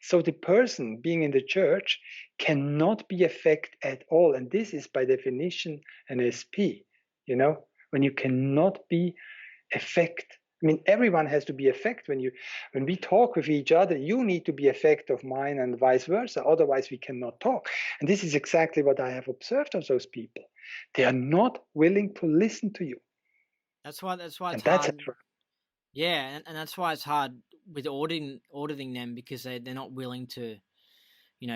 So the person being in the church cannot be effect at all. And this is by definition an SP, when you cannot be effect. I mean, everyone has to be effect when we talk with each other. You need to be effect of mine, and vice versa. Otherwise, we cannot talk. And this is exactly what I have observed of those people. They are not willing to listen to you. That's why And it's that's hard. Yeah, and that's why it's hard with auditing them, because they're not willing to,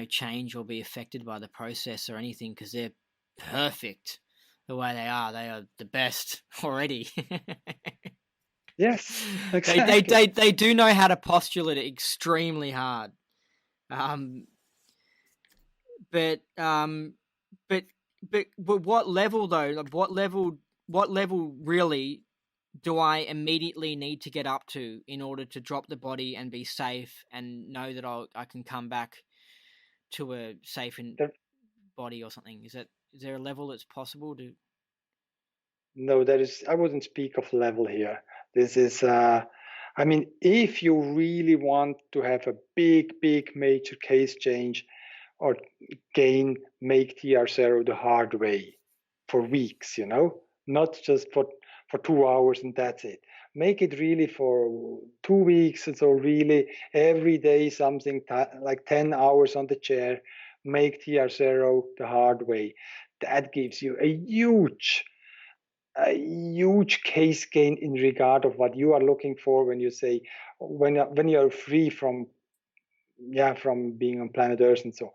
change or be affected by the process or anything, because they're perfect the way they are. They are the best already. Yes, they, exactly. they do know how to postulate it extremely hard. But what level though? Like what level really do I immediately need to get up to in order to drop the body and be safe and know that I can come back to a safe body or something? Is there a level that's possible to? No, I wouldn't speak of level here. This is, if you really want to have a big major case change or make TR0 the hard way for weeks, not just for 2 hours and that's it. Make it really for 2 weeks. And so really every day something like 10 hours on the chair, make TR0 the hard way. That gives you a huge case gain in regard of what you are looking for when you say when you're free from being on planet Earth. And so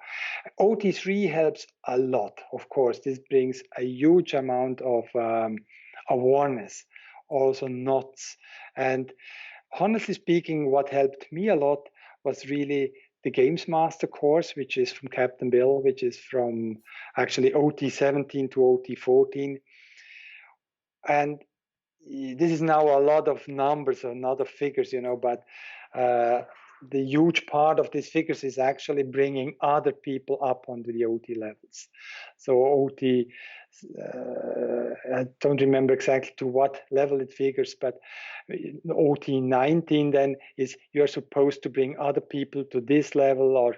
OT3 helps a lot. Of course, this brings a huge amount of awareness, also knots. And honestly speaking, what helped me a lot was really the Games Master course, which is from Captain Bill, which is from actually OT17 to OT14. And this is now a lot of numbers, a lot of figures, but the huge part of these figures is actually bringing other people up onto the OT levels. So OT, I don't remember exactly to what level it figures, but OT 19 then is you're supposed to bring other people to this level, or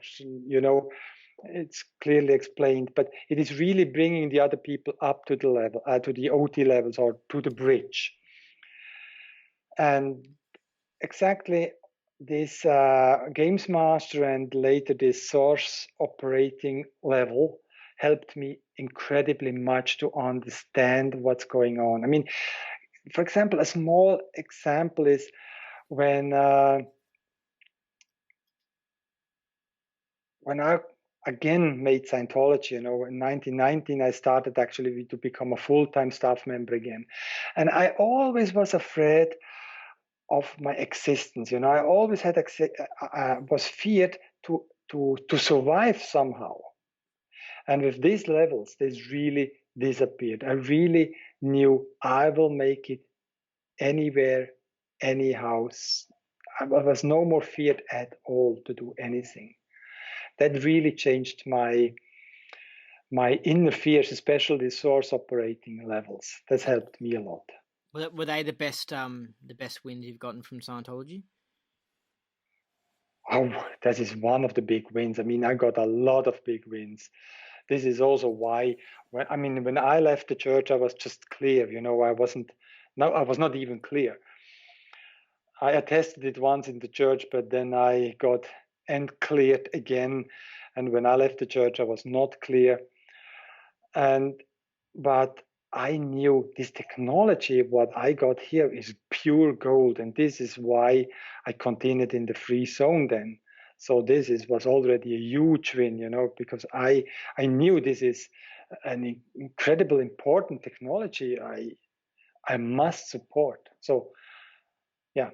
it's clearly explained, but it is really bringing the other people up to the level, to the OT levels, or to the bridge. And exactly this Games Master and later this source operating level helped me incredibly much to understand what's going on. I mean, for example, a small example is when I again made Scientology, in 1919, I started actually to become a full-time staff member again. And I always was afraid of my existence. I always had was feared to survive somehow. And with these levels, this really disappeared. I really knew I will make it anywhere, anyhow. I was no more feared at all to do anything. That really changed my inner fears, especially the source operating levels. That's helped me a lot. Were they the best wins you've gotten from Scientology? Oh, that is one of the big wins. I mean, I got a lot of big wins. This is also why, when I left the church, I was just clear. I was not even clear. I attested it once in the church, but then I got cleared again. And when I left the church, I was not clear. But I knew this technology, what I got here is pure gold. And this is why I continued in the free zone then. So was already a huge win, because I knew this is an incredible important technology I must support. So yeah.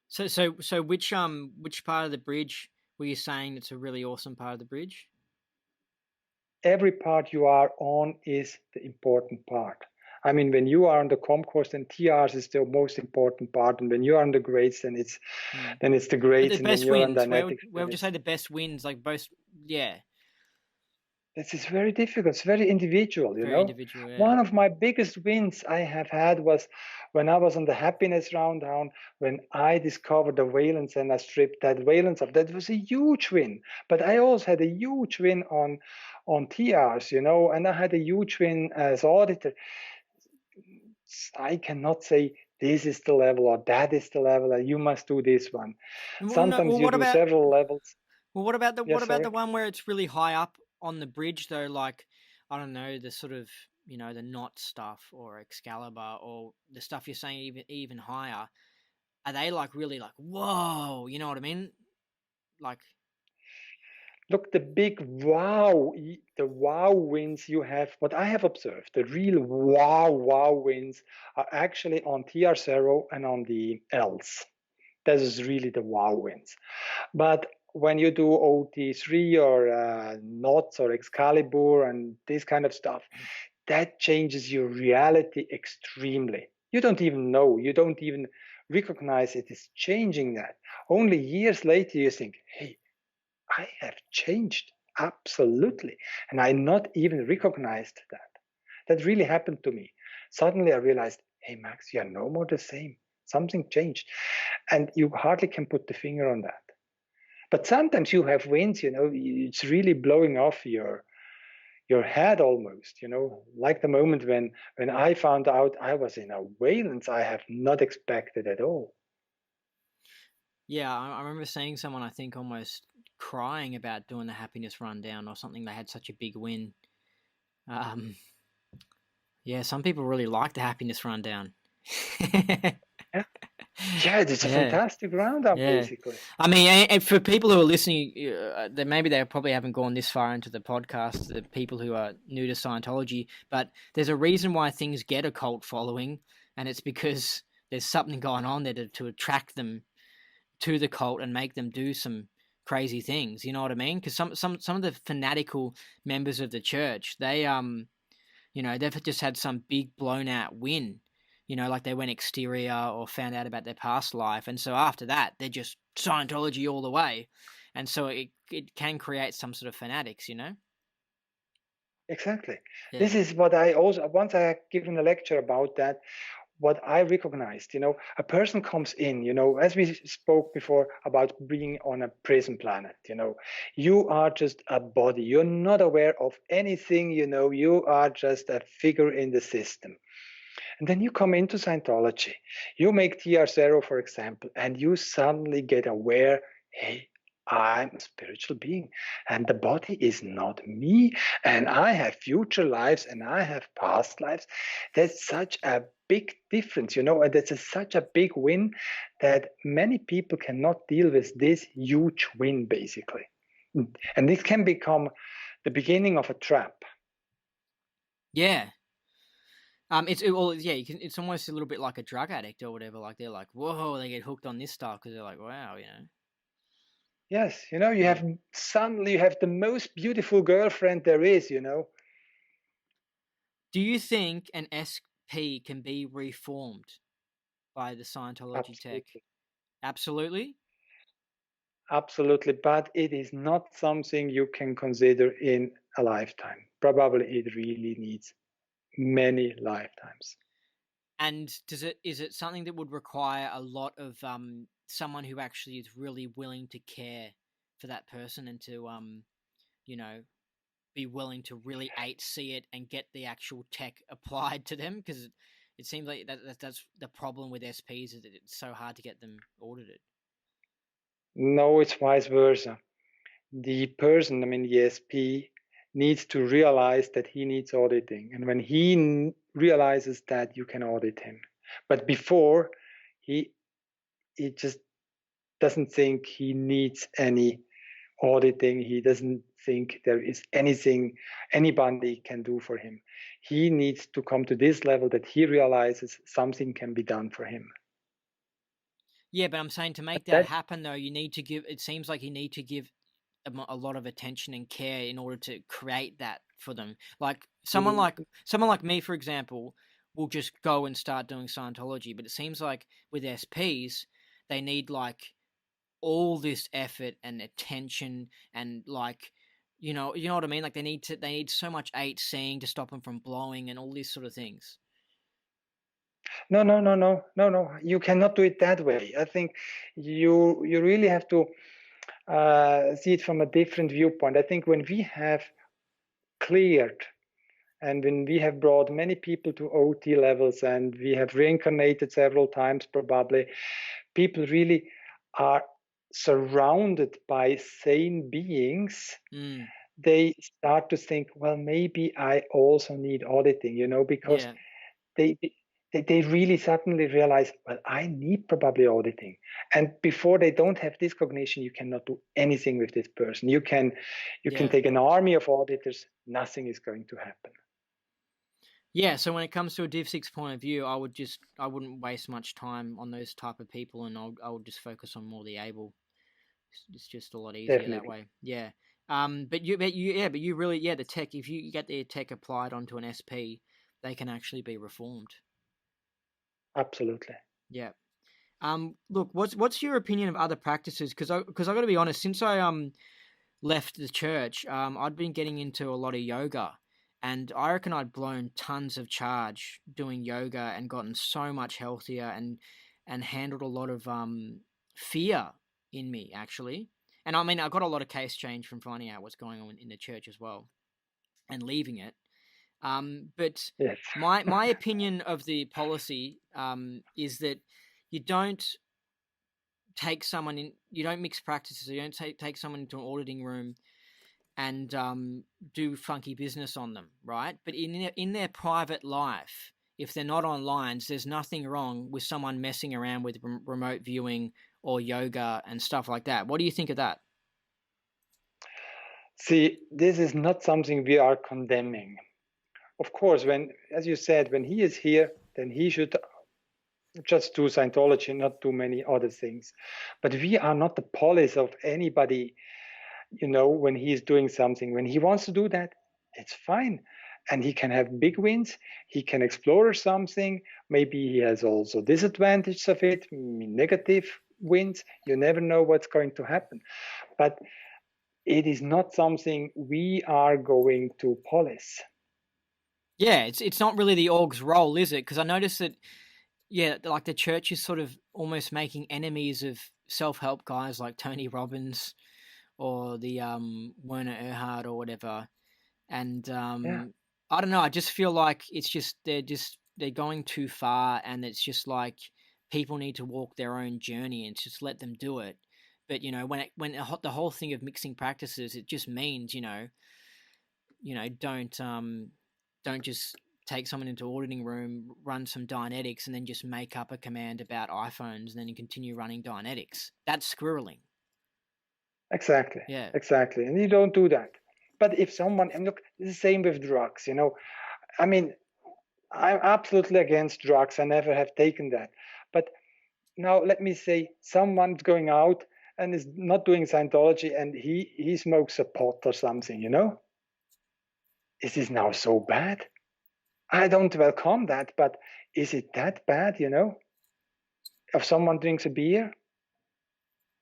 So which part of the bridge were you saying it's a really awesome part of the bridge? Every part you are on is the important part. I mean, when you are on the com course, then TRs is the most important part, and when you are on the grades, then it's the But the grades, and when best you're on wins, dynetics, where then would you it's say the best wins? Like both, yeah, this is very difficult. It's very individual, very individual. Yeah. One of my biggest wins I have had was when I was on the happiness round down, when I discovered the valence and I stripped that valence off. That was a huge win. But I also had a huge win on TRs, and I had a huge win as auditor. I cannot say this is the level or that is the level, or you must do this one. Well, no, Sometimes well, you what do about several levels. what about the Yes, sorry. one where it's really high up on the bridge though? Like I don't know, the sort of the knot stuff or Excalibur or the stuff you're saying even higher. Are they like really like whoa? You know what I mean? Like Look, the wow wins you have, what I have observed, the real wow wins are actually on TR0 and on the Ls. That is really the wow wins. But when you do OT3 or knots or Excalibur and this kind of stuff, that changes your reality extremely. You don't even know, you don't even recognize it is changing that. Only years later, you think, hey, I have changed absolutely. And I not even recognized that. That really happened to me. Suddenly I realized, hey, Max, you're no more the same. Something changed. And you hardly can put the finger on that. But sometimes you have wins, it's really blowing off your head almost, like the moment when I found out I was in a valence I have not expected at all. yeah, I remember seeing someone I think almost crying about doing the happiness rundown or something. They had such a big win. Um, yeah, some people really like the happiness rundown. Yeah, yeah, it's a Yeah, fantastic roundup, yeah. basically. I mean, and for people who are listening, that maybe they probably haven't gone this far into the podcast. The people who are new to Scientology, but there's a reason why things get a cult following, and it's because there's something going on there to attract them to the cult and make them do some crazy things. You know what I mean? Because some of the fanatical members of the church, they've just had some big blown out win. Like they went exterior or found out about their past life, and so after that, they're just Scientology all the way, and so it can create some sort of fanatics. Exactly. This Yeah. is what I also, once I had given a lecture about that, what I recognized, a person comes in, as we spoke before about being on a prison planet, you are just a body. You're not aware of anything, you are just a figure in the system. And then you come into Scientology, you make TR0, for example, and you suddenly get aware, hey, I'm a spiritual being, and the body is not me, and I have future lives and I have past lives. That's such a big difference, and it's such a big win that many people cannot deal with this huge win, basically. And this can become the beginning of a trap. Yeah. Yeah. It's almost a little bit like a drug addict or whatever. Like they're like, whoa, they get hooked on this stuff because they're like, wow. Yes, you Yeah. have suddenly you have the most beautiful girlfriend there is, Do you think an SP can be reformed by the Scientology tech? Absolutely. Absolutely. Absolutely. But it is not something you can consider in a lifetime. Probably it really needs many lifetimes. And is it something that would require a lot of someone who actually is really willing to care for that person and to you know be willing to really see it and get the actual tech applied to them? Because It seems like that's the problem with SPs, is that it's so hard to get them audited. No, it's vice versa. The person, I mean, the SP, needs to realize that he needs auditing. And when he realizes that, you can audit him. But before, he just doesn't think he needs any auditing. He doesn't think there is anything anybody can do for him. He needs to come to this level that he realizes something can be done for him. Yeah, but I'm saying to make But that that, happen, though, you need to give. It seems like you need to give a lot of attention and care in order to create that for them. Like someone like me, for example, will just go and start doing Scientology. But it seems like with SPs, they need like all this effort and attention and like you know what I mean. Like they need so much seeing to stop them from blowing and all these sort of things. no. You cannot do it that way. I think you really have to see it from a different viewpoint. I think when we have cleared and when we have brought many people to OT levels and we have reincarnated several times, probably, people really are surrounded by sane beings. Mm, They start to think, well, maybe I also need auditing, because yeah, they they really suddenly realize, well, I need probably auditing. And before they don't have this cognition, you cannot do anything with this person. You can yeah. take an army of auditors, nothing is going to happen. Yeah, so when it comes to a Div 6 point of view, I wouldn't waste much time on those type of people, and I would just focus on more the able. It's just a lot easier that Definitely. way. Yeah. But you really, yeah, the tech. If you get the tech applied onto an SP, they can actually be reformed. Absolutely. Yeah. Look, what's your opinion of other practices? Because I got to be honest, since I left the church, I'd been getting into a lot of yoga, and I reckon I'd blown tons of charge doing yoga and gotten so much healthier and handled a lot of fear in me actually. And I mean, I got a lot of case change from finding out what's going on in the church as well and leaving it. But Yes. my opinion of the policy is that you don't you don't mix practices. You don't take someone into an auditing room and do funky business on them, right? But in their private life, if they're not on lines, there's nothing wrong with someone messing around with remote viewing or yoga and stuff like that. What do you think of that? See, this is not something we are condemning. Of course, as you said, when he is here, then he should just do Scientology, not do many other things. But we are not the police of anybody, when he is doing something. When he wants to do that, it's fine. And he can have big wins. He can explore something. Maybe he has also disadvantages of it, negative wins. You never know what's going to happen. But it is not something we are going to police. Yeah, it's not really the org's role, is it? Because I noticed that, yeah, like the church is sort of almost making enemies of self-help guys like Tony Robbins or the Werner Erhard or whatever. And Yeah, I don't know. I just feel like they're going too far, and it's just like people need to walk their own journey and just let them do it. But the whole thing of mixing practices, it just means don't just take someone into auditing room, run some Dianetics, and then just make up a command about iPhones, and then continue running Dianetics. That's squirreling. exactly. Yeah. Exactly. And you don't do that. But if someone, and look, it's the same with drugs, I mean, I'm absolutely against drugs. I never have taken that. But now let me say someone's going out and is not doing Scientology and he smokes a pot or something. Is this now so bad? I don't welcome that, but is it that bad? If someone drinks a beer,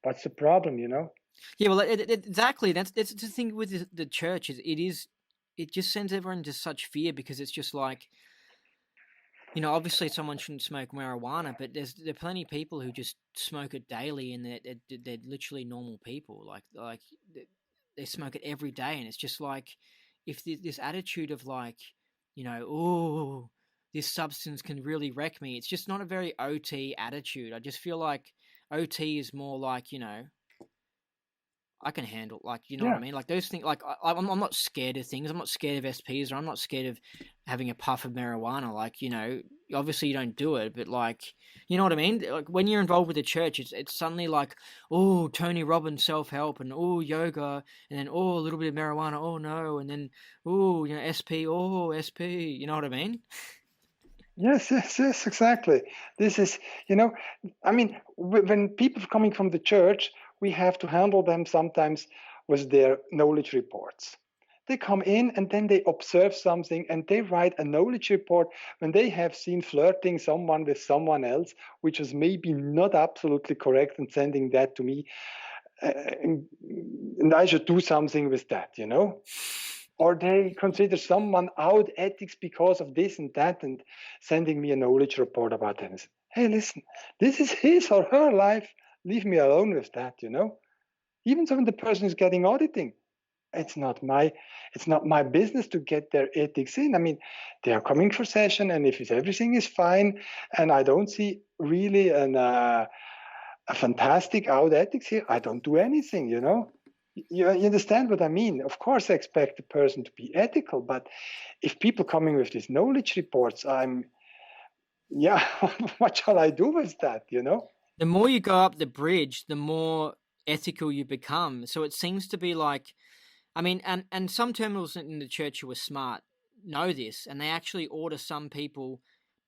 what's the problem? Yeah, well, exactly. That's the thing with the church is it just sends everyone into such fear because it's just like, obviously someone shouldn't smoke marijuana, but there are plenty of people who just smoke it daily, and they're literally normal people. Like they smoke it every day, and it's just like if this attitude of like, oh, this substance can really wreck me. It's just not a very OT attitude. I just feel like OT is more like, I can handle, like, you know what I Yeah. mean? Like those things, like I'm not scared of things. I'm not scared of SPs, or I'm not scared of having a puff of marijuana. Like, obviously you don't do it, but like, you know what I mean? Like when you're involved with the church, it's suddenly like, oh, Tony Robbins self-help, and oh, yoga, and then oh, a little bit of marijuana, oh no, and then oh, SP, oh, SP, you know what I mean? Yes, yes, yes, exactly. This is, I mean, when people coming from the church, we have to handle them sometimes with their knowledge reports. They come in and then they observe something and they write a knowledge report when they have seen flirting someone with someone else, which is maybe not absolutely correct, and sending that to me. And I should do something with that, Or they consider someone out ethics because of this and that, and sending me a knowledge report about them. Hey, listen, this is his or her life. Leave me alone with that, Even when the person is getting auditing, it's not my business to get their ethics in. I mean, they are coming for session, and if everything is fine, and I don't see really a fantastic out ethics here, I don't do anything, You understand what I mean? Of course, I expect the person to be ethical, but if people coming with these knowledge reports, yeah, what shall I do with that, The more you go up the bridge, the more ethical you become. So it seems to be like, I mean, and some terminals in the church who are smart know this, and they actually order some people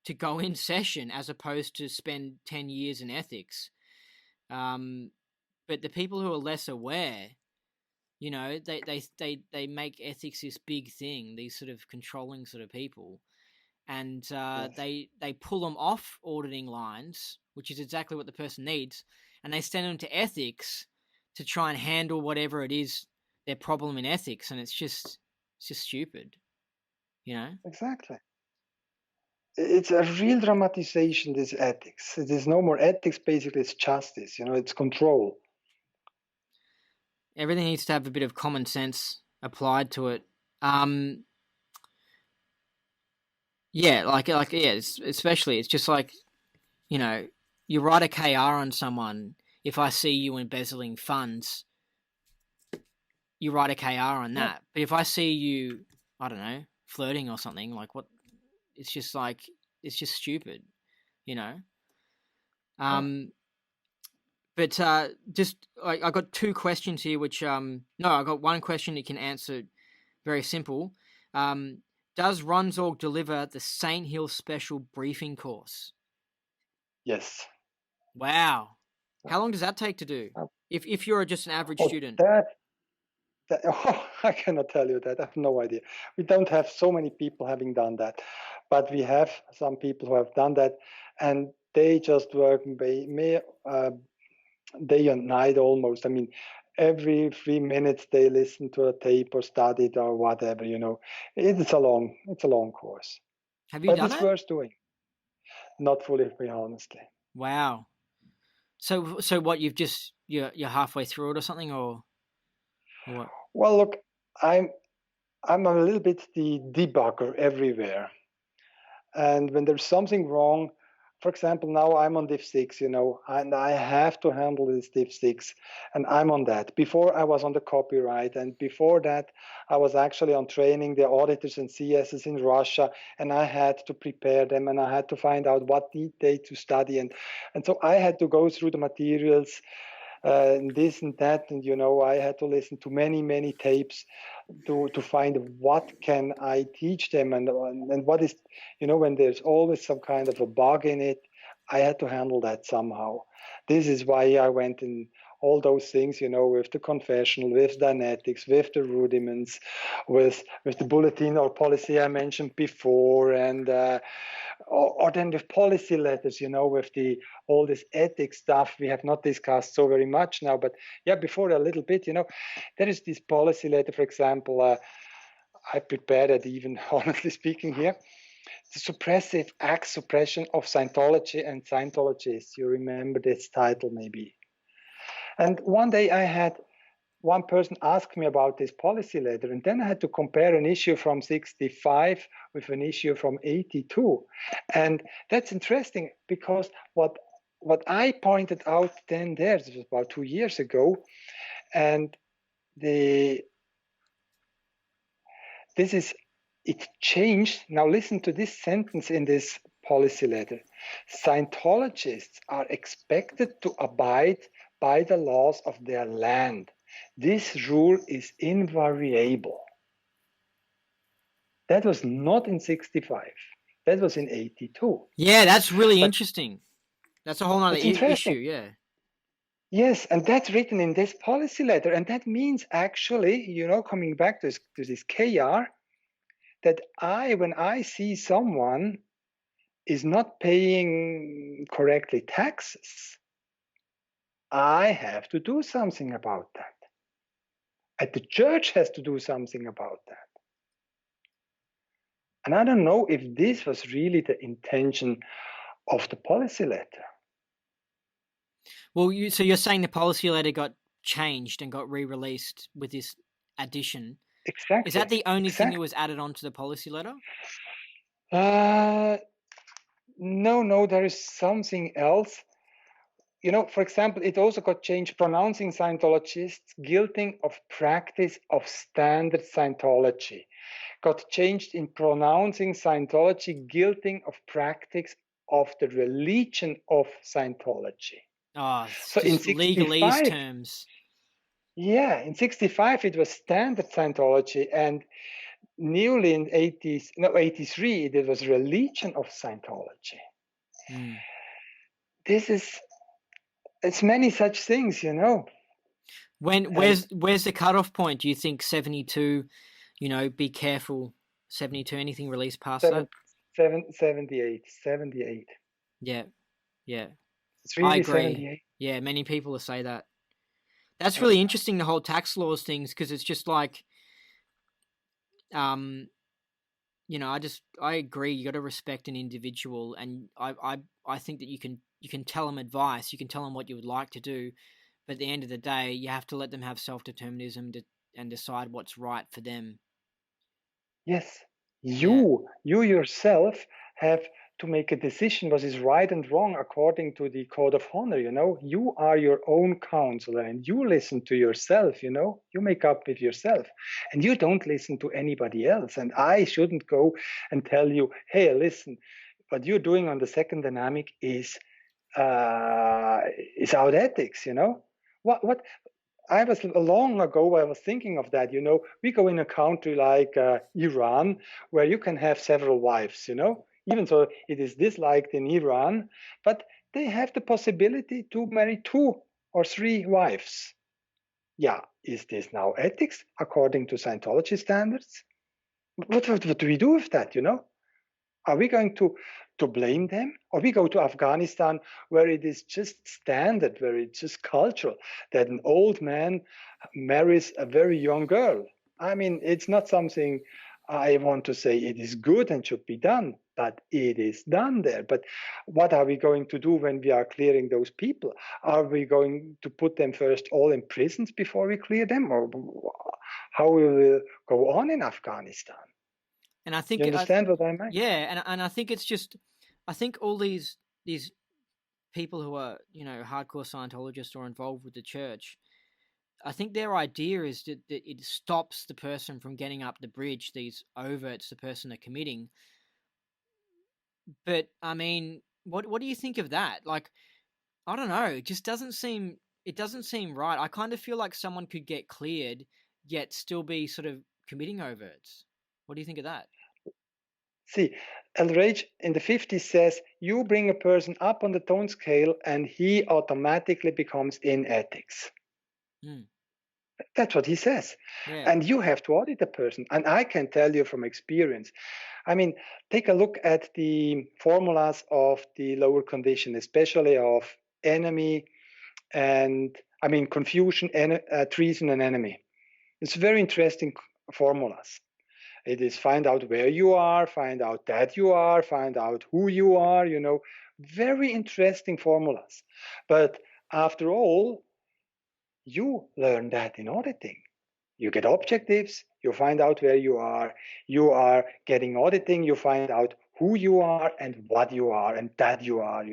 to go in session as opposed to spend 10 years in ethics. But the people who are less aware, they make ethics this big thing, these sort of controlling sort of people, and Yes, they pull them off auditing lines, which is exactly what the person needs, and they send them to ethics to try and handle whatever it is their problem in ethics, and it's just stupid, you know. exactly. It's a real dramatization, this ethics. It is no more ethics, basically, it's justice, it's control. Everything needs to have a bit of common sense applied to it. Um, yeah, yeah, especially it's just like, you write a KR on someone. If I see you embezzling funds, you write a KR on Yeah, that. But if I see you, I don't know, flirting or something, like what? It's just like, it's just stupid, you know. yeah. But just I got two questions here, which no, I got one question you can answer. Very simple. Um, does Runzorg deliver the Saint Hill Special Briefing Course? Yes. Wow. How long does that take to do? Uh, If you're just an average Oh, student. oh, I cannot tell you that. I have no idea. We don't have so many people having done that, but we have some people who have done that, and they just work day and night almost. I mean, every 3 minutes they listen to a tape or study it or whatever. It's a long course, Have you but done it's it? worth doing. Not fully, honestly. Wow. So what? You're halfway through it or something, or what? Well, look, I'm a little bit the debugger everywhere. And when there's something wrong, for example, now I'm on div 6, and I have to handle this div 6, and I'm on that. Before I was on the copyright, and before that, I was actually on training the auditors and CSs in Russia, and I had to prepare them, and I had to find out what need they to study, and so I had to go through the materials, and this and that, and I had to listen to many tapes to find what can I teach them, and what is, when there's always some kind of a bug in it, I had to handle that somehow. This is why I went in all those things, with the confessional, with Dynetics, with the rudiments, with the bulletin or policy I mentioned before, and or then with policy letters, with the all this ethics stuff we have not discussed so very much now, but yeah, before a little bit, there is this policy letter, for example. I prepared it even, honestly speaking, here. The Suppressive Act Suppression of Scientology and Scientologists. You remember this title, maybe. And one day I had one person asked me about this policy letter, and then I had to compare an issue from 65 with an issue from 82. And that's interesting because what I pointed out then this was about 2 years ago, and it changed. Now listen to this sentence in this policy letter. Scientologists are expected to abide by the laws of their land. This rule is invariable. That was not in 65. That was in 82. Yeah, that's really interesting. That's a whole other issue, yeah. Yes, and that's written in this policy letter. And that means actually, coming back to this KR, that when I see someone is not paying correctly taxes, I have to do something about that. And the church has to do something about that. And I don't know if this was really the intention of the policy letter. Well, so you're saying the policy letter got changed and got re-released with this addition. Exactly. Is that the only thing that was added onto the policy letter? No, there is something else. For example, it also got changed, pronouncing Scientologists guilty of practice of standard Scientology. Got changed in pronouncing Scientology guilty of practice of the religion of Scientology. Oh, so in 65, legalese terms. Yeah, in 65 it was standard Scientology, and newly in 83 it was religion of Scientology. It's many such things, Where's the cutoff point? Do you think 72? Be careful. 72. Anything released past that? 78. Yeah. It's really I agree. 78. Yeah, many people will say that. That's really interesting, the whole tax laws things, because it's just like, I agree. You got to respect an individual, and I think that you can tell them advice, you can tell them what you would like to do, but at the end of the day, you have to let them have self-determinism and decide what's right for them. Yes, you yourself have to make a decision what is right and wrong according to the code of honor. You are your own counselor, and you listen to yourself. You make up with yourself, and you don't listen to anybody else. And I shouldn't go and tell you, hey, listen, what you're doing on the second dynamic is out ethics. What I was long ago, I was thinking of that. We go in a country like Iran, where you can have several wives, even though it is disliked in Iran, but they have the possibility to marry 2 or 3 wives. Yeah, is this now ethics according to Scientology standards? What do we do with that, Are we going to blame them? Or we go to Afghanistan, where it is just standard, where it's just cultural, that an old man marries a very young girl. I mean, it's not something I want to say it is good and should be done, but it is done there. But what are we going to do when we are clearing those people? Are we going to put them first all in prisons before we clear them? Or how will we go on in Afghanistan? And I think you understand what I mean? Yeah, and I think it's just, I think all these people who are hardcore Scientologists or involved with the church, I think their idea is that it stops the person from getting up the bridge. These overts the person are committing. But I mean, what do you think of that? Like, I don't know. It just doesn't seem right. I kind of feel like someone could get cleared yet still be sort of committing overts. What do you think of that? See, Elrage in the 50s says, you bring a person up on the tone scale and he automatically becomes in ethics. That's what he says. Yeah. And you have to audit the person. And I can tell you from experience, I mean, take a look at the formulas of the lower condition, especially of enemy and, confusion, treason, and enemy. It's very interesting formulas. It is find out where you are, find out that you are, find out who you are, very interesting formulas. But after all, You learn that in auditing. You get objectives, you find out where you are getting auditing, you find out who you are and what you are and that you are,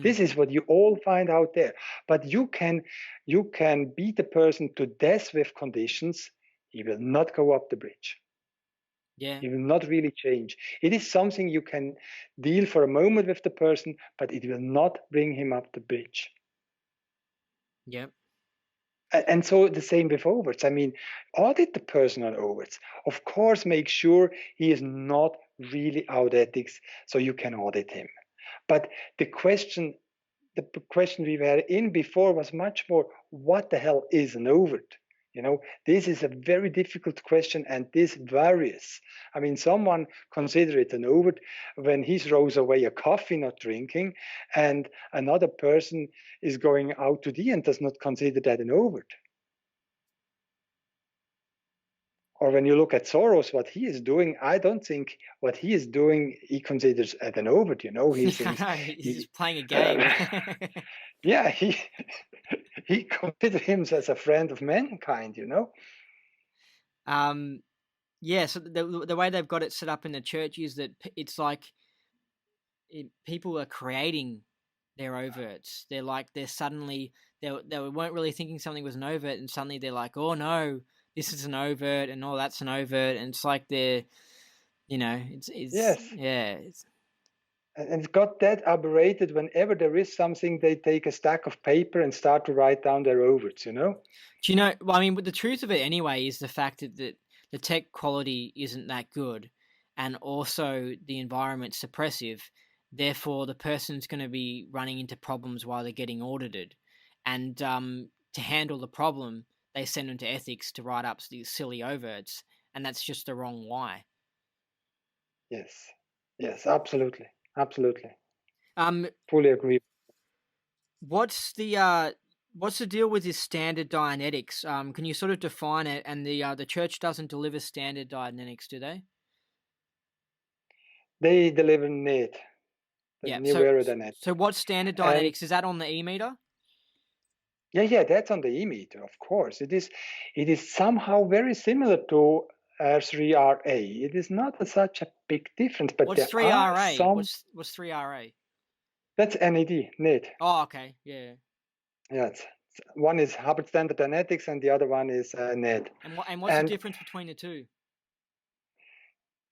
This is what you all find out there. But you can beat the person to death with conditions. He will not go up the bridge. Yeah. He will not really change. It is something you can deal for a moment with the person, but it will not bring him up the bridge. Yep. And so the same with overts. I mean, audit the person on overts. Of course, make sure he is not really out ethics, so you can audit him. But the question we were in before was much more, what the hell is an overt? This is a very difficult question, and this varies. I mean, someone consider it an overt when he throws away a coffee not drinking, and another person is going out to the and does not consider that an overt. Or when you look at Soros, what he is doing, I don't think what he is doing he considers as an overt. He thinks He's just playing a game. Yeah, he considers himself as a friend of mankind. Yeah. So the way they've got it set up in the church is that it's like people are creating their overts. They're suddenly they weren't really thinking something was an overt, and suddenly they're like, oh no, this is an overt, and oh that's an overt, and it's like they're, it's Yes. yeah. And it's got that aberrated. Whenever there is something, they take a stack of paper and start to write down their overts. Do you know? Well, I mean, the truth of it anyway is the fact that the tech quality isn't that good, and also the environment's suppressive. Therefore, the person's going to be running into problems while they're getting audited, and to handle the problem, they send them to ethics to write up these silly overts, and that's just the wrong why. Yes, absolutely. Fully agree. What's the deal with this standard Dianetics? Can you sort of define it? And the church doesn't deliver standard Dianetics, do they? They deliver NED, the new aerodynamics. So what's standard Dianetics? Is that on the e-meter? Yeah, that's on the e-meter, of course. It is somehow very similar to R3RA. It is not such a big difference, but what's there are some. What's 3RA? That's NED. Oh, okay, yeah. Yeah, one is Hubbard Standard Dynetics, and the other one is NED. And what's the difference between the two?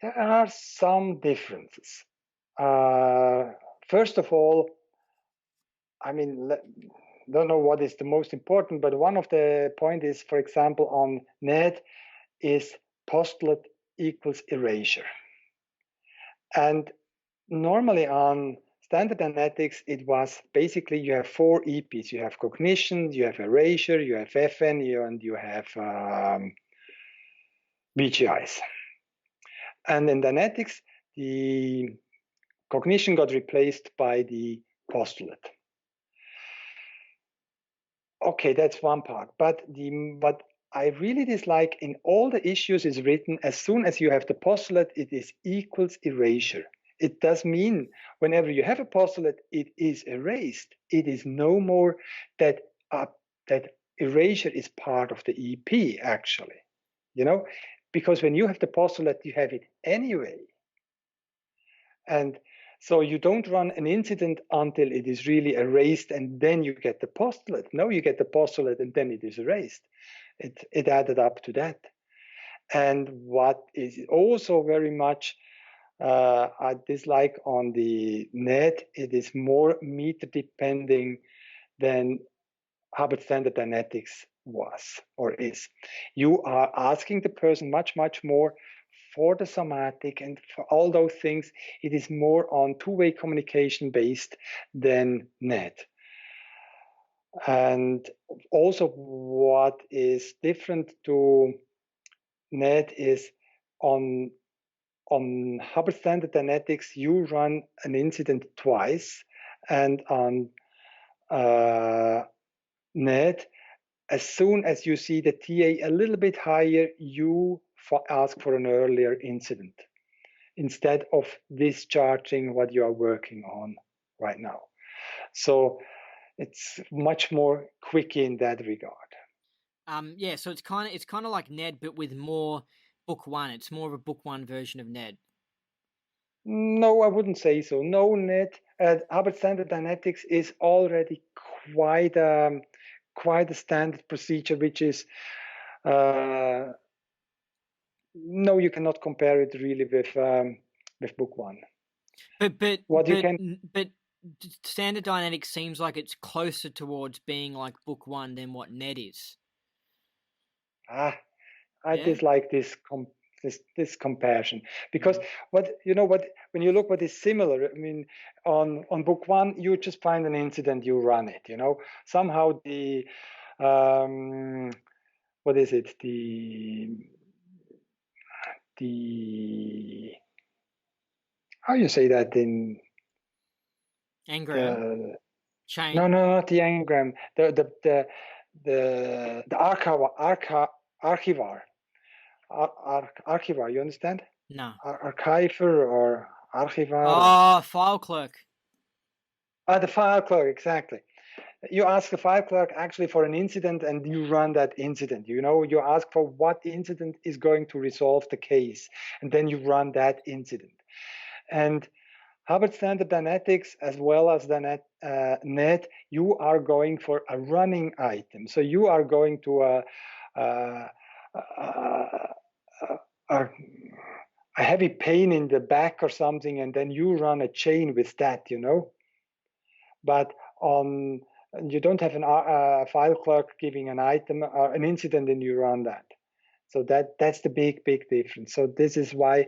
There are some differences. First of all, I mean, don't know what is the most important, but one of the point is, for example, on NED is postulate equals erasure. And normally on standard analytics, it was basically you have 4 EPs. You have cognition, you have erasure, you have FN, and you have VGIs. And in Dynetics, the cognition got replaced by the postulate. Okay, that's one part. But what I really dislike in all the issues is written, as soon as you have the postulate, it is equals erasure. It does mean whenever you have a postulate, it is erased. It is no more that erasure is part of the EP, actually. Because when you have the postulate, you have it anyway. And so you don't run an incident until it is really erased and then you get the postulate. No, you get the postulate and then it is erased. It added up to that. And what is also very much I dislike on the NED, it is more meter depending than Hubbard Standard Dynetics was or is. You are asking the person much, much more for the somatic and for all those things. It is more on two-way communication based than NED. And also what is different to NED is on Hubbard Standard Dynetics, you run an incident twice, and on NED, as soon as you see the TA a little bit higher, you ask for an earlier incident instead of discharging what you are working on right now. So it's much more quick in that regard. Yeah, so it's kind of like Ned, but with more book one. It's more of a book one version of Ned. No, I wouldn't say so. No, Ned. Hubbard standard dynetics is already quite quite a standard procedure, which is uh, no, you cannot compare it really with book one. But but What you but can but standard dynamics seems like it's closer towards being like book one than what Ned is. ah, I Yeah. dislike this comparison because Mm. what you know what when you look what is similar. I mean, on book one you just find an incident, you run it. You know somehow the um, what is it the how you say that in Engram the no chain. no not the engram the archivar archivar, you understand? No. Archiver or archivar or Oh, file clerk. the file clerk, exactly. You ask the file clerk actually for an incident and you run that incident. You know, you ask for what incident is going to resolve the case and then you run that incident. And Hubbard Standard Dynetics as well as the net, you are going for a running item. So you are going to a, a, a heavy pain in the back or something, and then you run a chain with that, you know. But on you don't have a file clerk giving an item or an incident, and you run that. So that's the big difference. So this is why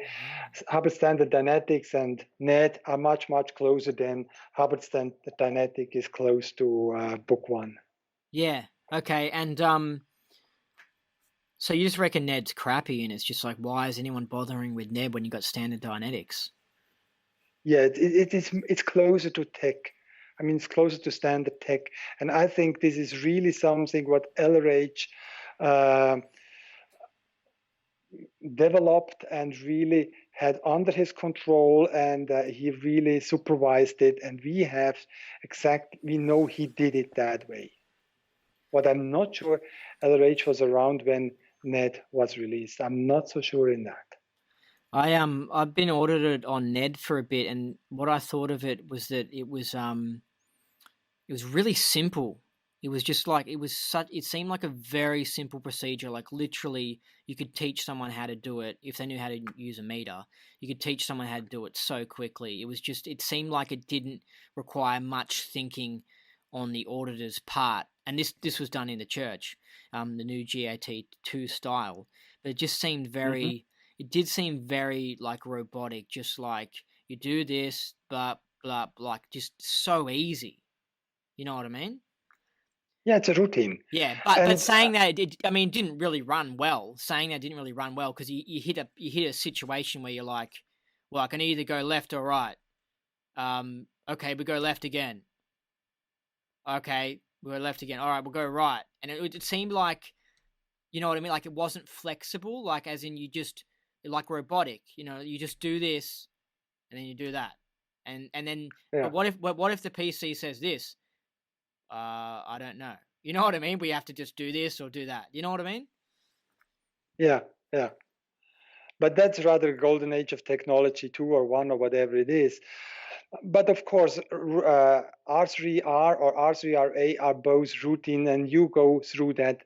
Hubbard Standard Dynetics and NET are much closer than Hubbard Standard Dynetic is close to Book One. Yeah. Okay. And so you just reckon Ned's crappy, and it's just like, why is anyone bothering with Ned when you got standard dynetics? Yeah, it's closer to tech. I mean, it's closer to standard tech, and I think this is really something what LRH uh, developed and really had under his control, and he really supervised it. And we know he did it that way. What I'm not sure, LRH was around when Ned was released. I'm not so sure in that. I've been audited on Ned for a bit, and what I thought of it was that it was really simple. It was just like it seemed like a very simple procedure. Like literally you could teach someone how to do it if they knew how to use a meter. You could teach someone how to do it so quickly. It seemed like it didn't require much thinking on the auditor's part. And this was done in the church, the new GAT2 style. But it just seemed Mm-hmm. it did seem very like robotic, just like you do this, blah blah, like just so easy. You know what I mean? Yeah, it's a routine. Yeah, but And saying that I mean, it didn't really run well. Saying that didn't really run well because you hit a situation where you're like, well, I can either go left or right. Okay, we go left again. Okay, we go left again. All right, we'll go right. And it seemed like, you know what I mean? Like it wasn't flexible. Like as in you just like robotic. You know, you just do this and then you do that, and then. yeah, But what if the PC says this? I don't know. You know what I mean? We have to just do this or do that. You know what I mean? yeah, yeah. But that's rather a golden age of technology, two or one or whatever it is. But of course, R3R or R3RA are both routine, and you go through that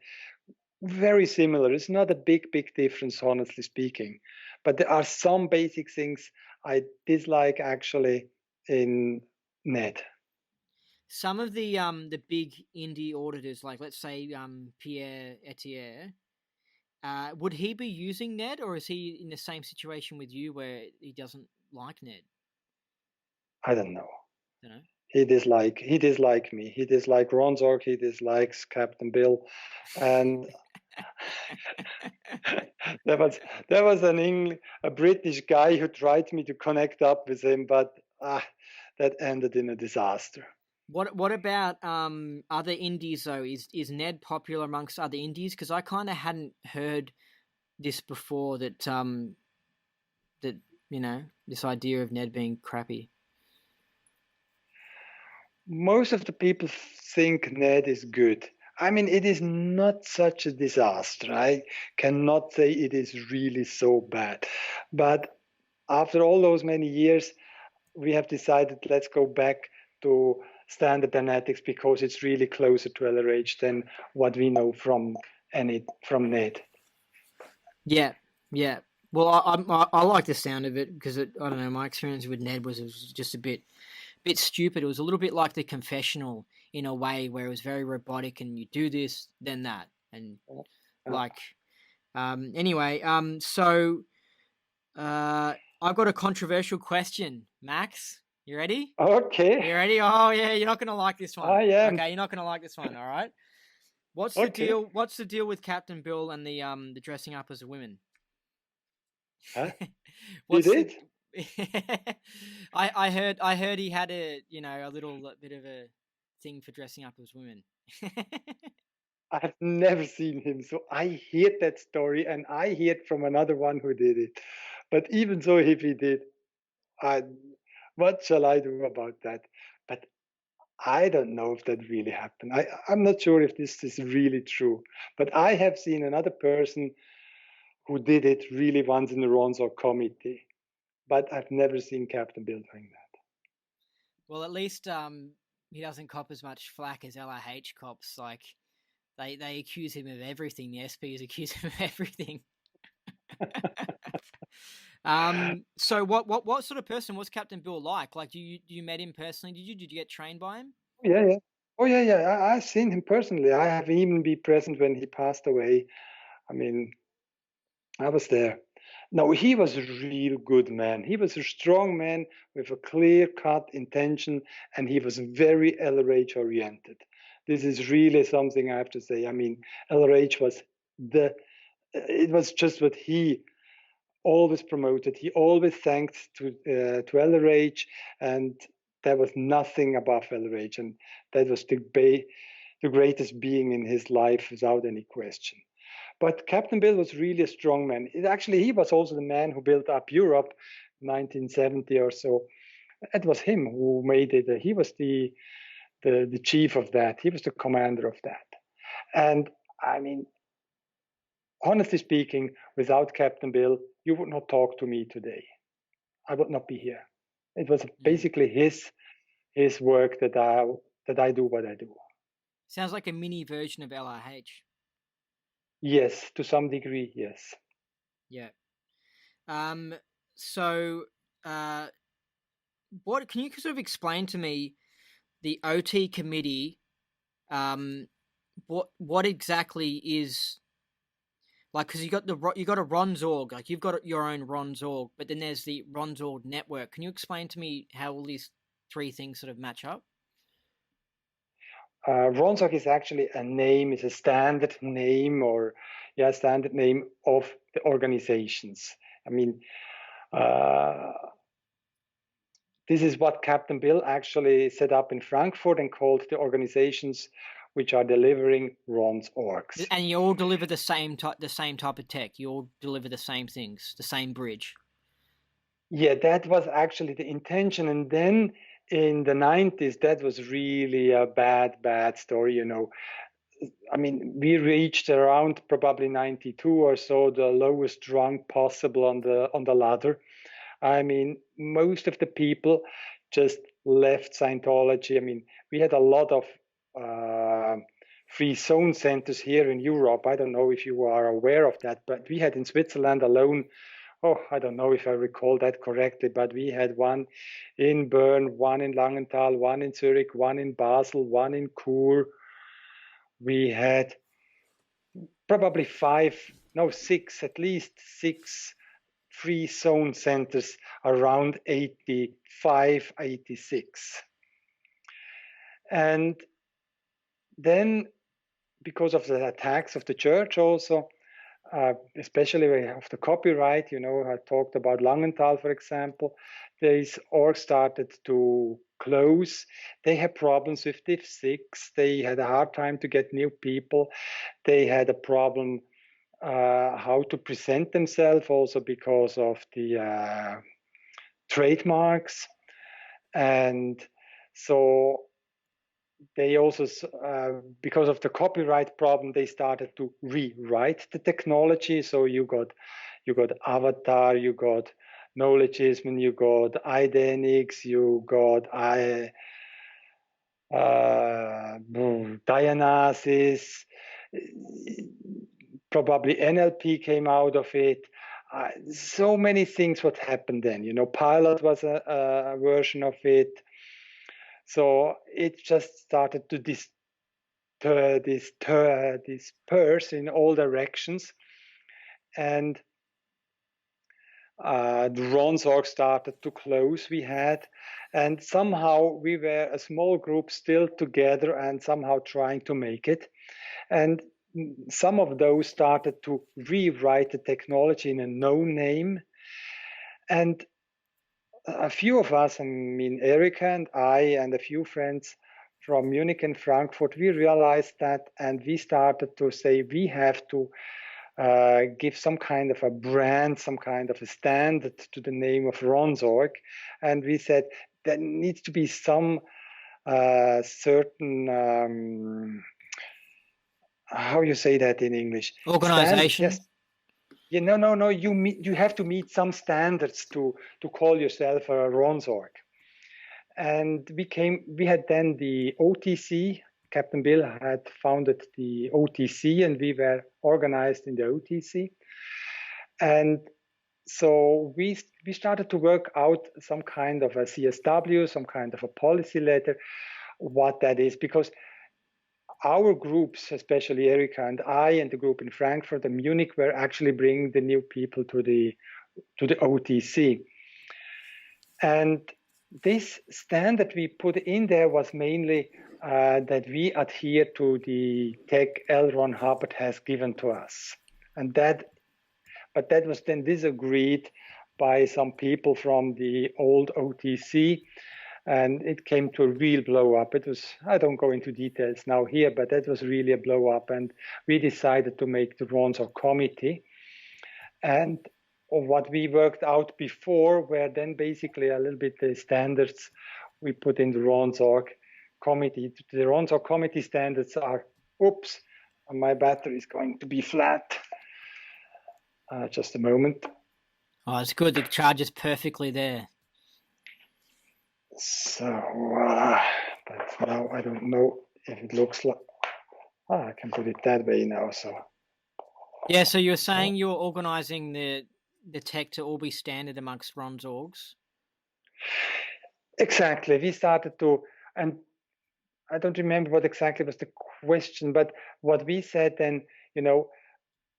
very similar. It's not a big difference, honestly speaking. But there are some basic things I dislike actually in Net. Some of the big indie auditors, like let's say Pierre Etier, would he be using Ned, or is he in the same situation with you where he doesn't like Ned? I don't know. You know. He dislike me. He dislike Ronzorg. He dislikes Captain Bill, and there was a British guy who tried me to connect up with him, but that ended in a disaster. What about other indies though? Is Ned popular amongst other indies? Because I kind of hadn't heard this before that this idea of Ned being crappy. Most of the people think Ned is good. I mean, it is not such a disaster. I cannot say it is really so bad. But after all those many years, we have decided let's go back to standard dynetics because it's really closer to LRH than what we know from NED. Yeah, yeah. Well, I like the sound of it because I don't know. My experience with Ned was it was just a bit stupid. It was a little bit like the confessional in a way where it was very robotic, and you do this, then that, and like anyway. So I've got a controversial question, Max. You ready? You Okay, ready? Oh yeah, you're not gonna like this one. I am. Okay, you're not gonna like this one. All right. What's the Okay. deal? What's the deal with Captain Bill and the dressing up as a women? Huh? He What's the? did? I heard he had a a little bit of a thing for dressing up as women. I have never seen him, so I heard that story and I heard from another one who did it. But even so, if he did, I, what shall I do about that? But I don't know if that really happened. I'm not sure if this is really true. But I have seen another person who did it really once in the Ronso committee. But I've never seen Captain Bill doing that. Well, at least he doesn't cop as much flack as LIH cops. Like they accuse him of everything. The SPs accuse him of everything. So what sort of person was Captain Bill like? Like, you met him personally? Did you get trained by him? Yeah, yeah. Oh, yeah, yeah. I've seen him personally. I have even been present when he passed away. I mean, I was there. No, he was a real good man. He was a strong man with a clear cut intention, and he was very LRH oriented. This is really something I have to say. I mean, LRH was it was just what he always promoted. He always thanked to LRH, and there was nothing above LRH, and that was the greatest being in his life without any question. But Captain Bill was really a strong man. He was also the man who built up Europe, 1970 or so. It was him who made it. He was the chief of that. He was the commander of that. And I mean, honestly speaking, without Captain Bill, you would not talk to me today. I would not be here. It was basically his work that I do what I do. Sounds like a mini version of LIH. Yes, to some degree, yes. Yeah. Um. So, what can you sort of explain to me the OT committee? Um, what exactly is like? Because you got a Ronsorg, like you've got your own Ronsorg, but then there's the Ronsorg network. Can you explain to me how all these three things sort of match up? Ronsock is actually a name, is a standard name standard name of the organizations. I mean, uh, this is what Captain Bill actually set up in Frankfurt and called the organizations which are delivering Ron's orgs. And you all deliver the same type of tech. You all deliver the same things, the same bridge. Yeah, that was actually the intention. And then in the 90s, that was really a bad story. I mean, we reached around probably 92 or so, the lowest rung possible on the ladder. I mean, most of the people just left Scientology. I mean, we had a lot of free zone centers here in Europe. I don't know if you are aware of that, but we had in Switzerland alone, I don't know if I recall that correctly, but we had one in Bern, one in Langenthal, one in Zurich, one in Basel, one in Chur. We had probably six, at least six free zone centers around 85, 86. And then, because of the attacks of the church also, especially of the copyright, I talked about Langenthal, for example, these orgs started to close. They had problems with Div 6. They had a hard time to get new people. They had a problem how to present themselves also because of the trademarks. And so they also, because of the copyright problem, they started to rewrite the technology. So you got Avatar, you got Knowledgeism, you got Idenix, you got Dionysus, probably NLP came out of it. So many things what happened then. Pilot was a version of it. So it just started to disperse in all directions. And the Ronsorg started to close, we had. And somehow we were a small group still together and somehow trying to make it. And some of those started to rewrite the technology in a no name. And a few of us, I mean, Erika and I, and a few friends from Munich and Frankfurt, we realized that, and we started to say we have to give some kind of a brand, some kind of a standard to the name of Ronsorg. And we said there needs to be some certain, how you say that in English? Organization. Yes. Yeah, no. You have to meet some standards to call yourself a Ronsorg. And we had then the OTC. Captain Bill had founded the OTC, and we were organized in the OTC. And so we started to work out some kind of a CSW, some kind of a policy letter, what that is, because our groups, especially Erika and I, and the group in Frankfurt and Munich, were actually bringing the new people to the OTC. And this standard we put in there was mainly that we adhere to the tech L. Ron Hubbard has given to us. But that was then disagreed by some people from the old OTC, and it came to a real blow up. It was, I don't go into details now here, but that was really a blow up, and we decided to make the Ronsorg committee. And what we worked out before were then basically a little bit the standards we put in the Ronsorg committee. The Ronsorg committee standards are, oops, my battery is going to be flat. Just a moment. Oh, it's good. The charge is perfectly there. So, but now I don't know if it looks like. I can put it that way now. So. Yeah. So you're saying you're organizing the tech to all be standard amongst Ronsorgs? Exactly. We started to, and I don't remember what exactly was the question, but what we said then,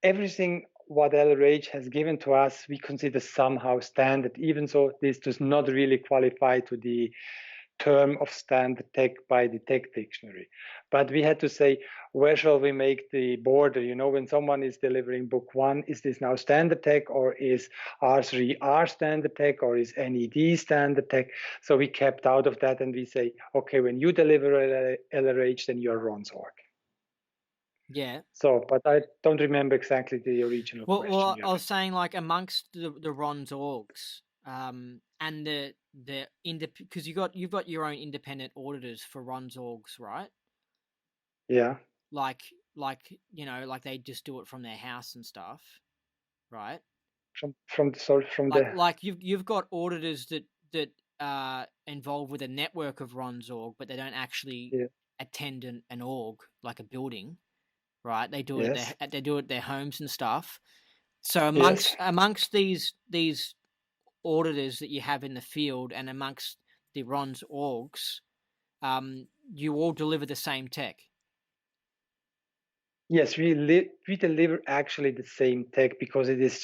everything what LRH has given to us, we consider somehow standard, even so this does not really qualify to the term of standard tech by the tech dictionary. But we had to say, where shall we make the border? When someone is delivering book one, is this now standard tech, or is R3R standard tech, or is NED standard tech? So we kept out of that, and we say, okay, when you deliver LRH, then you're Ronsorg. Yeah. So, but I don't remember exactly the original question. Well, I was saying, like, amongst the Ronsorgs, and the because you've got your own independent auditors for Ronsorgs, right? Yeah. Like they just do it from their house and stuff, right? You've got auditors that are involved with a network of Ronsorg, but they don't actually attend an org, like a building, right? They do it at their homes and stuff. So amongst these auditors that you have in the field and amongst the Ronsorgs, you all deliver the same tech. Yes, we deliver actually the same tech because it is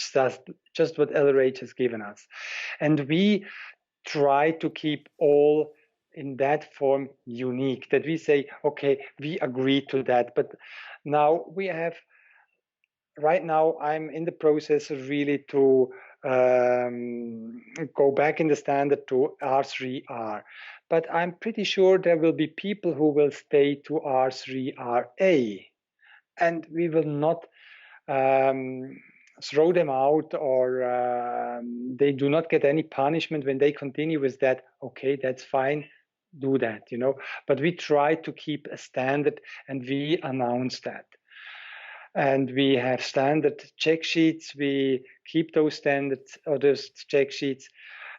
just what LRH has given us. And we try to keep all in that form unique, that we say, okay, we agree to that. But now right now I'm in the process of really to go back in the standard to R3R. But I'm pretty sure there will be people who will stay to R3RA. And we will not throw them out, or they do not get any punishment when they continue with that. Okay, that's fine. do that, but we try to keep a standard, and we announce that. And we have standard check sheets. We keep those standards or those check sheets,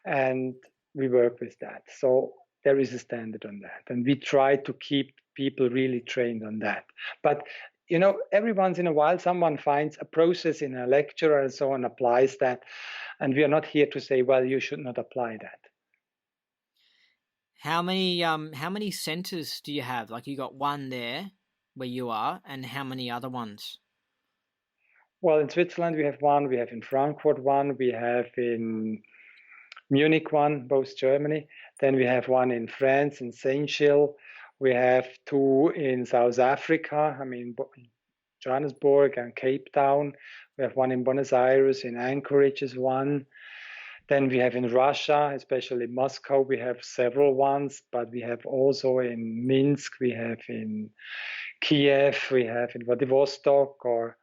and we work with that. So there is a standard on that, and we try to keep people really trained on that. But every once in a while, someone finds a process in a lecture and so on, applies that, and we are not here to say, well, you should not apply that. How many centers do you have? Like, you got one there where you are, and how many other ones? Well, in Switzerland we have one, we have in Frankfurt one, we have in Munich one, both Germany. Then we have one in France, in Saint-Gilles. We have two in South Africa, Johannesburg and Cape Town. We have one in Buenos Aires, in Anchorage is one. Then we have in Russia, especially Moscow, we have several ones, but we have also in Minsk, we have in Kiev, we have in Vladivostok or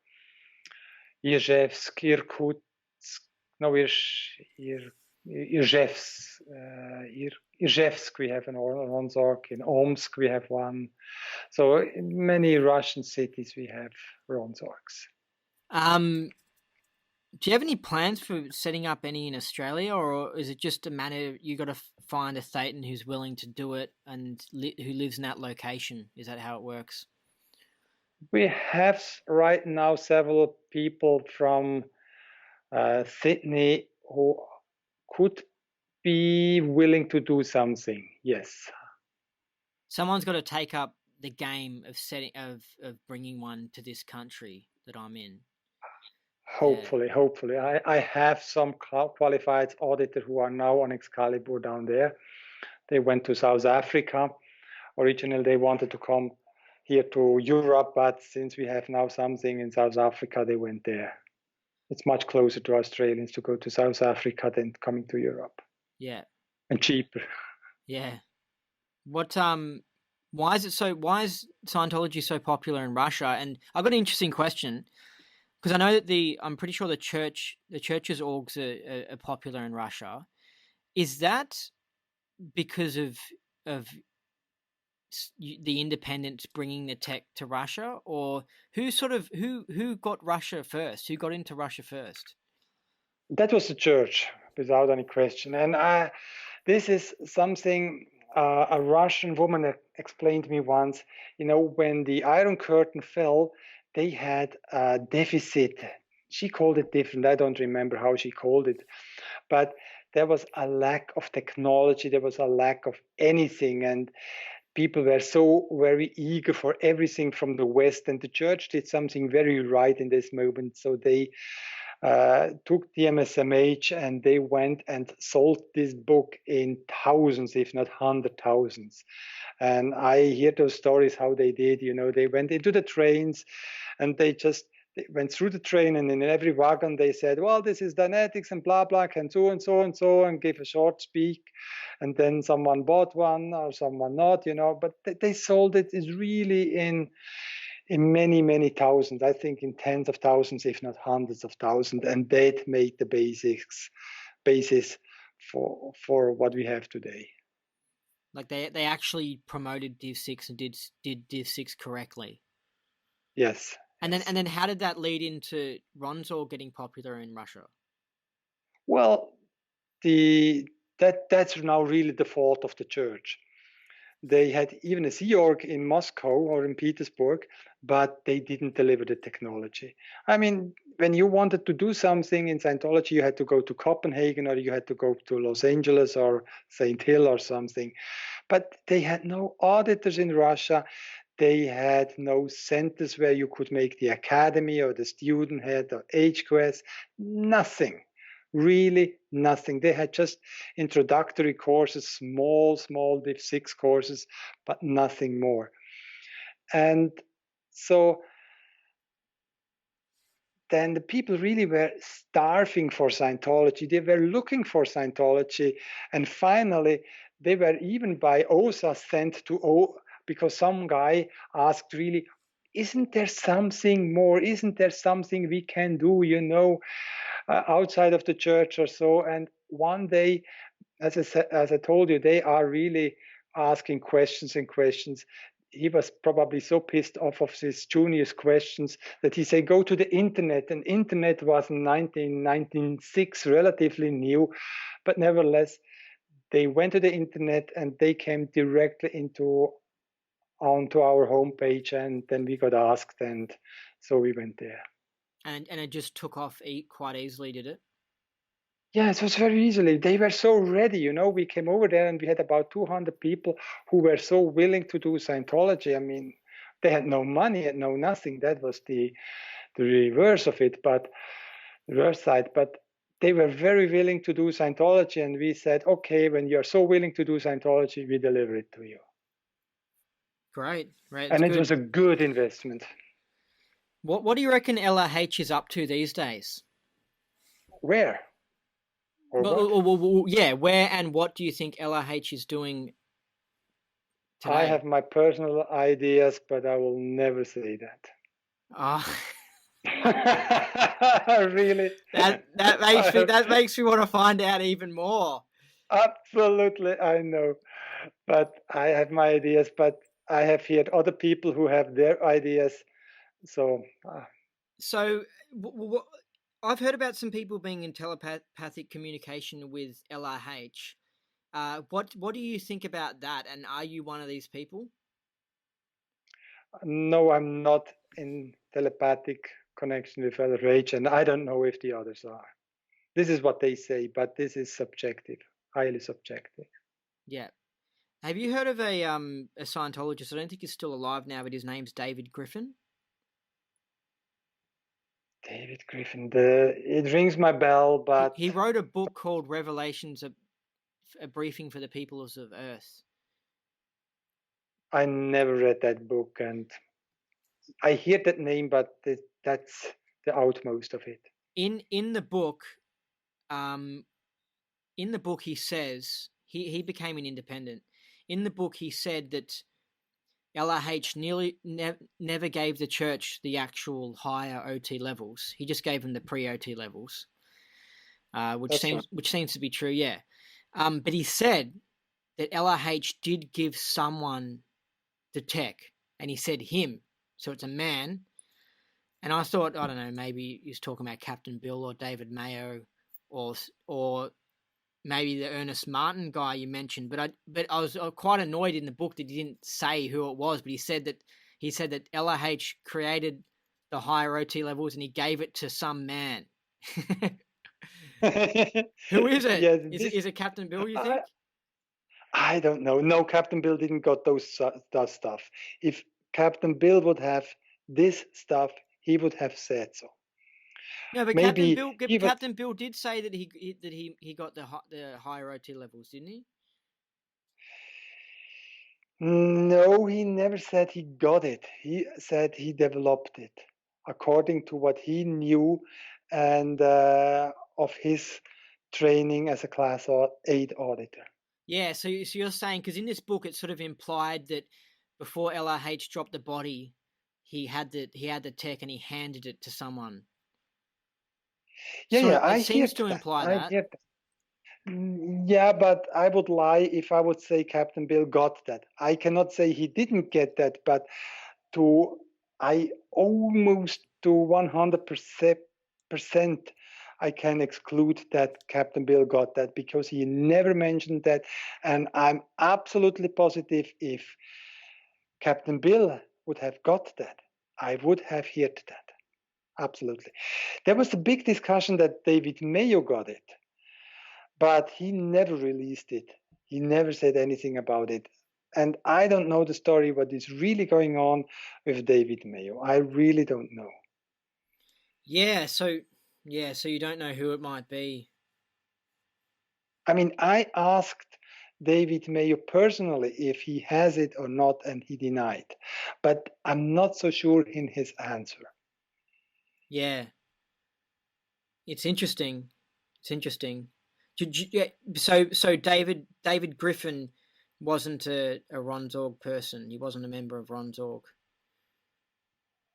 Izhevsk, Izhevsk, we have an Ronsorg. In Omsk, we have one. So in many Russian cities, we have Ronsorgs. Do you have any plans for setting up any in Australia, or is it just a matter you got to find a Thetan who's willing to do it and who lives in that location? Is that how it works? We have right now several people from Sydney who could be willing to do something. Yes. Someone's got to take up the game of bringing one to this country that I'm in. Hopefully. I have some qualified auditors who are now on Excalibur down there. They went to South Africa. Originally, they wanted to come here to Europe, but since we have now something in South Africa, they went there. It's much closer to Australians to go to South Africa than coming to Europe. Yeah. And cheaper. Yeah. Why is Scientology so popular in Russia? And I've got an interesting question, because I know that I'm pretty sure the church's orgs are popular in Russia. Is that because of the independents bringing the tech to Russia, or who got Russia first? Who got into Russia first? That was the church, without any question. And this is something a Russian woman explained to me once. When the Iron Curtain fell, they had a deficit. She called it different. I don't remember how she called it. But there was a lack of technology. There was a lack of anything. And people were so very eager for everything from the West. And the church did something very right in this moment. So they took the MSMH and they went and sold this book in thousands, if not 100,000s. And I hear those stories how they did. They went into the trains and they went through the train, and in every wagon they said, well, this is Dianetics and blah, blah, and so and so and so, and gave a short speak. And then someone bought one or someone not, but they sold it is really in many, many thousands, I think in tens of thousands, if not hundreds of thousands. And that made the basis for what we have today. Like they actually promoted Div 6 and did Div 6 correctly. Yes. And then how did that lead into Ronzor getting popular in Russia? Well, that's now really the fault of the church. They had even a Sea Org in Moscow or in Petersburg, but they didn't deliver the technology. I mean, when you wanted to do something in Scientology, you had to go to Copenhagen or you had to go to Los Angeles or St. Hill or something. But they had no auditors in Russia. They had no centers where you could make the academy or the student head or HQS. Nothing. Really nothing. They had just introductory courses, small Div 6 courses, but nothing more. And so then the people really were starving for Scientology. They were looking for Scientology. And finally, they were even by OSA sent to because some guy asked really, isn't there something more? Isn't there something we can do, outside of the church or so? And one day, as I told you, they are really asking questions and questions. He was probably so pissed off of his juniors' questions that he said, go to the internet. And internet was in 1996, relatively new, but nevertheless, they went to the internet and they came directly onto our homepage, and then we got asked, and so we went there. And it just took off quite easily, did it? Yeah, it was very easily. They were so ready, you know. We came over there and we had about 200 people who were so willing to do Scientology. I mean, they had no money, had no nothing. That was the reverse of it, but the reverse side. But they were very willing to do Scientology, and we said, okay, when you're so willing to do Scientology, we deliver it to you. Great, it's And it good. was a good investment. What do you reckon LRH is up to these days? Where? Or what? Well, yeah, where and what do you think LRH is doing today? I have my personal ideas, but I will never say that. Really? That makes me want to find out even more. Absolutely, I know. But I have my ideas, but I have heard other people who have their ideas. So I've heard about some people being in telepathic communication with LRH. What do you think about that? And are you one of these people? No, I'm not in telepathic connection with LRH, and I don't know if the others are. This is what they say, but this is subjective, highly subjective. Yeah. Have you heard of a Scientologist? I don't think he's still alive now, but his name's David Griffin. David Griffin, it rings my bell, but he wrote a book called Revelations, a briefing for the peoples of Earth. I never read that book, and I hear that name, but that's the outmost of it. In the book, he says he became an independent. In the book, he said that LRH never gave the church the actual higher OT levels. He just gave them the pre-OT levels, which seems to be true. Yeah, but he said that LRH did give someone the tech, and he said him, so it's a man. And I thought, I don't know, maybe he's talking about Captain Bill or David Mayo, or maybe the Ernest Martin guy you mentioned. But I was quite annoyed in the book that he didn't say who it was. But he said that LRH created the higher OT levels and he gave it to some man. Who is it? Yeah, is it Captain Bill, you think? I don't know. No, Captain Bill didn't got that stuff. If Captain Bill would have this stuff, he would have said so. No, but maybe Captain Bill did say that he got the higher OT levels, didn't he? No, he never said he got it. He said he developed it according to what he knew and of his training as a Class 8 auditor. Yeah, so you're saying, because in this book it sort of implied that before LRH dropped the body, he had the tech and he handed it to someone. Yeah, it seems to imply that. Yeah, but I would lie if I would say Captain Bill got that. I cannot say he didn't get that, but I almost to 100% I can exclude that Captain Bill got that because he never mentioned that. And I'm absolutely positive if Captain Bill would have got that, I would have heard that. Absolutely. There was a big discussion that David Mayo got it, but he never released it. He never said anything about it. And I don't know the story, what is really going on with David Mayo. I really don't know. Yeah, so you don't know who it might be. I mean, I asked David Mayo personally if he has it or not, and he denied. But I'm not so sure in his answer. Yeah. It's interesting. So David Griffin wasn't a Ronsorg person. He wasn't a member of Ronsorg.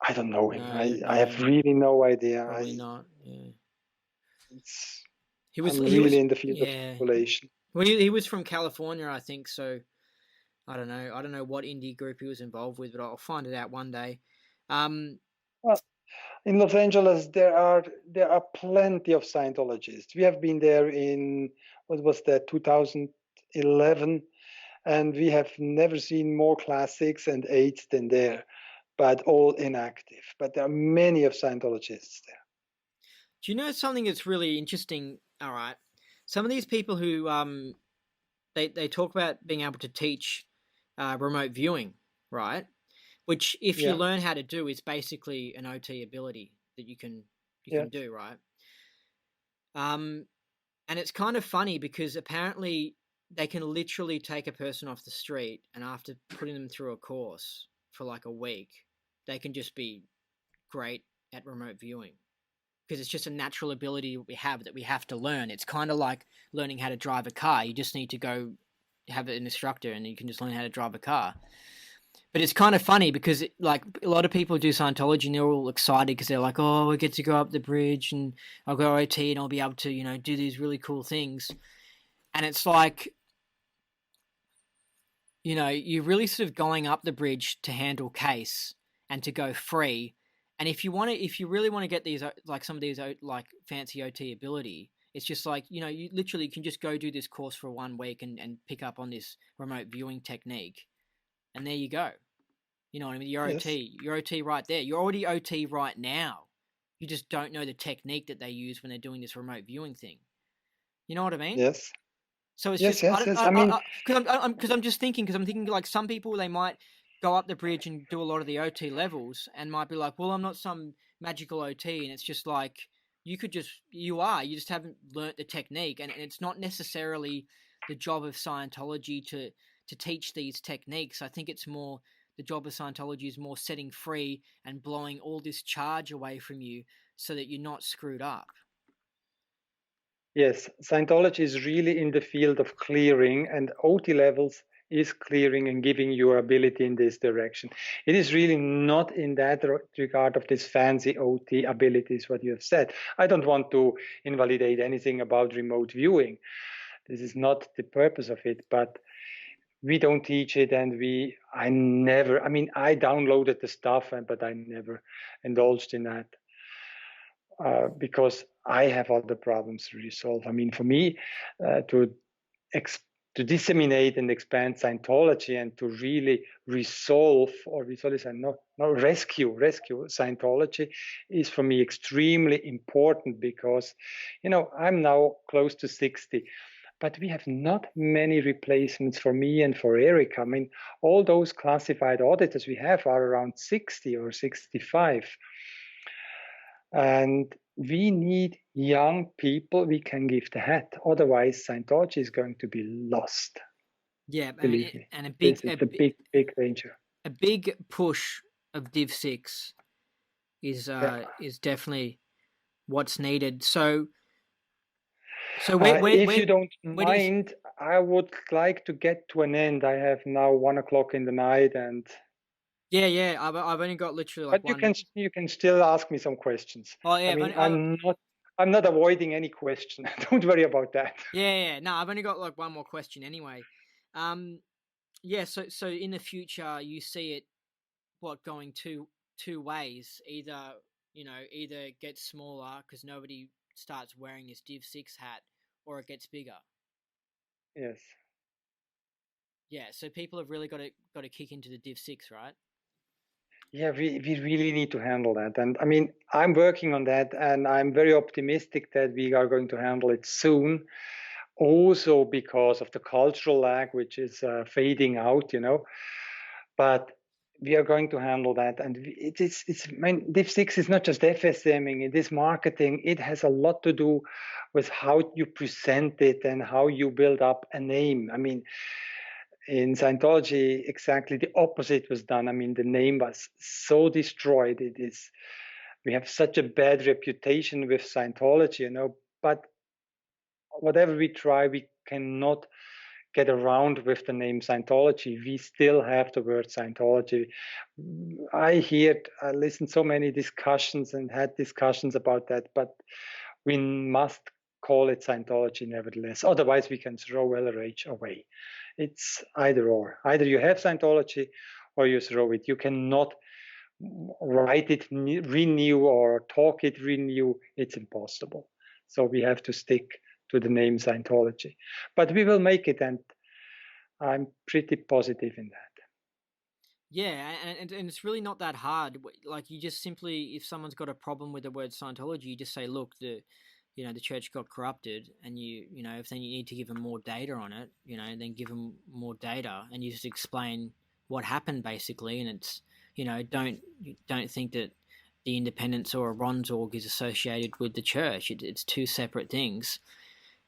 I don't know him. I have really no idea. Probably not. Yeah. I'm really in the field of speculation. Well, he was from California, I think. So I don't know. I don't know what indie group he was involved with, but I'll find it out one day. Um, Well, in Los Angeles, there are plenty of Scientologists. We have been there in what was that 2011, and we have never seen more classics and eights than there, but all inactive. But there are many of Scientologists there. do you know something that's really interesting? All right, some of these people who they talk about being able to teach remote viewing, right? Which, if you Yeah, learn how to do, is basically an OT ability that you can yeah, do, right? Um, and it's kind of funny because apparently they can literally take a person off the street, and after putting them through a course for like a week, they can just be great at remote viewing because it's just a natural ability we have that we have to learn. It's kind of like learning how to drive a car. You just need to go have an instructor, and you can just learn how to drive a car. But it's kind of funny because, like, a lot of people do Scientology and they're all excited because they're like, oh, we get to go up the bridge and I'll go OT and I'll be able to, do these really cool things. And it's like, you're really sort of going up the bridge to handle case and to go free. And if you really want to get these, like some of these, like fancy OT ability, it's just like, you literally can just go do this course for 1 week and pick up on this remote viewing technique. And there you go. You know what I mean? yes, You're OT right there. You're already OT right now. You just don't know the technique that they use when they're doing this remote viewing thing. You know what I mean? yes, So it's yes, just yes, yes. I mean, because I'm just thinking like some people they might go up the bridge and do a lot of the OT levels and might be like, well, I'm not some magical OT, and it's just like you just haven't learnt the technique, and it's not necessarily the job of Scientology to teach these techniques. I think it's more the job of Scientology is more setting free and blowing all this charge away from you so that you're not screwed up. yes, Scientology is really in the field of clearing, and OT levels is clearing and giving you ability in this direction. It is really not in that regard of this fancy OT abilities, what you have said. I don't want to invalidate anything about remote viewing. This is not the purpose of it, but we don't teach it, and I downloaded the stuff, but I never indulged in that. Because I have other problems to resolve. I mean, for me, to disseminate and expand Scientology and to really resolve or rescue Scientology is for me extremely important because, I'm now close to 60. But we have not many replacements for me and for Eric. I mean, all those classified auditors we have are around 60 or 65. And we need young people we can give the hat. Otherwise, Scientology is going to be lost. Yeah, Believe me. and This is a big, big danger. a big push of Div 6 Yeah. is definitely what's needed. So If you don't where do you? mind, I would like to get to an end. I have now 1 o'clock in the night, Yeah. I've only got literally like but one. you can still ask me some questions. Oh yeah, I mean, I'm not avoiding any question. Don't worry about that. yeah. No, I've only got like one more question anyway. Yeah. So in the future, you see it going two ways. Either either it gets smaller because nobody starts wearing this Div 6 hat, or it gets bigger. Yes. Yeah. So people have really got to kick into the Div 6, right? Yeah, we really need to handle that. And I mean, I'm working on that, and I'm very optimistic that we are going to handle it soon. Also because of the cultural lag, which is fading out, But we are going to handle that. And I mean, Div 6 is not just FSMing, it is marketing. It has a lot to do with how you present it and how you build up a name. I mean, in Scientology, exactly the opposite was done. I mean, the name was so destroyed. We have such a bad reputation with Scientology, but whatever we try, we cannot get around with the name Scientology. We still have the word Scientology. I listened so many discussions and had discussions about that, but we must call it Scientology nevertheless. Otherwise, we can throw LRH away. It's either or. Either you have Scientology or you throw it. You cannot write it, renew, or talk it, renew. It's impossible. So we have to stick to the name Scientology. But we will make it, and I'm pretty positive in that. Yeah, and it's really not that hard. Like, you just simply, if someone's got a problem with the word Scientology, you just say, look, the church got corrupted, and if then you need to give them more data on it, then give them more data, and you just explain what happened basically. And it's, don't think that the independence or a Ronsorg is associated with the church. It's two separate things,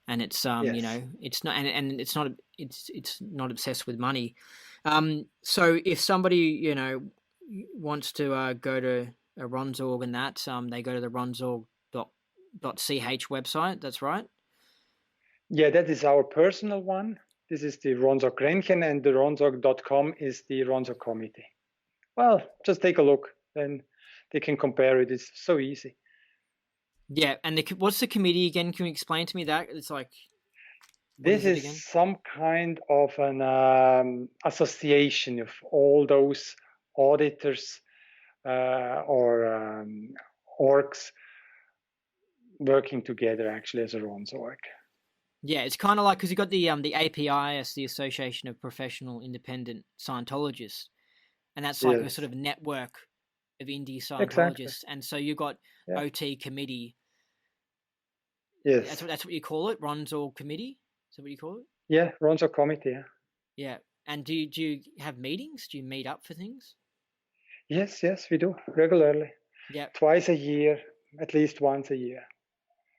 and it's Yes. it's not, and it's not obsessed with money. So if somebody wants to go to a Ronsorg and that, they go to the Ronsorg.ch website. That's right. Yeah, that is our personal one. This is the Ronsorg Grenchen, and the Ronsorg.com is the Ronsorg committee. Well, just take a look, then they can compare it. It's so easy. Yeah, and what's the committee again? Can you explain to me that? It's like, this is some kind of an association of all those auditors or orgs working together actually as a Ronsorg. Yeah, it's kind of like, because you got the API as the Association of Professional Independent Scientologists, and that's like a sort of network of indie Scientologists. Exactly. And so you got OT committee. Yes, that's what you call it, Ronsorg committee. Is that what you call it? Yeah, Ronsorg committee. Yeah. Yeah, and do you have meetings? Do you meet up for things? Yes, we do regularly. Yeah, twice a year, at least once a year,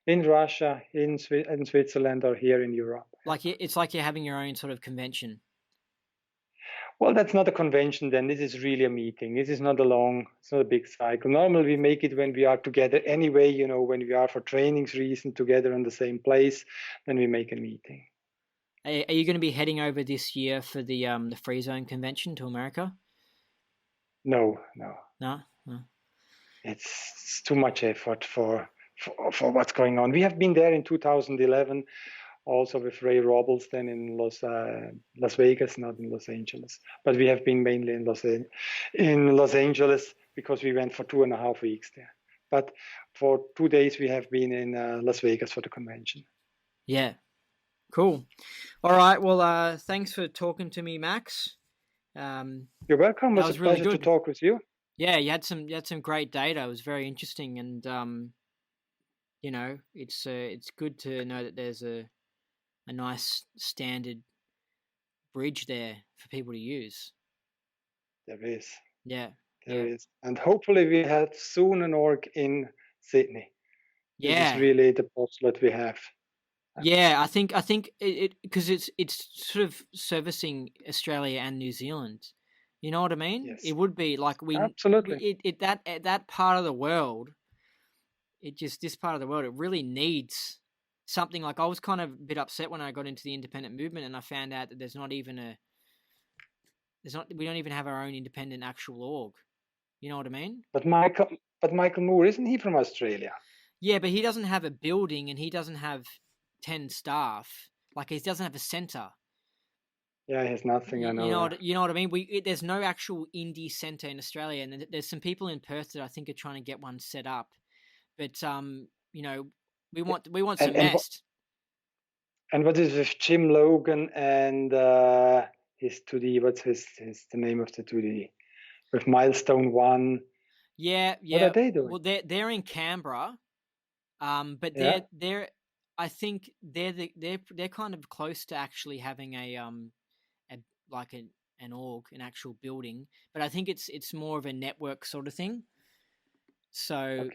in Russia, in Switzerland, or here in Europe. Like, it's like you're having your own sort of convention. Well, that's not a convention then. This is really a meeting. This is not it's not a big cycle. Normally we make it when we are together anyway, when we are for trainings reason together in the same place, then we make a meeting. Are you going to be heading over this year for the Free Zone convention to America? No. No? It's too much effort for what's going on. We have been there in 2011, also with Ray Robles, then in Las Vegas, not in Los Angeles. But we have been mainly in Los Angeles because we went for 2.5 weeks there. But for 2 days we have been in Las Vegas for the convention. Yeah, cool. All right. Well, thanks for talking to me, Max. You're welcome. It was a pleasure to talk with you. Yeah, you had some great data. It was very interesting, and it's good to know that there's a nice standard bridge there for people to use. There is. Yeah. There is. And hopefully we have soon an org in Sydney. Yeah. This is really the postulate we have. Yeah, I think it because it's sort of servicing Australia and New Zealand. You know what I mean? Yes. It would be like absolutely that part of the world. This part of the world, it really needs something. Like, I was kind of a bit upset when I got into the independent movement and I found out that we don't even have our own independent actual org. You know what I mean? But Michael Moore, isn't he from Australia? Yeah, but he doesn't have a building and he doesn't have 10 staff. Like, he doesn't have a center. Yeah, he has nothing. I know. You know what I mean? There's no actual indie center in Australia, and there's some people in Perth that I think are trying to get one set up. But we want some nest. And what is with Jim Logan and his 2D? What's the name of the 2D? With Milestone One. Yeah. What are they doing? Well, they're in Canberra, but they're I think they're kind of close to actually having an org, an actual building. But I think it's more of a network sort of thing. So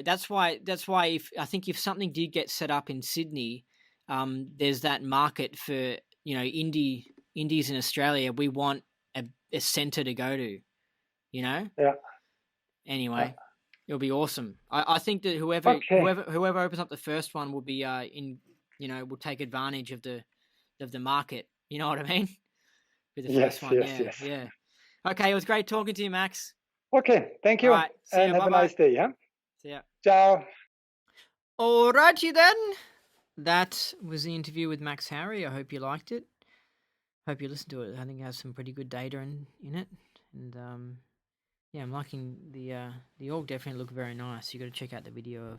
that's why if something did get set up in Sydney, there's that market for indies in Australia. We want a center to go to, Yeah. Anyway, it'll be awesome. I think that whoever opens up the first one will be will take advantage of the market. You know what I mean? With the first one. Yes. Yeah. Okay, it was great talking to you, Max. Okay, thank you. All right, and have a nice day. Yeah. See ya. Ciao. Alrighty then. that was the interview with Max Hauri. I hope you liked it. Hope you listened to it. I think it has some pretty good data in it, and yeah, I'm liking the org. Definitely look very nice. You got to check out the video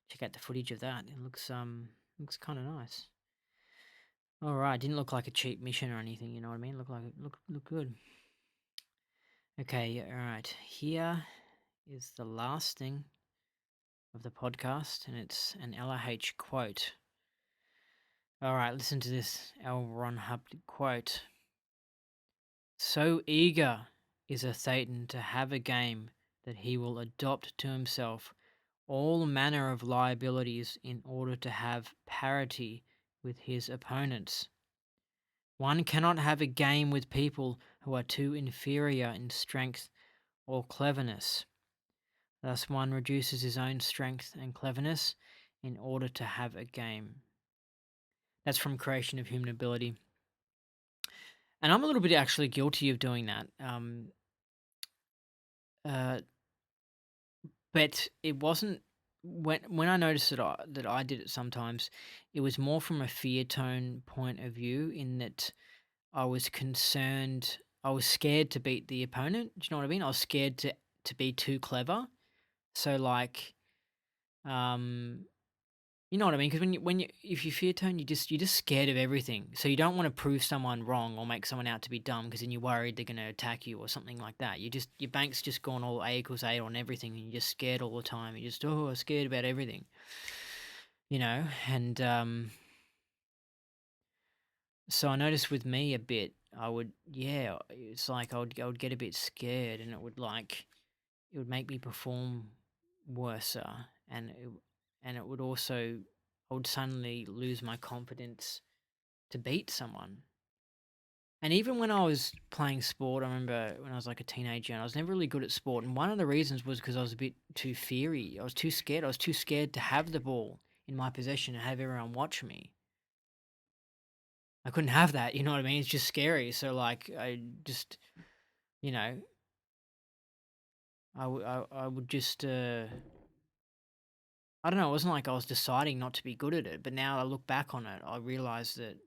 check out the footage of that. It looks kind of nice. All right, didn't look like a cheap mission or anything. You know what I mean? Look good. Okay, all right. Here is the last thing of the podcast, and it's an LRH quote. All right, listen to this L. Ron Hubbard quote. So eager is a Thetan to have a game that he will adopt to himself all manner of liabilities in order to have parity with his opponents. One cannot have a game with people who are too inferior in strength or cleverness. Thus one reduces his own strength and cleverness in order to have a game. That's from Creation of Human Ability. And I'm a little bit actually guilty of doing that. But it wasn't when I noticed that I did it sometimes, it was more from a fear tone point of view in that I was concerned, I was scared to beat the opponent. Do you know what I mean? I was scared to be too clever. So like, um, you know what I mean? Because if you fear tone, you're just scared of everything. So you don't want to prove someone wrong or make someone out to be dumb because then you're worried they're going to attack you or something like that. Your bank's just gone all A equals A on everything, and you're just scared all the time. You're just scared about everything, you know. And so I noticed with me a bit, it's like I would get a bit scared, and it would make me perform worse, and it would also I would suddenly lose my confidence to beat someone. And even when I was playing sport, I remember when I was like a teenager, and I was never really good at sport. And one of the reasons was because I was a bit too fiery. I was too scared. I was too scared to have the ball in my possession and have everyone watch me. I couldn't have that. You know what I mean? It's just scary. So like, I just, you know, I would just I don't know. It wasn't like I was deciding not to be good at it, but now I look back on it, I realize that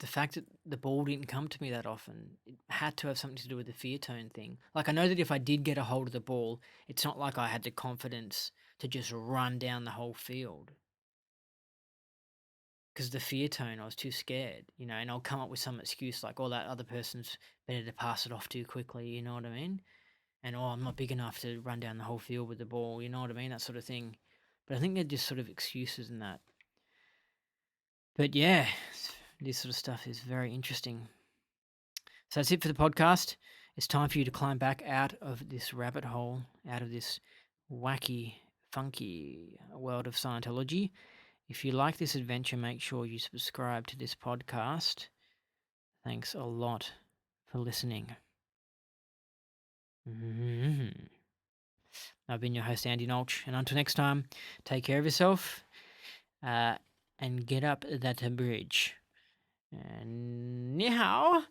the fact that the ball didn't come to me that often, it had to have something to do with the fear tone thing. Like I know that if I did get a hold of the ball, it's not like I had the confidence to just run down the whole field. Because the fear tone, I was too scared, you know, and I'll come up with some excuse like, oh, that other person's better to pass it off too quickly, you know what I mean? And, oh, I'm not big enough to run down the whole field with the ball, you know what I mean? That sort of thing. But I think they're just sort of excuses in that. But yeah, this sort of stuff is very interesting. So that's it for the podcast. It's time for you to climb back out of this rabbit hole, out of this wacky, funky world of Scientology. If you like this adventure, make sure you subscribe to this podcast. Thanks a lot for listening. I've been your host, Andy Nolch, and until next time, take care of yourself and get up that bridge. And ni hao.